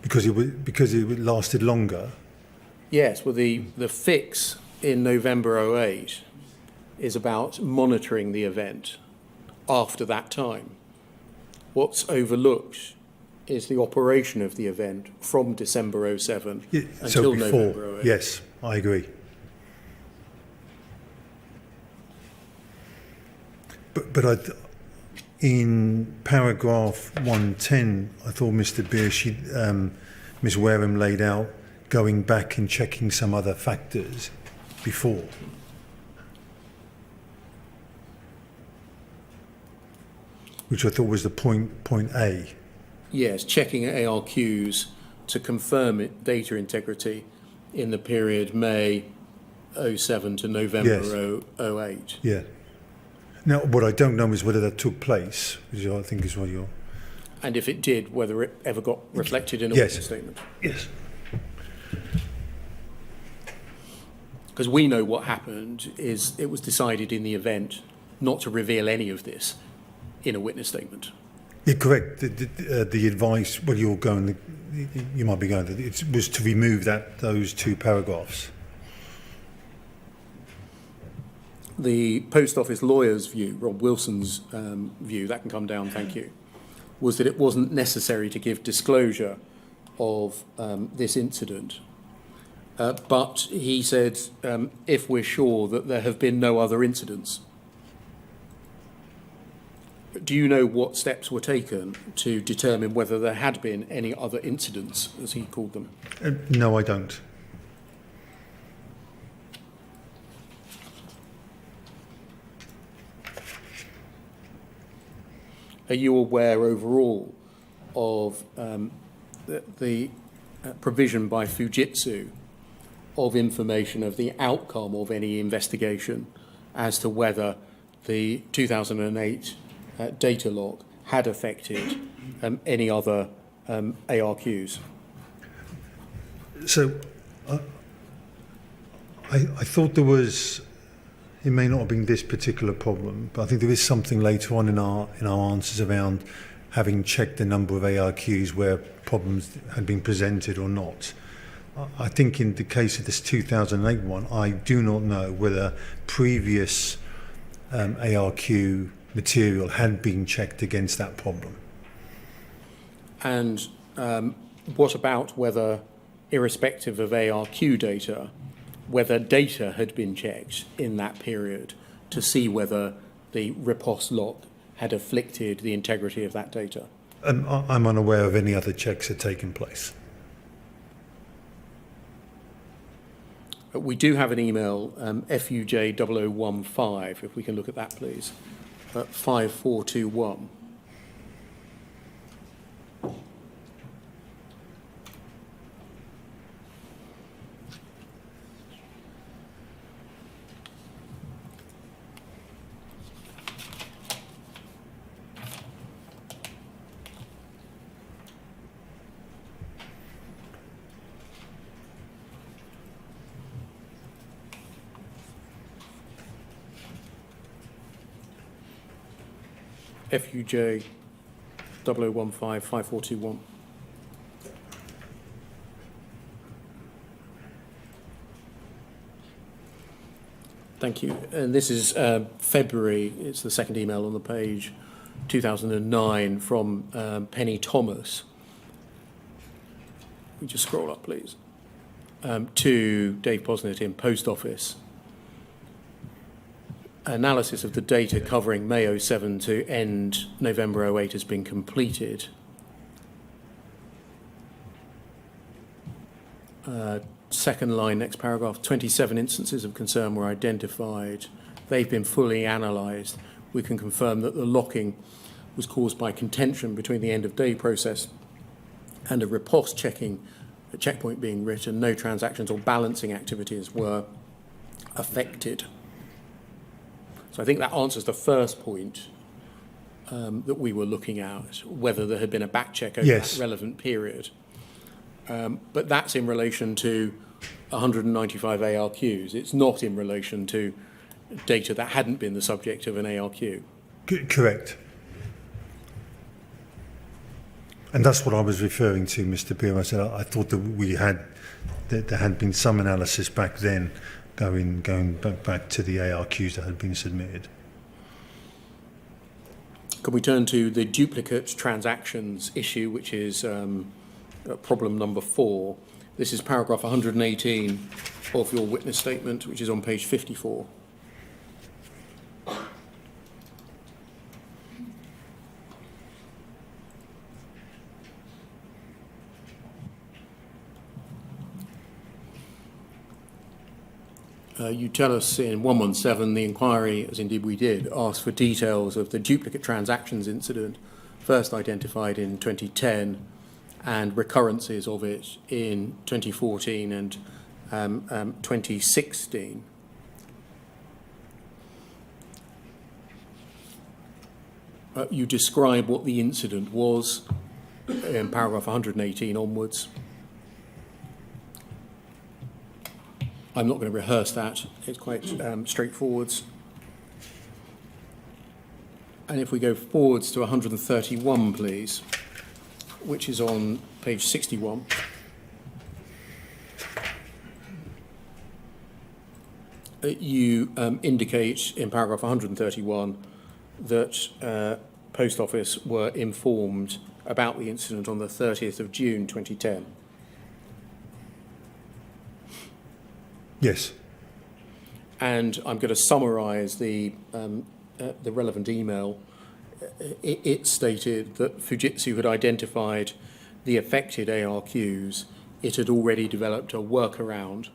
Because it lasted longer. Yes, well, the fix in November 2008 is about monitoring the event after that time. What's overlooked is the operation of the event from December 07 Yeah, until so before, November 08. yes, I agree. But in paragraph 110, I thought Mr. Beer, Ms. Wareham laid out going back and checking some other factors before. Which I thought was the point A. Yes, checking ARQs to confirm data integrity in the period May 07 to November 08. Yeah. Now, what I don't know is whether that took place, which I think is what you're... And if it did, whether it ever got reflected in a Yes. witness statement. Yes. Because we know what happened is it was decided in the event not to reveal any of this in a witness statement. You're correct. The advice, well, you might be going, it was to remove those two paragraphs. The Post Office lawyer's view, Rob Wilson's view, that can come down, thank you, was that it wasn't necessary to give disclosure of this incident. But he said, if we're sure that there have been no other incidents. Do you know what steps were taken to determine whether there had been any other incidents, as he called them? No, I don't. Are you aware overall of the provision by Fujitsu of information of the outcome of any investigation as to whether the 2008 data log had affected any other ARQs? So I thought there was, it may not have been this particular problem, but I think there is something later on in our answers around having checked the number of ARQs where problems had been presented or not. I think in the case of this 2008 one, I do not know whether previous ARQ material had been checked against that problem. And what about whether, irrespective of ARQ data, whether data had been checked in that period to see whether the riposte log had afflicted the integrity of that data? I'm unaware of any other checks that had taken place. We do have an email, FUJ0015, if we can look at that, please, 5421. FUJ 0015 5421. Thank you. And this is February, it's the second email on the page, 2009, from Penny Thomas. We just scroll up, please, to Dave Posnett in Post Office. Analysis of the data covering May 07 to end November 08 has been completed. Second line, next paragraph, 27 instances of concern were identified. They've been fully analysed. We can confirm that the locking was caused by contention between the end of day process and a riposte checking, a checkpoint being written. No transactions or balancing activities were affected. So I think that answers the first point that we were looking at, whether there had been a back check over Yes. that relevant period. But that's in relation to 195 ARQs. It's not in relation to data that hadn't been the subject of an ARQ. Correct. And that's what I was referring to, Mr. Beer. I said I thought that there had been some analysis back then going back to the ARQs that had been submitted. Can we turn to the duplicate transactions issue, which is problem number 4? This is paragraph 118 of your witness statement, which is on page 54. You tell us in 117 the inquiry, as indeed we did, asked for details of the duplicate transactions incident first identified in 2010 and recurrences of it in 2014 and 2016. You describe what the incident was in paragraph 118 onwards. I'm not going to rehearse that. It's quite straightforward. And if we go forwards to 131, please, which is on page 61. You indicate in paragraph 131 that Post Office were informed about the incident on the 30th of June 2010. Yes. And I'm going to summarise the relevant email. It stated that Fujitsu had identified the affected ARQs. It had already developed a workaround,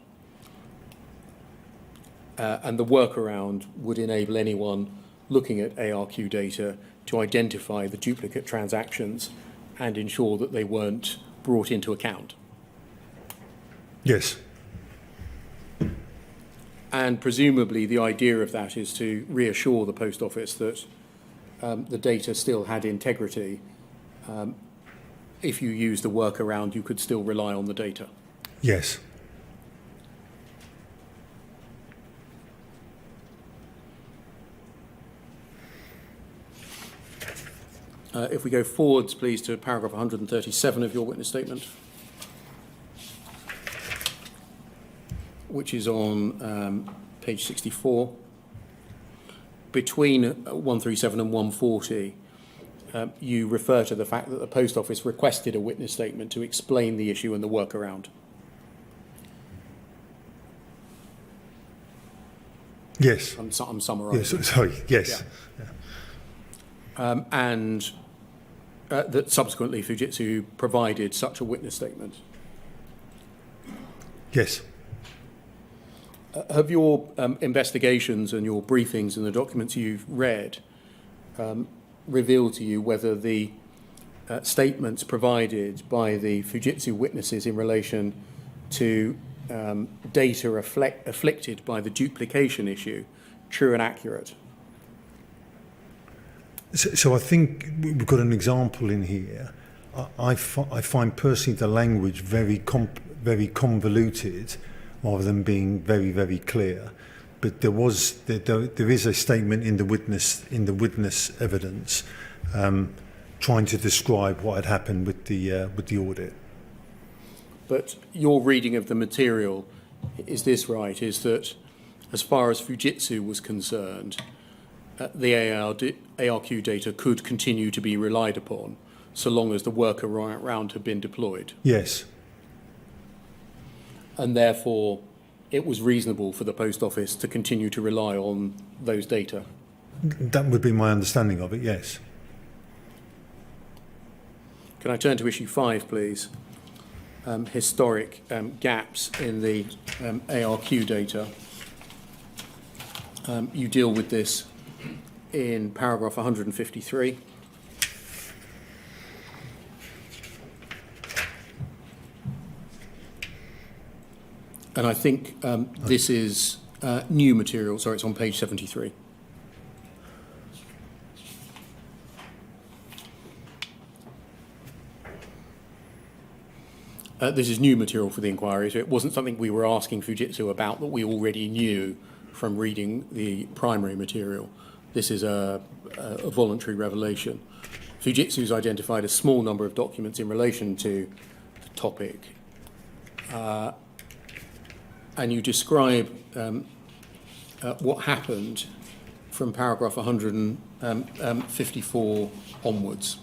and the workaround would enable anyone looking at ARQ data to identify the duplicate transactions and ensure that they weren't brought into account. Yes. And presumably the idea of that is to reassure the Post Office that the data still had integrity. If you use the workaround, you could still rely on the data. Yes. If we go forwards, please, to paragraph 137 of your witness statement, which is on page 64. Between 137 and 140, you refer to the fact that the Post Office requested a witness statement to explain the issue and the workaround. Yes. I'm summarising. Yes. Sorry. Yes. Yeah. And that subsequently Fujitsu provided such a witness statement. Yes. Have your investigations and your briefings and the documents you've read revealed to you whether the statements provided by the Fujitsu witnesses in relation to data afflicted by the duplication issue true and accurate? So I think we've got an example in here. I find personally the language very convoluted, rather than being very, very clear. But there is a statement in the witness evidence trying to describe what had happened with the audit. But your reading of the material, is this right, is that as far as Fujitsu was concerned, the ARQ data could continue to be relied upon so long as the workaround had been deployed? Yes. And therefore it was reasonable for the Post Office to continue to rely on those data? That would be my understanding of it, yes. Can I turn to issue 5, please? Historic gaps in the ARQ data. You deal with this in paragraph 153. And I think this is new material. Sorry, it's on page 73. This is new material for the inquiry, so it wasn't something we were asking Fujitsu about that we already knew from reading the primary material. This is a voluntary revelation. Fujitsu's identified a small number of documents in relation to the topic. And you describe what happened from paragraph 154 onwards.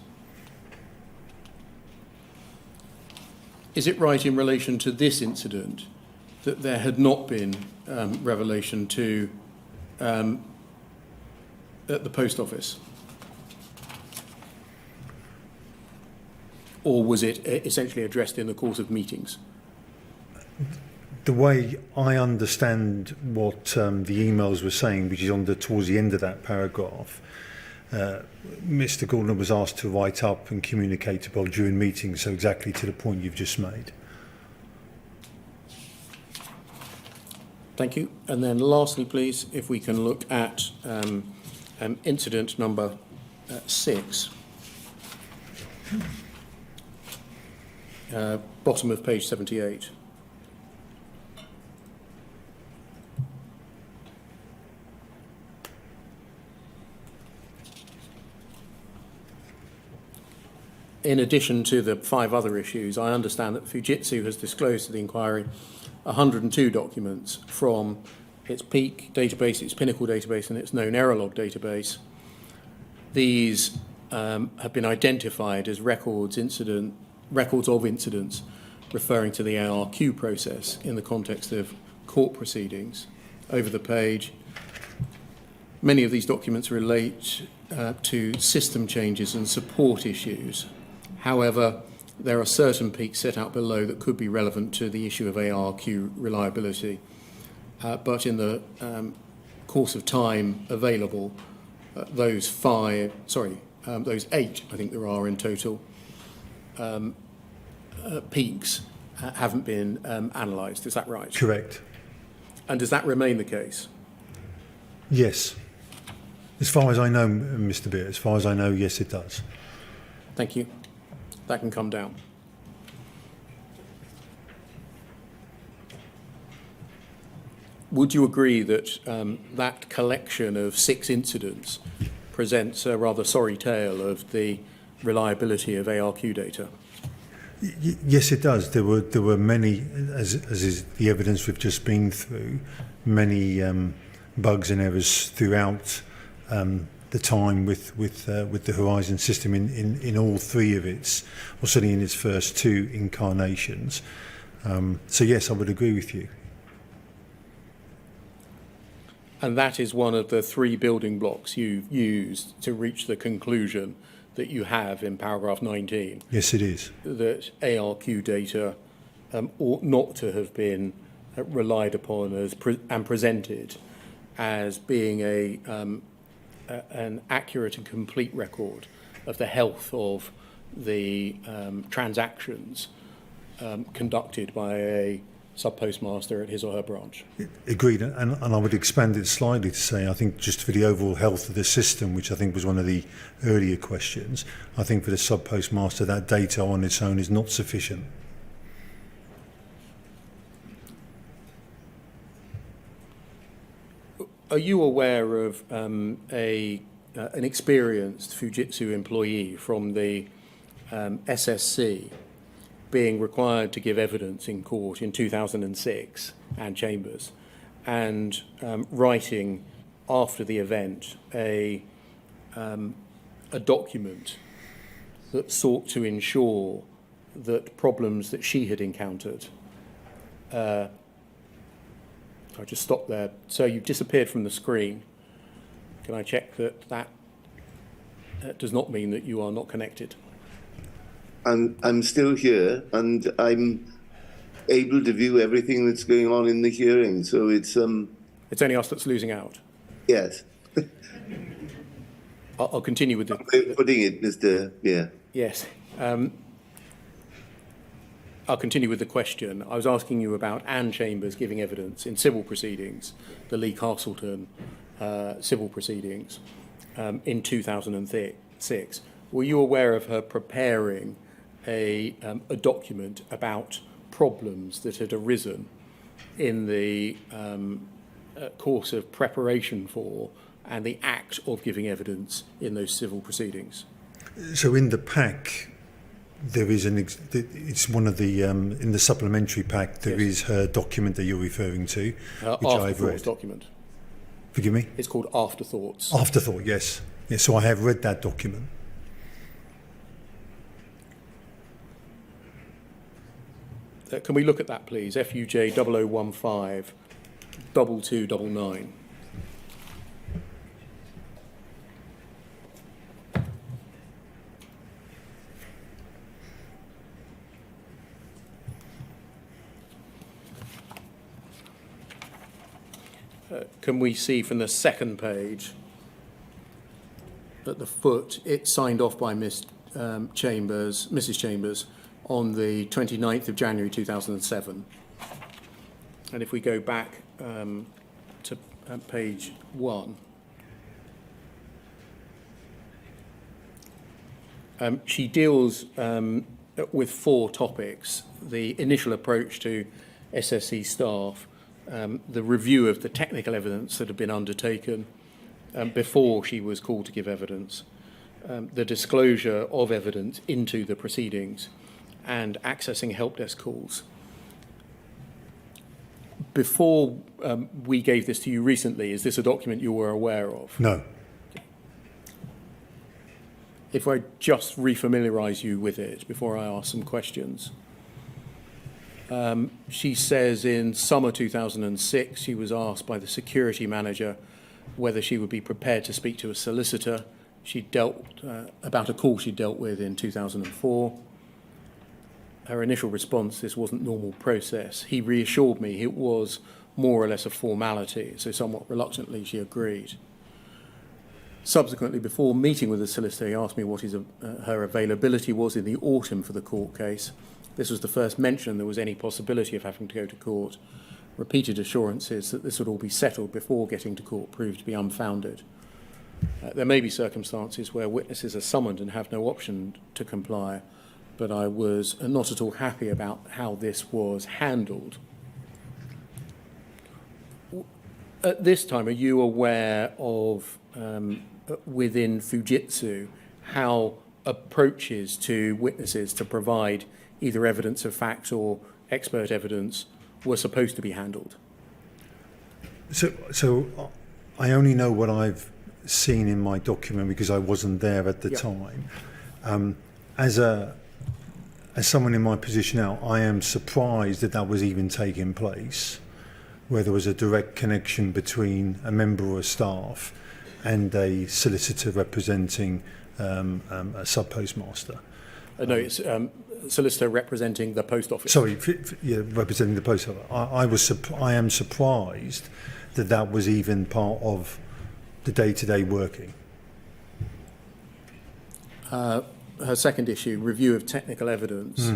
Is it right in relation to this incident that there had not been revelation to at the post office? Or was it essentially addressed in the course of meetings? The way I understand what the emails were saying, which is towards the end of that paragraph, Mr. Gordon was asked to write up and communicate about during meetings, so exactly to the point you've just made. Thank you. And then lastly, please, if we can look at incident number 6. Bottom of page 78. In addition to the 5 other issues, I understand that Fujitsu has disclosed to the inquiry 102 documents from its peak database, its pinnacle database, and its known error log database. These have been identified as records of incidents referring to the ARQ process in the context of court proceedings. Over the page, many of these documents relate to system changes and support issues. However, there are certain peaks set out below that could be relevant to the issue of ARQ reliability. But in the course of time available, those 8, I think there are in total, peaks haven't been analysed. Is that right? Correct. And does that remain the case? Yes. As far as I know, Mr. Beer, as far as I know, yes, it does. Thank you. That can come down. Would you agree that that collection of 6 incidents presents a rather sorry tale of the reliability of ARQ data? Yes, it does. There were many, as is the evidence we've just been through, many bugs and errors throughout the time with the Horizon system in all 3 of its, or certainly in its first 2 incarnations. So yes, I would agree with you. And that is one of the 3 building blocks you've used to reach the conclusion that you have in paragraph 19. Yes, it is. That ARQ data ought not to have been relied upon and presented as being an accurate and complete record of the health of the transactions conducted by a sub-postmaster at his or her branch. Agreed, and I would expand it slightly to say, I think just for the overall health of the system, which I think was one of the earlier questions, I think for the sub-postmaster that data on its own is not sufficient. Are you aware of an experienced Fujitsu employee from the SSC being required to give evidence in court in 2006 and chambers, and writing after the event a document that sought to ensure that problems that she had encountered. I'll just stop there. So you've disappeared from the screen. Can I check that does not mean that you are not connected? I'm still here, and I'm able to view everything that's going on in the hearing. So it's It's only us that's losing out. yes. I'll continue with the. Putting it, Mr. Yeah. Yes. I'll continue with the question. I was asking you about Anne Chambers giving evidence in civil proceedings, the Lee Castleton civil proceedings in 2006. Were you aware of her preparing a document about problems that had arisen in the course of preparation for and the act of giving evidence in those civil proceedings? So in the pack, there is it's one of the in the supplementary pack there Yes. is her document that you're referring to, which After I've Ford's read. document. Forgive me? It's called Afterthoughts. Afterthought, yes. Yes, so I have read that document. Can we look at that, please? FUJ 0015 2299. Can we see from the second page at the foot, it's signed off by Mrs. Chambers, on the 29th of January 2007. And if we go back to page 1, she deals with 4 topics: the initial approach to SSE staff, the review of the technical evidence that had been undertaken before she was called to give evidence, the disclosure of evidence into the proceedings, and accessing help desk calls. Before we gave this to you recently, is this a document you were aware of? No. If I just refamiliarise you with it before I ask some questions. She says in summer 2006, she was asked by the security manager whether she would be prepared to speak to a solicitor. She dealt about a call she dealt with in 2004. Her initial response, this wasn't normal process. He reassured me it was more or less a formality, so somewhat reluctantly she agreed. Subsequently, before meeting with the solicitor, he asked me what her availability was in the autumn for the court case. This was the first mention there was any possibility of having to go to court. Repeated assurances that this would all be settled before getting to court proved to be unfounded. There may be circumstances where witnesses are summoned and have no option to comply, but I was not at all happy about how this was handled. At this time, are you aware of, within Fujitsu, how approaches to witnesses to provide either evidence of facts or expert evidence were supposed to be handled? So I only know what I've seen in my document because I wasn't there at the time. As someone in my position now, I am surprised that that was even taking place, where there was a direct connection between a member of staff and a solicitor representing a sub-postmaster. No, it's solicitor representing the post office. Sorry, representing the post office. I am surprised that that was even part of the day-to-day working. Her second issue, review of technical evidence.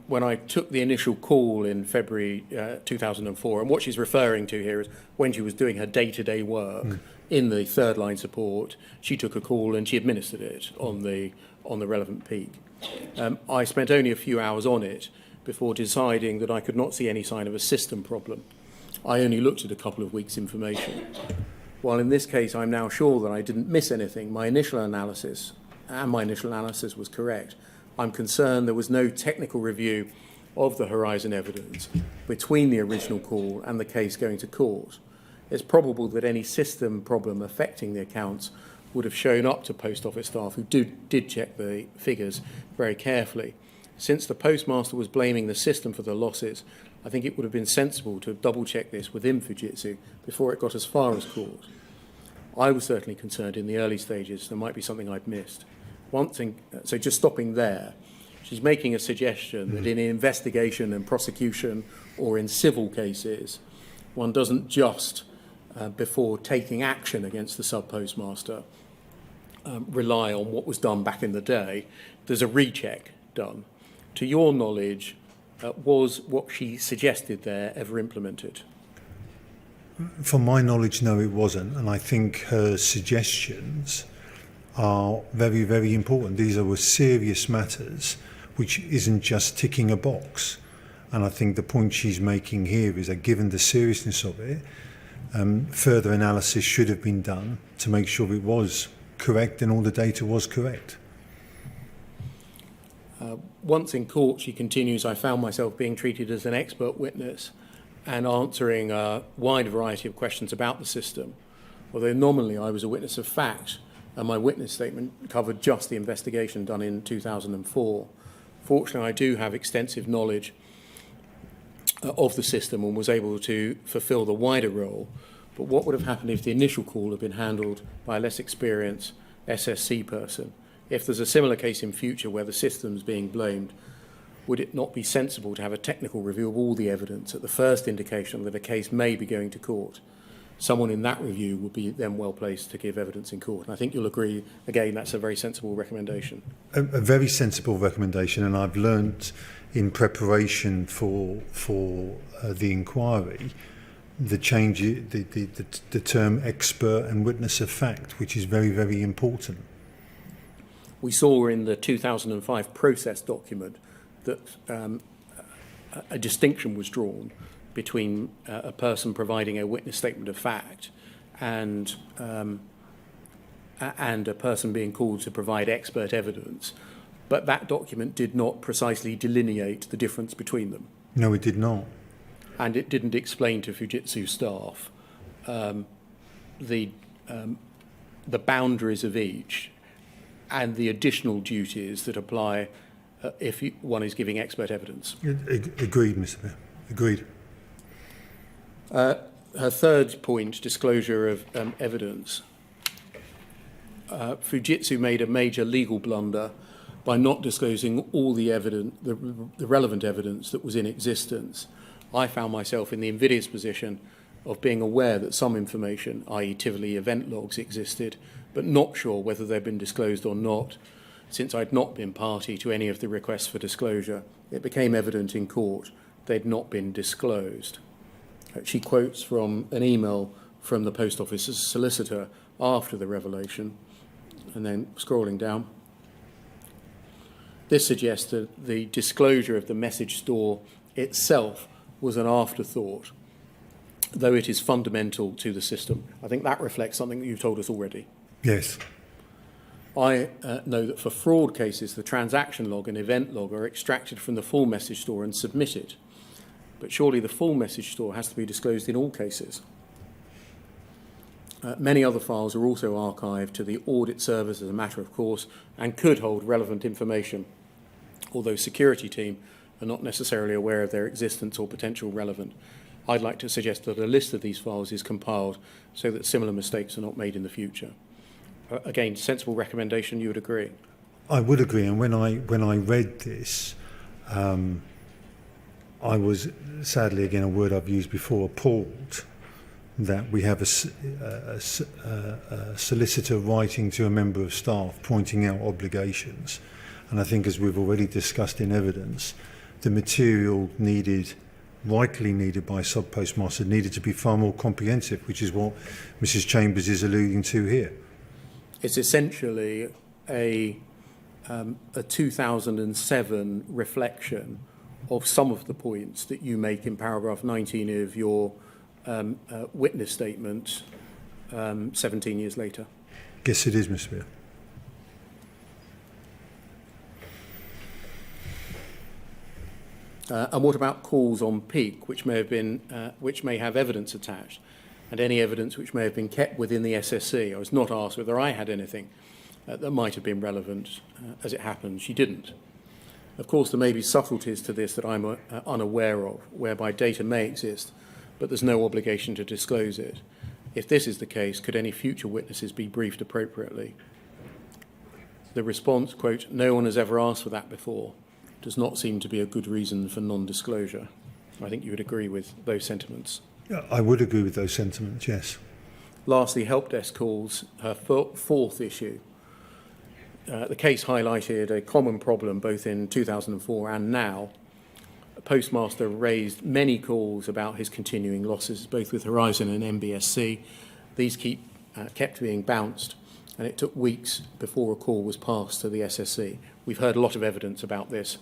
When I took the initial call in February 2004, and what she's referring to here is when she was doing her day-to-day work in the third line support, she took a call and she administered it on the relevant peak. I spent only a few hours on it before deciding that I could not see any sign of a system problem. I only looked at a couple of weeks' information. While in this case I'm now sure that I didn't miss anything, my initial analysis was correct. I'm concerned there was no technical review of the Horizon evidence between the original call and the case going to court. It's probable that any system problem affecting the accounts would have shown up to post office staff who did check the figures very carefully. Since the postmaster was blaming the system for the losses, I think it would have been sensible to double-check this within Fujitsu before it got as far as court. I was certainly concerned in the early stages there might be something I'd missed. So just stopping there, she's making a suggestion that in investigation and prosecution or in civil cases, one doesn't just, before taking action against the sub-postmaster, rely on what was done back in the day. There's a recheck done. To your knowledge, was what she suggested there ever implemented? From my knowledge, no, it wasn't. And I think her suggestions are very, very important. These are serious matters, which isn't just ticking a box. And I think the point she's making here is that given the seriousness of it, further analysis should have been done to make sure it was correct and all the data was correct. Once in court, she continues, I found myself being treated as an expert witness and answering a wide variety of questions about the system, although nominally I was a witness of fact, and my witness statement covered just the investigation done in 2004. Fortunately, I do have extensive knowledge of the system and was able to fulfill the wider role. But what would have happened if the initial call had been handled by a less experienced SSC person? If there's a similar case in future where the system's being blamed, would it not be sensible to have a technical review of all the evidence at the first indication that a case may be going to court? Someone in that review would be then well placed to give evidence in court. And I think you'll agree, again, that's a very sensible recommendation. A very sensible recommendation, and I've learnt in preparation for the inquiry the change, the term expert and witness of fact, which is very, very important. We saw in the 2005 process document that a distinction was drawn between a person providing a witness statement of fact and a person being called to provide expert evidence. But that document did not precisely delineate the difference between them. No, it did not. And it didn't explain to Fujitsu staff the boundaries of each and the additional duties that apply if one is giving expert evidence. Agreed, Mr. Mayor. Agreed. Her third point, disclosure of evidence. Fujitsu made a major legal blunder by not disclosing all the evidence, the relevant evidence that was in existence. I found myself in the invidious position of being aware that some information, i.e. Tivoli event logs, existed, but not sure whether they'd been disclosed or not. Since I'd not been party to any of the requests for disclosure, it became evident in court they'd not been disclosed. She quotes from an email from the Post Office's solicitor after the revelation, and then scrolling down. This suggests that the disclosure of the message store itself was an afterthought, though it is fundamental to the system. I think that reflects something that you've told us already. Yes. I know that for fraud cases, the transaction log and event log are extracted from the full message store and submitted. But surely the full message store has to be disclosed in all cases. Many other files are also archived to the audit service as a matter of course and could hold relevant information, although security team are not necessarily aware of their existence or potential relevant. I'd like to suggest that a list of these files is compiled so that similar mistakes are not made in the future. Again, sensible recommendation, you would agree? I would agree, and when I read this, I was, sadly, again, a word I've used before, appalled that we have a solicitor writing to a member of staff pointing out obligations. And I think, as we've already discussed in evidence, the material rightly needed by sub-postmaster needed to be far more comprehensive, which is what Mrs. Chambers is alluding to here. It's essentially a 2007 reflection of some of the points that you make in paragraph 19 of your witness statement 17 years later. Yes, it is, Mr. Mayor. And what about calls on peak, which may have evidence attached, and any evidence which may have been kept within the SSC? I was not asked whether I had anything that might have been relevant. As it happened, she didn't. Of course, there may be subtleties to this that I'm unaware of, whereby data may exist, but there's no obligation to disclose it. If this is the case, could any future witnesses be briefed appropriately? The response, quote, "No one has ever asked for that before," does not seem to be a good reason for non-disclosure. I think you would agree with those sentiments. I would agree with those sentiments, yes. Lastly, help desk calls, her fourth issue. The case highlighted a common problem both in 2004 and now. A postmaster raised many calls about his continuing losses, both with Horizon and MBSC. These kept being bounced, and it took weeks before a call was passed to the SSC. We've heard a lot of evidence about this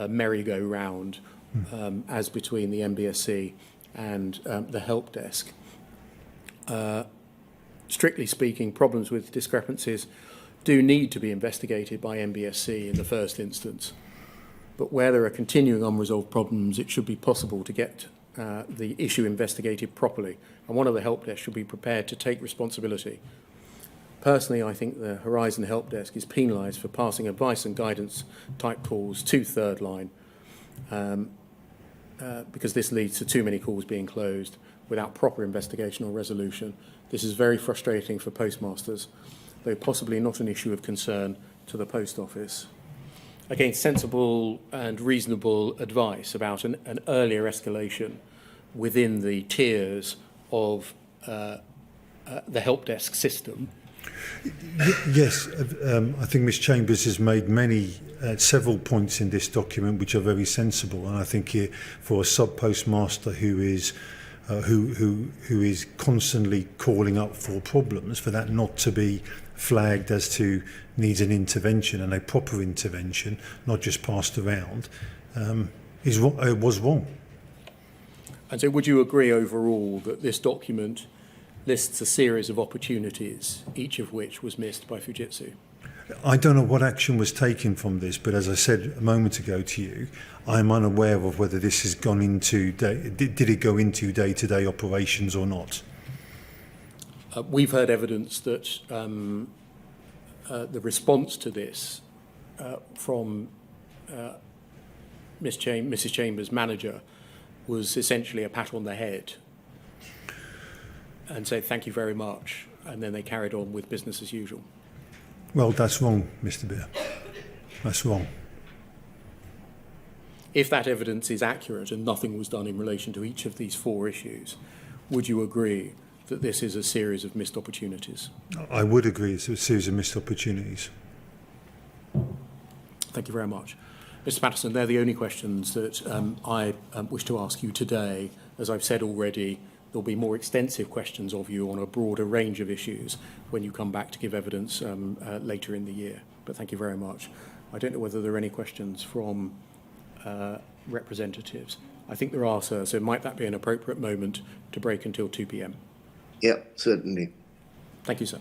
merry-go-round as between the MBSC and the help desk. Strictly speaking, problems with discrepancies do need to be investigated by MBSC in the first instance. But where there are continuing unresolved problems, it should be possible to get the issue investigated properly, and one of the help desk should be prepared to take responsibility. Personally, I think the Horizon Help Desk is penalised for passing advice and guidance type calls to third line, because this leads to too many calls being closed without proper investigation or resolution. This is very frustrating for postmasters, though possibly not an issue of concern to the post office. Again, sensible and reasonable advice about an earlier escalation within the tiers of the help desk system. Yes, I think Ms Chambers has made several points in this document which are very sensible, and I think here, for a sub-postmaster who is constantly calling up for problems, for that not to be flagged as to needs an intervention, and a proper intervention, not just passed around, was wrong. And so would you agree overall that this document lists a series of opportunities, each of which was missed by Fujitsu? I don't know what action was taken from this, but as I said a moment ago to you, I'm unaware of whether this has gone into, did it go into day-to-day operations or not? We've heard evidence that the response to this from Mrs. Chambers' manager was essentially a pat on the head and said, thank you very much, and then they carried on with business as usual. Well, that's wrong, Mr. Beer. That's wrong. If that evidence is accurate and nothing was done in relation to each of these four issues, would you agree that this is a series of missed opportunities? I would agree it's a series of missed opportunities. Thank you very much. Mr. Patterson, they're the only questions that I wish to ask you today. As I've said already, there'll be more extensive questions of you on a broader range of issues when you come back to give evidence later in the year. But thank you very much. I don't know whether there are any questions from representatives. I think there are, sir, so might that be an appropriate moment to break until 2 p.m? Yeah, certainly. Thank you, sir.